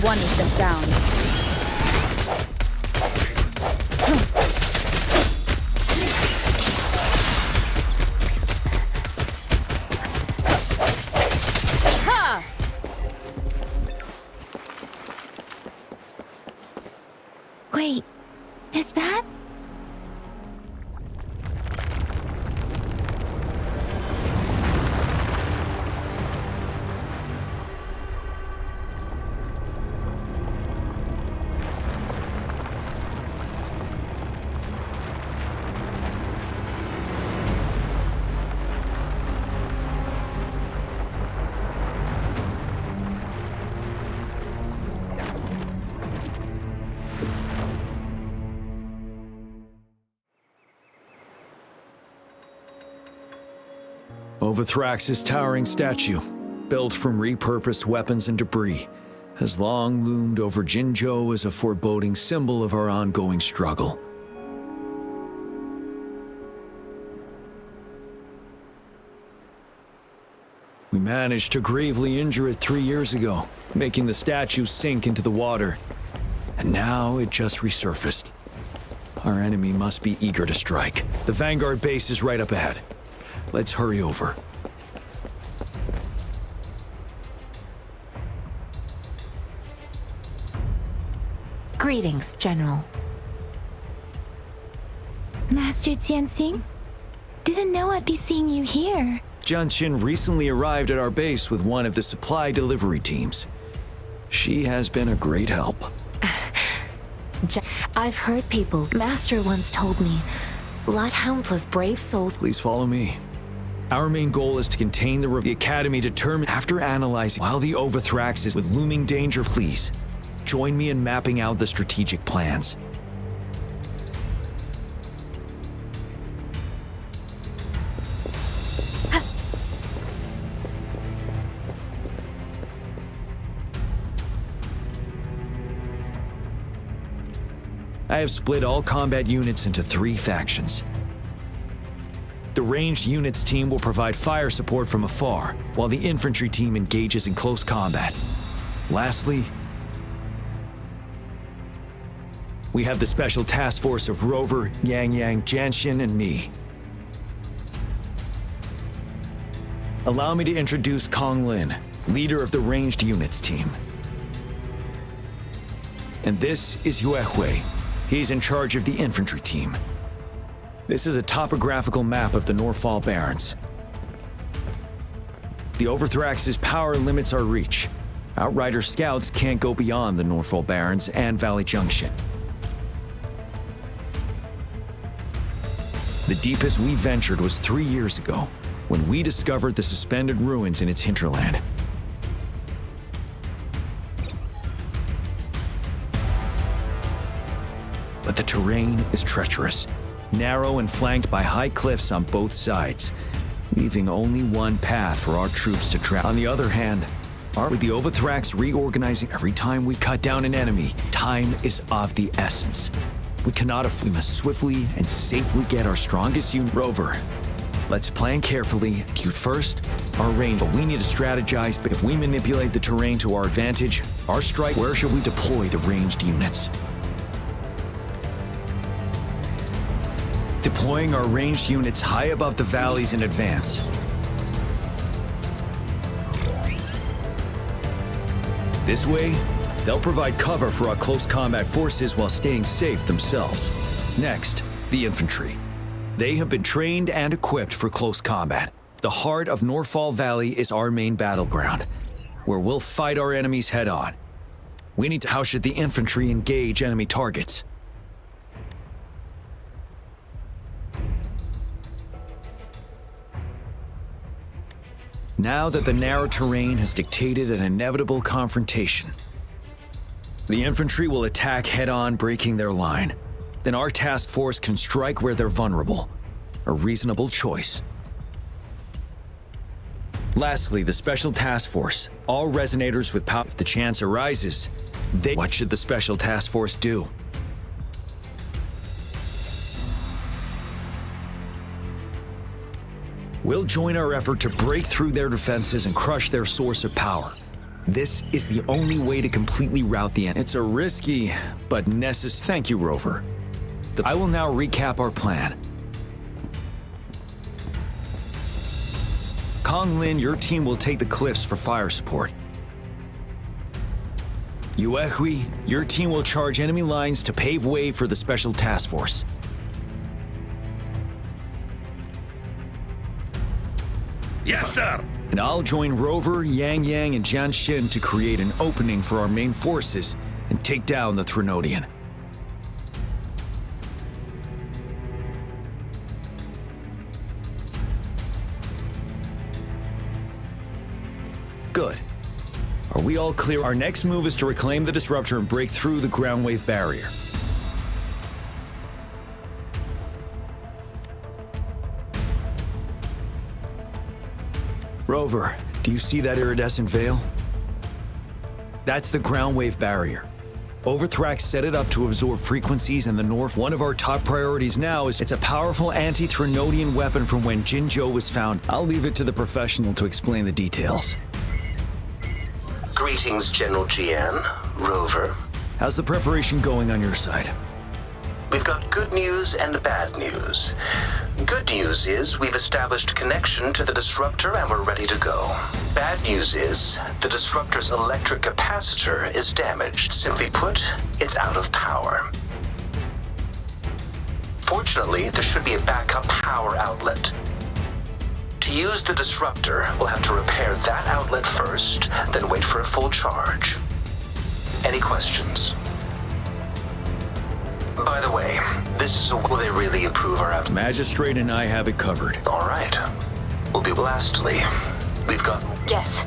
One with the sound. Ha! Wait, is that? Overthrax's towering statue, built from repurposed weapons and debris, has long loomed over Jinzhou as a foreboding symbol of our ongoing struggle. We managed to gravely injure it 3 years ago, making the statue sink into the water. And now it just resurfaced. Our enemy must be eager to strike. The Vanguard base is right up ahead. Let's hurry over. Greetings, General. Master Jianxing? Didn't know I'd be seeing you here. Jianqin recently arrived at our base with one of the supply delivery teams. She has been a great help. I've heard people. Master once told me, bloodhoundless brave souls. Please follow me. Our main goal is to contain the Academy determined after analyzing while the Overthrax is with looming danger. Please, join me in mapping out the strategic plans. I have split all combat units into 3 factions. The ranged units team will provide fire support from afar, while the infantry team engages in close combat. Lastly, we have the special task force of Rover, Yang Yang, Janshin, and me. Allow me to introduce Kong Lin, leader of the ranged units team. And this is Yue Hui. He's in charge of the infantry team. This is a topographical map of the Norfall Barrens. The Overthrax's power limits our reach. Outrider scouts can't go beyond the Norfall Barrens and Valley Junction. The deepest we ventured was 3 years ago, when we discovered the suspended ruins in its hinterland. But the terrain is treacherous, narrow and flanked by high cliffs on both sides, leaving only one path for our troops to travel. On the other hand, with the Overthrax reorganizing every time we cut down an enemy, time is of the essence. We must swiftly and safely get our strongest unit. Rover, let's plan carefully. First, our range. But we need to strategize. But if we manipulate the terrain to our advantage, our strike. Where should we deploy the ranged units? Deploying our ranged units high above the valleys in advance. This way, they'll provide cover for our close combat forces while staying safe themselves. Next, the infantry. They have been trained and equipped for close combat. The heart of Norfall Valley is our main battleground, where we'll fight our enemies head-on. How should the infantry engage enemy targets? Now that the narrow terrain has dictated an inevitable confrontation, the infantry will attack head-on, breaking their line. Then our task force can strike where they're vulnerable. A reasonable choice. Lastly, the special task force. All resonators with power. If the chance arises, what should the special task force do? We'll join our effort to break through their defenses and crush their source of power. This is the only way to completely rout the enemy. It's a risky, but necessary. Thank you, Rover. I will now recap our plan. Kong Lin, your team will take the cliffs for fire support. Yue Hui, your team will charge enemy lines to pave way for the special task force. Yes, sir! And I'll join Rover, Yang Yang, and Janshin to create an opening for our main forces and take down the Threnodian. Good. Are we all clear? Our next move is to reclaim the disruptor and break through the ground wave barrier. Rover, do you see that iridescent veil? That's the ground wave barrier. Overthrax set it up to absorb frequencies in the north. One of our top priorities now is it's a powerful anti-Threnodian weapon from when Jinzhou was found. I'll leave it to the professional to explain the details. Greetings, General Jian, Rover. How's the preparation going on your side? We've got good news and bad news. Good news is we've established connection to the disruptor and we're ready to go. Bad news is the disruptor's electric capacitor is damaged. Simply put, it's out of power. Fortunately, there should be a backup power outlet. To use the disruptor, we'll have to repair that outlet first, then wait for a full charge. Any questions? By the way, will they really approve our outlet? Magistrate and I have it covered. All right. Lastly, we've got... Yes.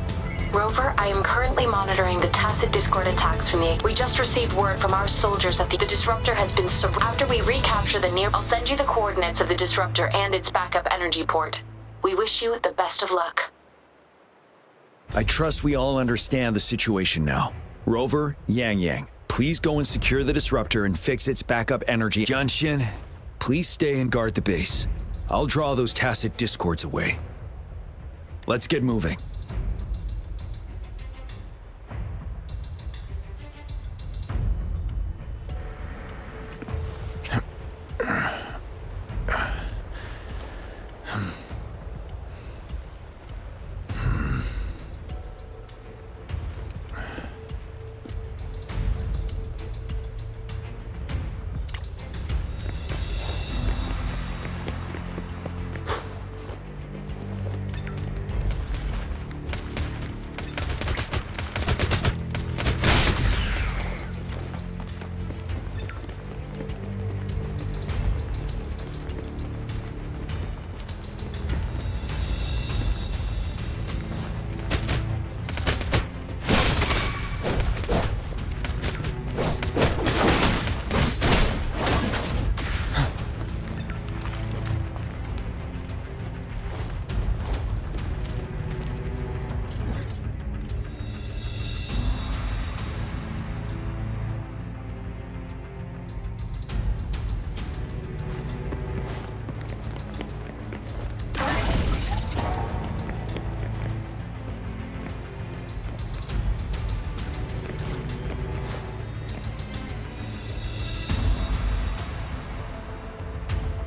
Rover, I am currently monitoring the tacit Discord attacks from the... We just received word from our soldiers that the disruptor has been... After we recapture the near... I'll send you the coordinates of the disruptor and its backup energy port. We wish you the best of luck. I trust we all understand the situation now. Rover, Yang Yang, please go and secure the disruptor and fix its backup energy. Janshin, please stay and guard the base. I'll draw those tacit discords away. Let's get moving.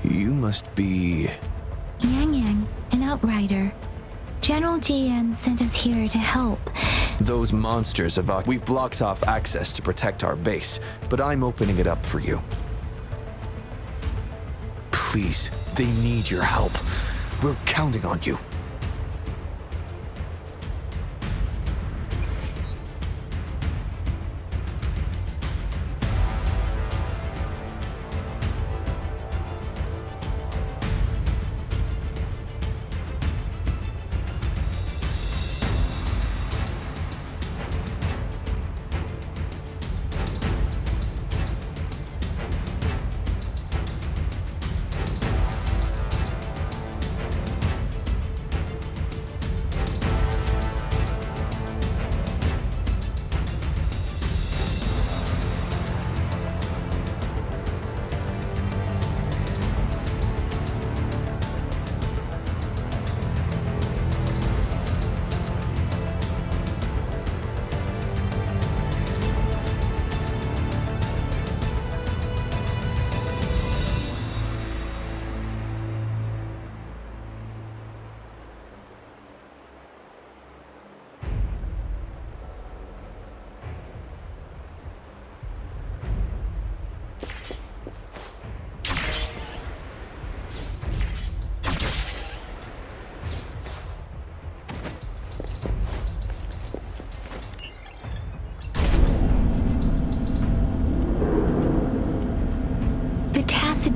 You must be... Yang Yang, an outrider. General GN sent us here to help. Those monsters we've blocked off access to protect our base, but I'm opening it up for you. Please, they need your help. We're counting on you.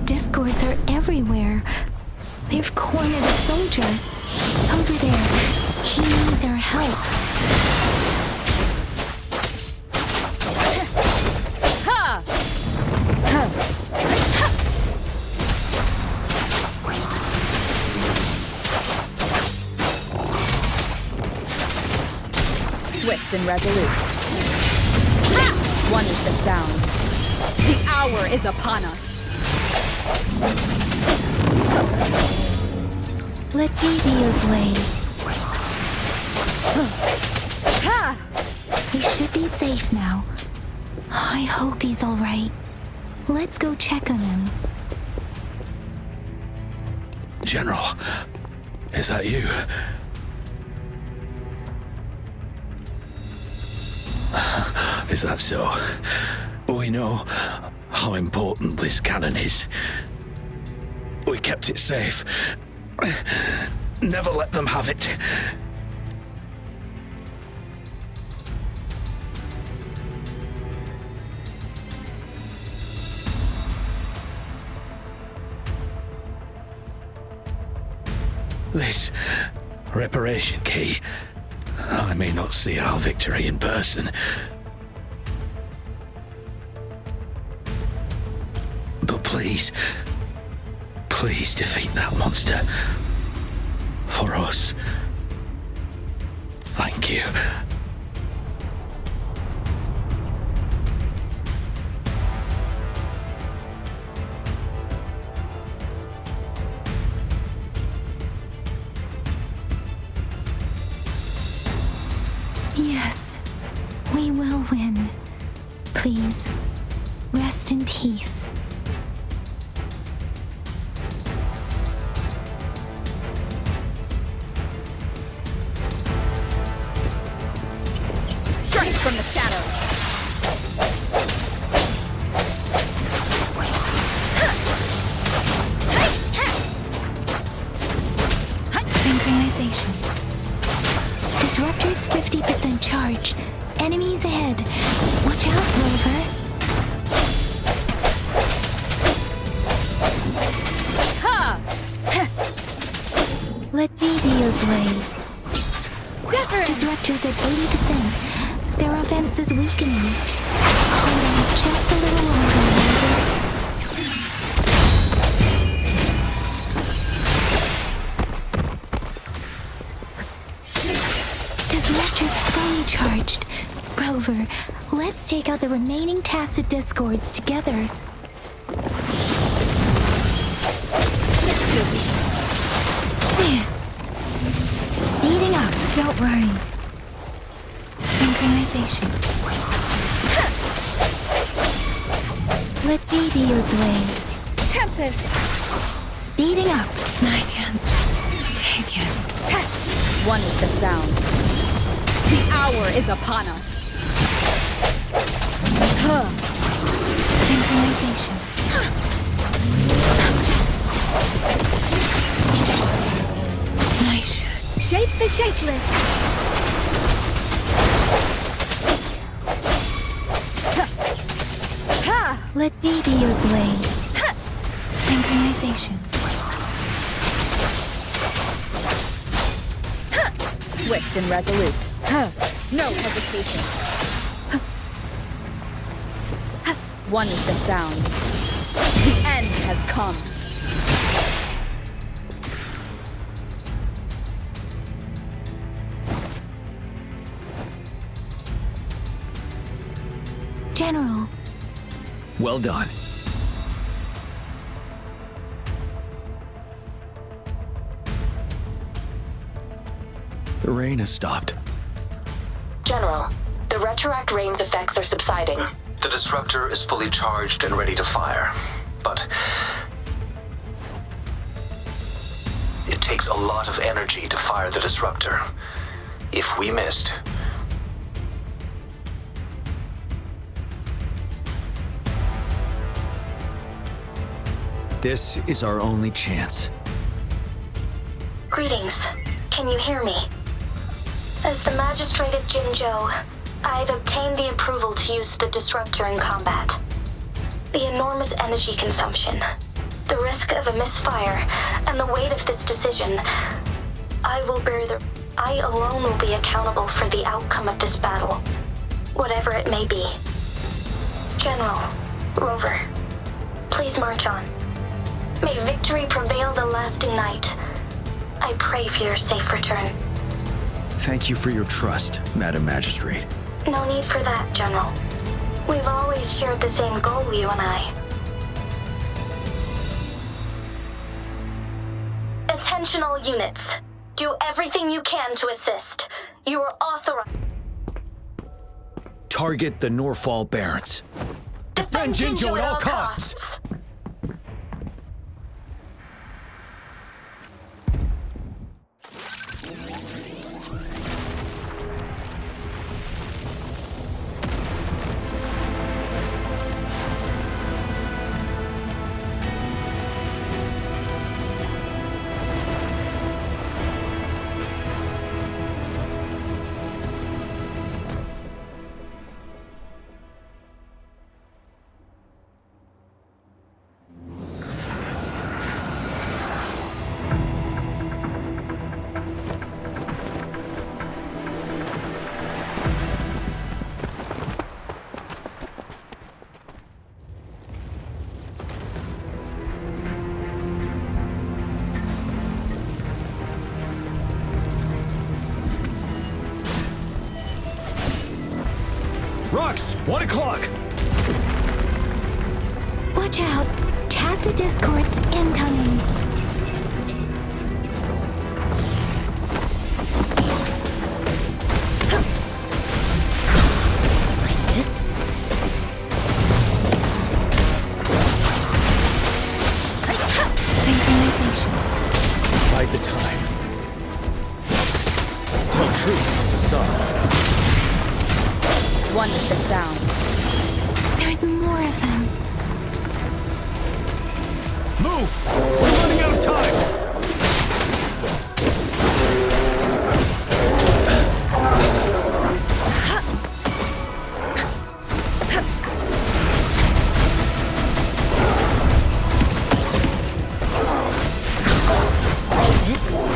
Discords are everywhere. They've cornered a soldier. Over there. He needs our help. Ha! Swift and resolute. Ha! One is the sound. The hour is upon us. Let me be your blade. He should be safe now. I hope he's all right. Let's go check on him. General, is that you? Is that so? We know how important this cannon is. We kept it safe. Never let them have it. This reparation key. I may not see our victory in person, but please defeat that monster. For us. Thank you. please, rest in peace. Strike from the shadows! Synchronization. Disruptor's 50% charge. Enemies ahead. Watch out, Rover. Ha! Let me be your blade. Disruptor's at 80%. Their offense is weakening. Hold on just a little longer, Rover. Disruptor's fully charged. Rover, let's take out the remaining tacit discords together. Speeding up, don't worry. Synchronization. Let me be your blade. Tempest! Speeding up. I can't take it. One with the sound. The hour is upon us. Synchronization. Nice shot. Shape the shapeless! Let me be your blade. Synchronization. Swift and resolute. No hesitation. One with the sound. The end has come. General. Well done. The rain has stopped. General, the retroact rain's effects are subsiding. The disruptor is fully charged and ready to fire, but it takes a lot of energy to fire the disruptor. If we missed, this is our only chance. Greetings. Can you hear me? As the Magistrate of Jinzhou, I've obtained the approval to use the disruptor in combat. The enormous energy consumption, the risk of a misfire, and the weight of this decision, I alone will be accountable for the outcome of this battle, whatever it may be. General, Rover, please march on. May victory prevail the lasting night. I pray for your safe return. Thank you for your trust, Madam Magistrate. No need for that, General. We've always shared the same goal, you and I. Attention all units. Do everything you can to assist. You are authorized. Target the Norfall Barrens. Defend Jinzhou at all costs. Rux, 1 o'clock! Watch out! Tacit discords incoming! Like this? bide the time. Tell truth, facade. One with the sound. There's more of them. Move! We're running out of time!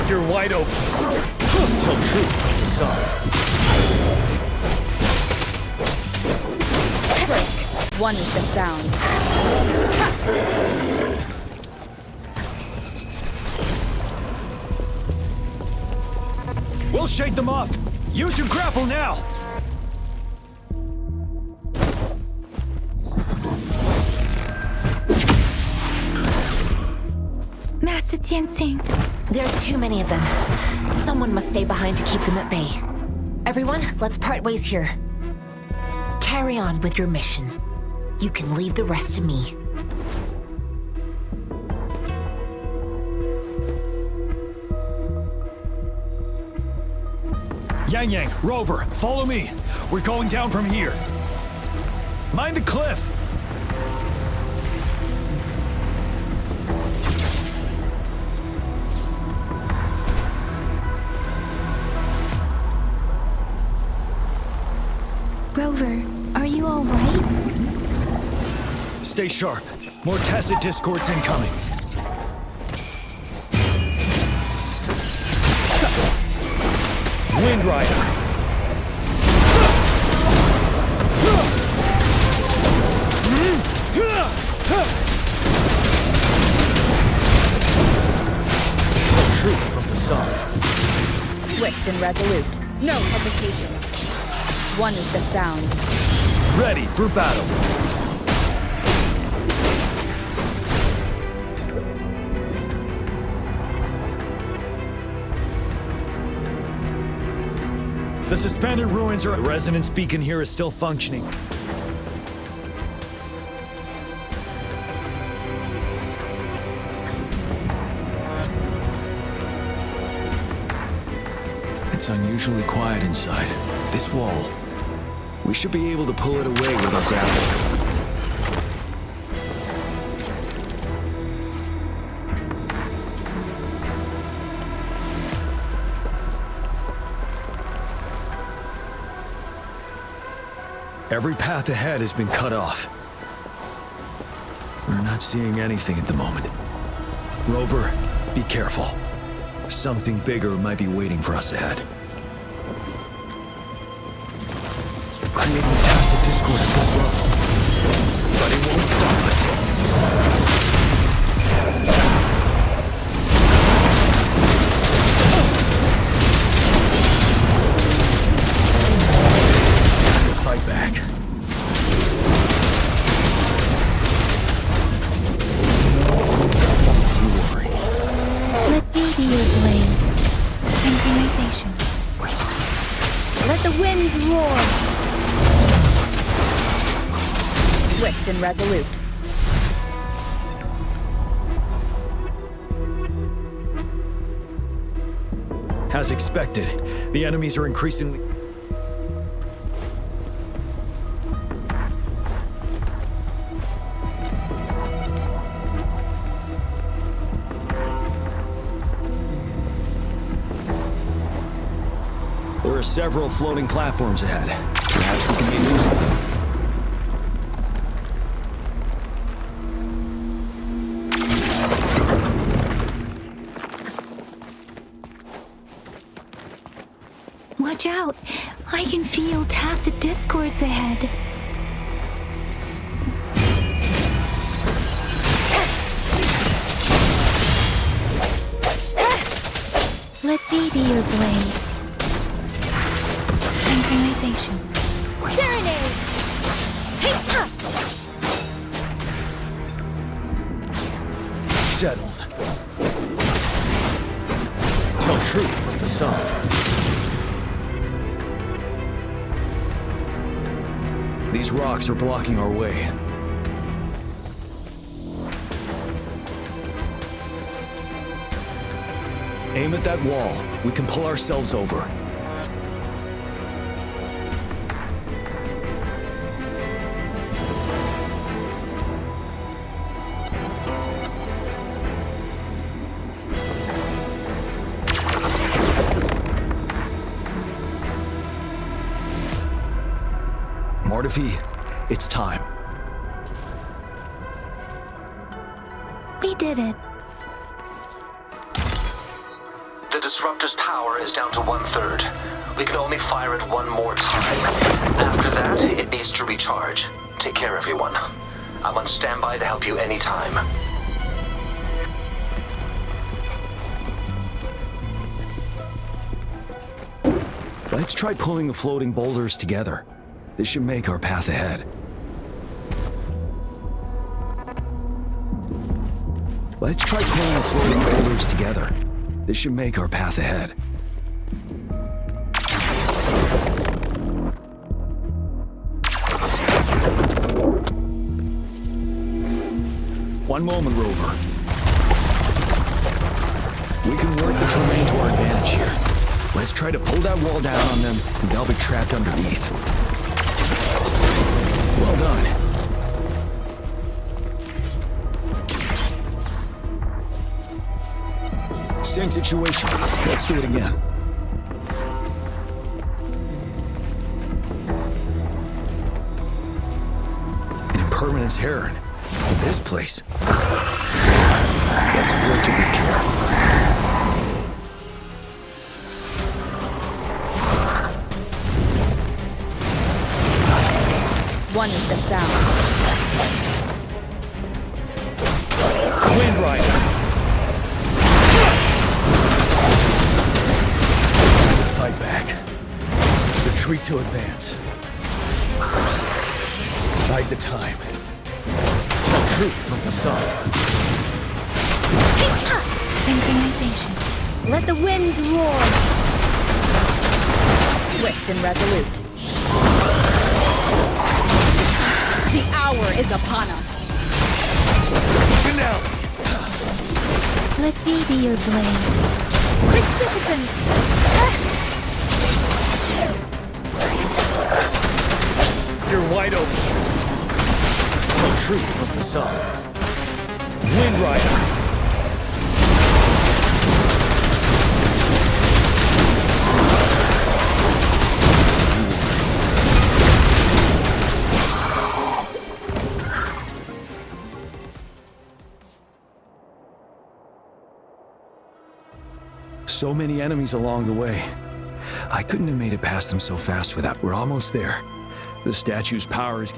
You're wide open. Tell truth, facade. Break. One with the sound. We'll shake them off. Use your grapple now. Master Tianxing. There's too many of them. Someone must stay behind to keep them at bay. Everyone, let's part ways here. Carry on with your mission. You can leave the rest to me. Yang, Rover, follow me. We're going down from here. Mind the cliff. Rover, are you all right? Stay sharp. More tacit discords incoming. Wind Rider. Tell truth from facade. Swift and resolute. No hesitation. One with the sound. Ready for battle. The suspended ruins are... The resonance beacon here is still functioning. It's unusually quiet inside. This wall. We should be able to pull it away with our grapple. Every path ahead has been cut off. We're not seeing anything at the moment. Rover, be careful. Something bigger might be waiting for us ahead. Creating tacit discord at this level. But it won't stop us. Time to fight back. You worry. Let me be your blade. Synchronization. Let the winds roar. Swift and resolute. As expected, the enemies are increasingly... There are several floating platforms ahead. Perhaps we can make use of them. Watch out! I can feel tacit discords ahead. Let me be your blade. Synchronization. Serenade! Hey-ha! Settled. Tell truth from the sun. These rocks are blocking our way. Aim at that wall. We can pull ourselves over. Martafi, it's time. We did it. The disruptor's power is down to 1/3. We can only fire it one more time. After that, it needs to recharge. Take care, everyone. I'm on standby to help you anytime. Let's try pulling the floating boulders together. This should make our path ahead. Let's try pulling the floating boulders together. This should make our path ahead. One moment, Rover. We can work the terrain to our advantage here. Let's try to pull that wall down on them, and they'll be trapped underneath. Well done. Same situation. Let's do it again. An impermanence heron. In this place. Let's approach it with care. One with the sound. Wind Rider. Fight back. Retreat to advance. Bide the time. Tell truth from the sun. Synchronization. Let the winds roar. Swift and resolute. The hour is upon us. Now. Let me be your blade. Precipitant! You're wide open. Tell truth from the sun. Wind Rider. So many enemies along the way. I couldn't have made it past them so fast without. We're almost there. The statue's power is...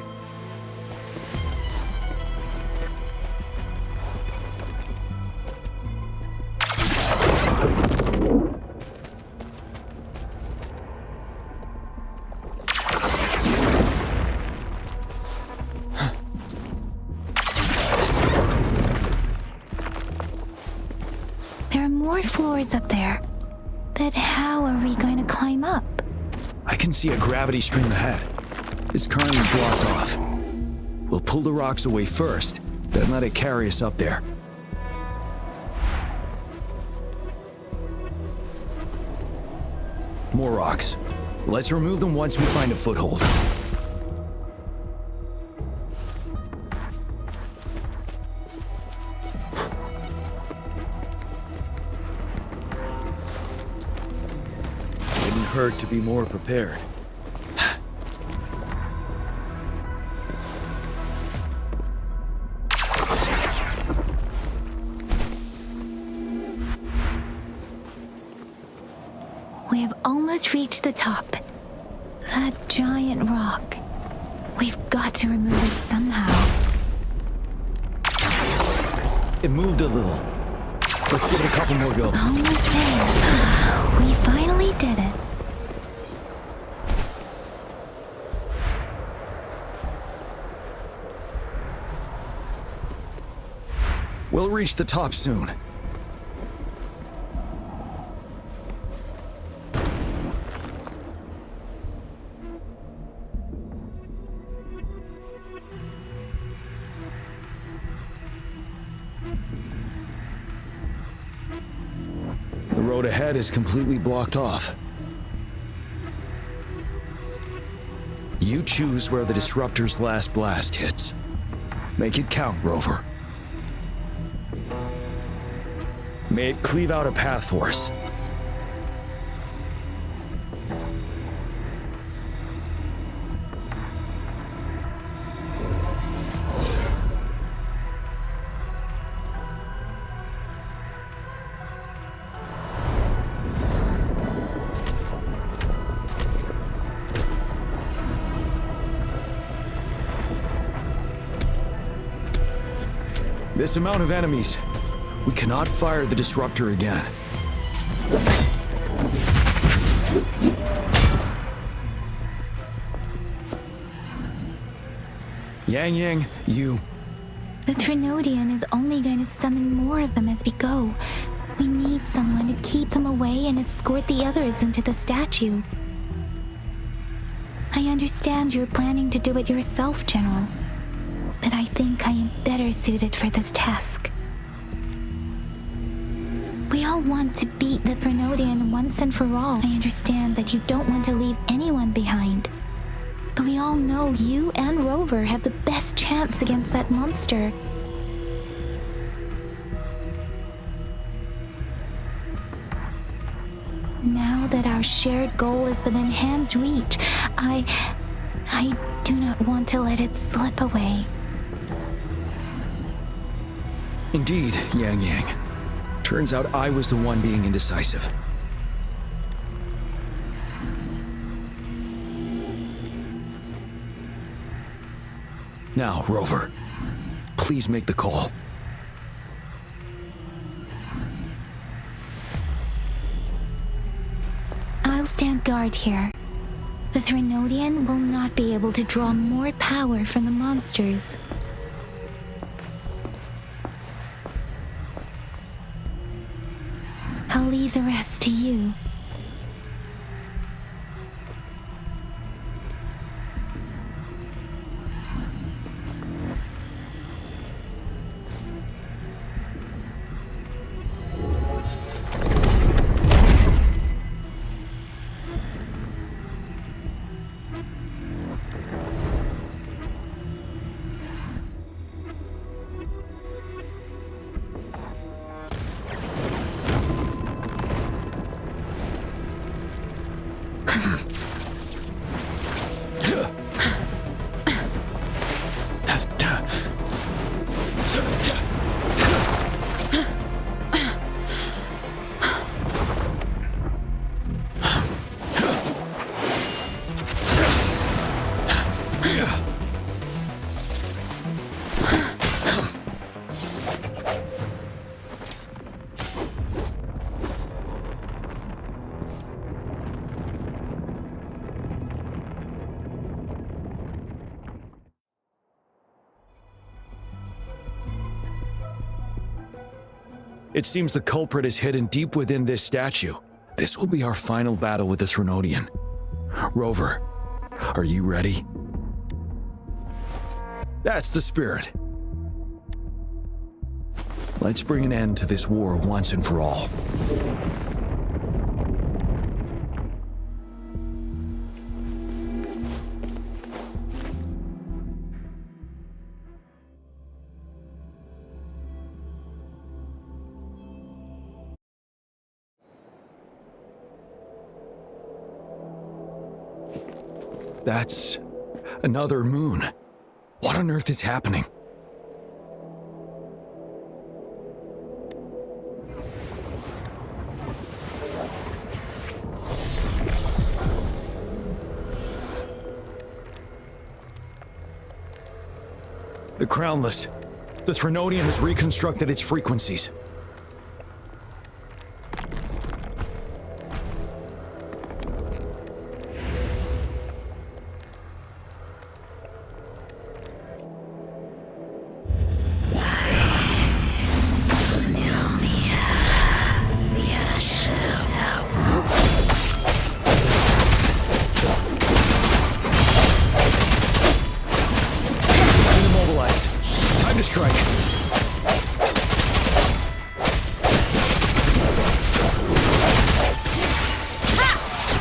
There are more floors up there. But how are we going to climb up? I can see a gravity stream ahead. It's currently blocked off. We'll pull the rocks away first, then let it carry us up there. More rocks. Let's remove them once we find a foothold. Wouldn't hurt to be more prepared. We have almost reached the top. That giant rock. We've got to remove it somehow. It moved a little. Let's give it a couple more go. Almost there. We finally did it. We'll reach the top soon. The road ahead is completely blocked off. You choose where the disruptor's last blast hits. Make it count, Rover. May it cleave out a path for us. This amount of enemies, we cannot fire the disruptor again. Yang, you... The Threnodian is only going to summon more of them as we go. We need someone to keep them away and escort the others into the statue. I understand you're planning to do it yourself, General. But I think I am better suited for this task. We all want to beat the Threnodian once and for all. I understand that you don't want to leave anyone behind. But we all know you and Rover have the best chance against that monster. Now that our shared goal is within hand's reach, I do not want to let it slip away. Indeed, Yang. Turns out I was the one being indecisive. Now, Rover, please make the call. I'll stand guard here. The Threnodian will not be able to draw more power from the monsters. I'll leave the rest to you. It seems the culprit is hidden deep within this statue. This will be our final battle with the Threnodian. Rover, are you ready? That's the spirit. Let's bring an end to this war once and for all. That's another moon. What on earth is happening? The Crownless. The Threnodian has reconstructed its frequencies.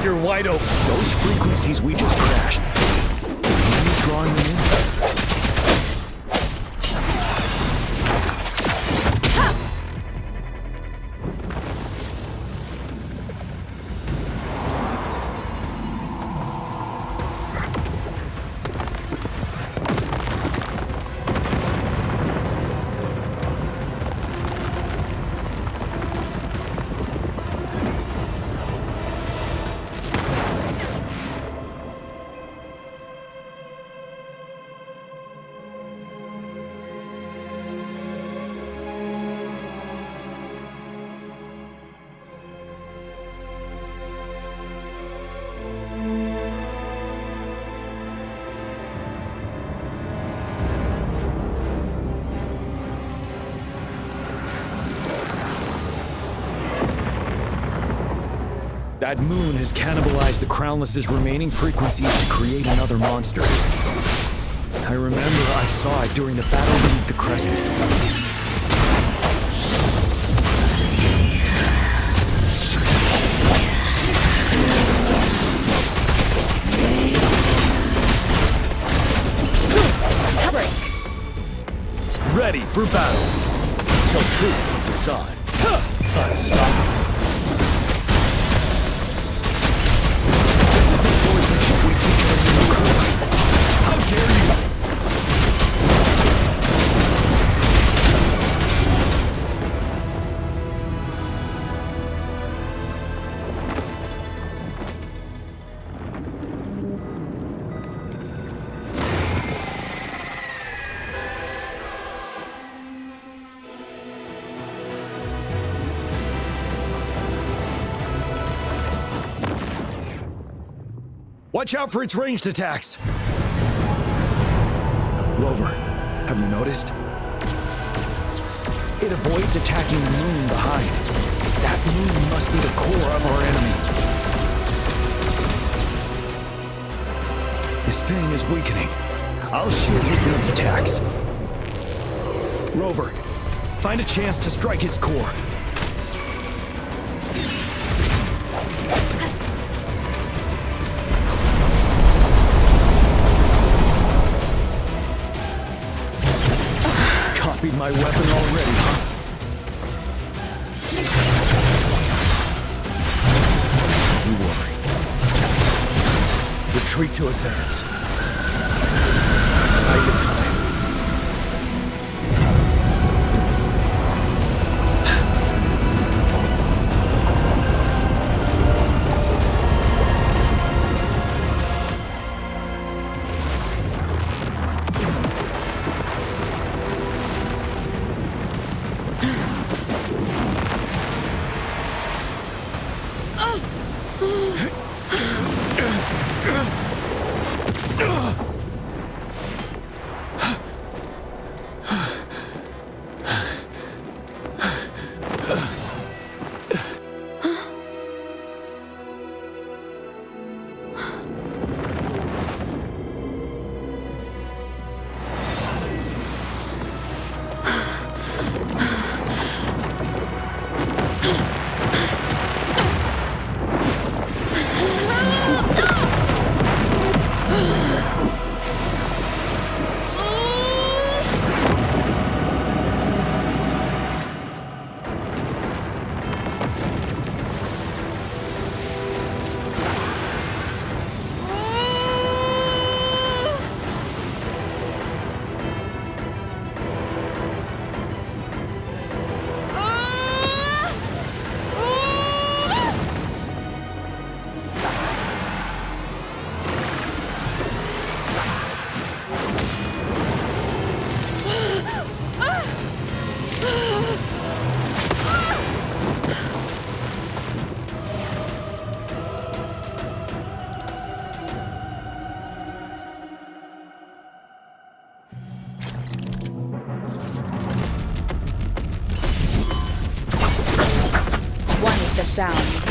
You're wide open. Those frequencies we just crashed. Who's drawing them in? That moon has cannibalized the Crownless's remaining frequencies to create another monster. I remember I saw it during the battle beneath the crescent. Ready for battle. Tell truth from facade. Unstoppable. This is the swordsmanship we teach our new recruits. How dare you! Watch out for its ranged attacks! Rover, have you noticed? It avoids attacking the moon behind. That moon must be the core of our enemy. This thing is weakening. I'll shield you from its attacks. Rover, find a chance to strike its core. Copied my weapon already, huh? Don't worry. Retreat to advance. Buy the time. Sounds.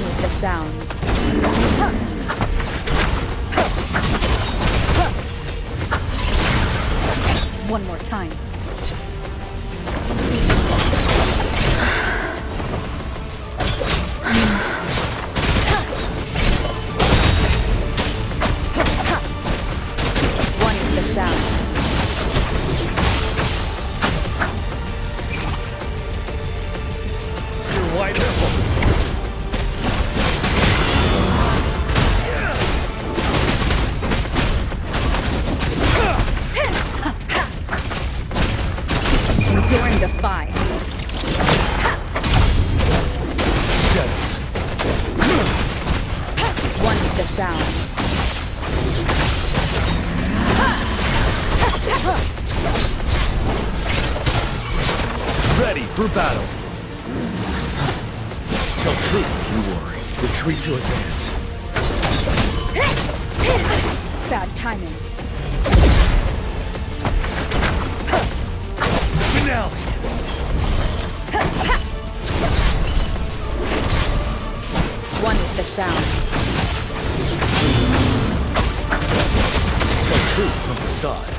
One with the sounds. One more time. One with the sounds. You're wide open. Endure and defy. One with the sounds. Ready for battle. Tell truth, you worry. Retreat to advance. Bad timing. Finale. One with the sounds. Tell truth from the side.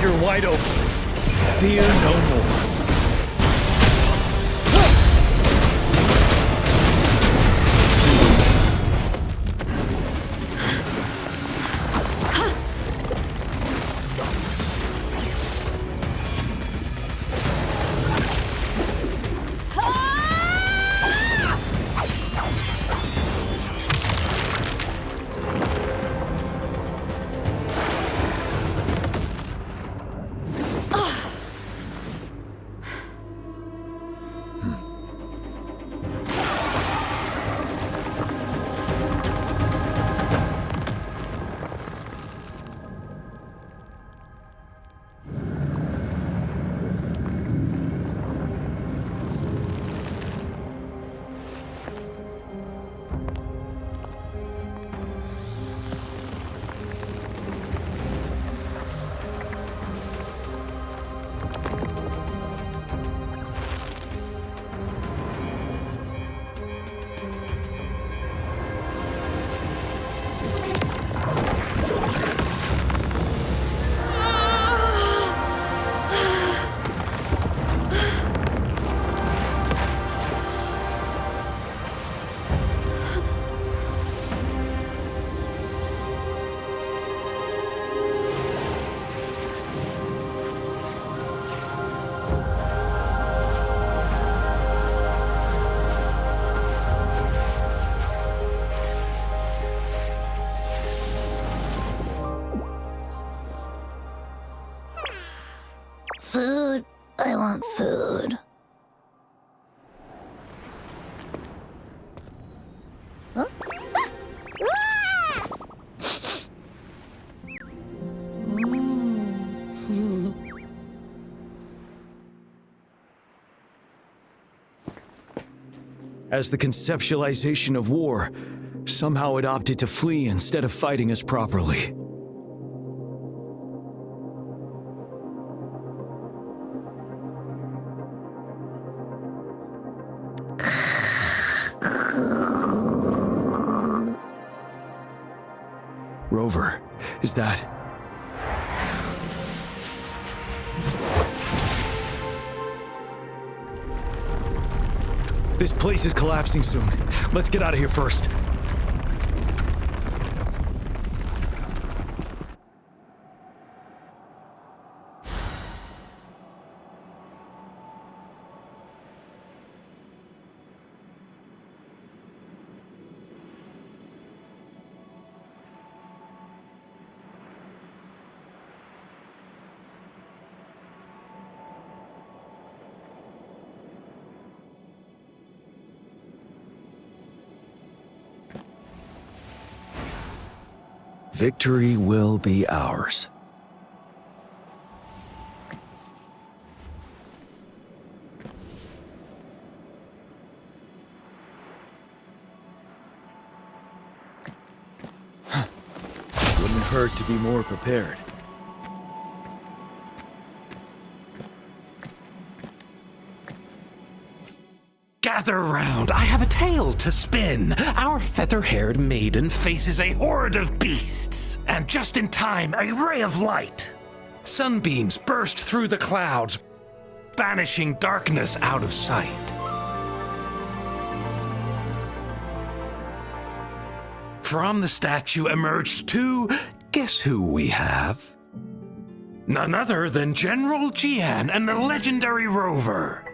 You're wide open. Fear no more. Food. I want food. Huh? As the conceptualization of war, somehow it opted to flee instead of fighting us properly. Rover, is that... This place is collapsing soon. Let's get out of here first. Victory will be ours. Wouldn't hurt to be more prepared. Gather round, I have a tale to spin. Our feather-haired maiden faces a horde of beasts. And just in time, a ray of light. Sunbeams burst through the clouds, banishing darkness out of sight. From the statue emerged two. Guess who we have? None other than General Jian and the legendary Rover.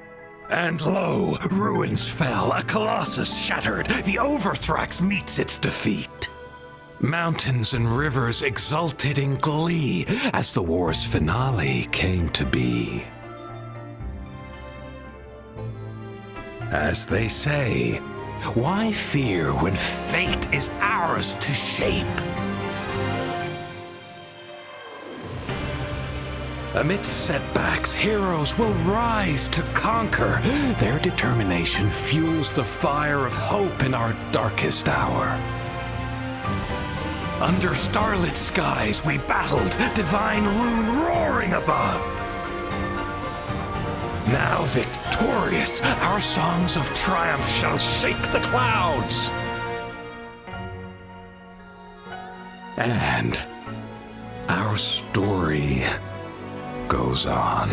And lo, ruins fell, a colossus shattered, the Overthrax meets its defeat. Mountains and rivers exulted in glee as the war's finale came to be. As they say, why fear when fate is ours to shape? Amidst setbacks, heroes will rise to conquer. Their determination fuels the fire of hope in our darkest hour. Under starlit skies we battled, divine rune roaring above. Now victorious, our songs of triumph shall shake the clouds. And our story goes on.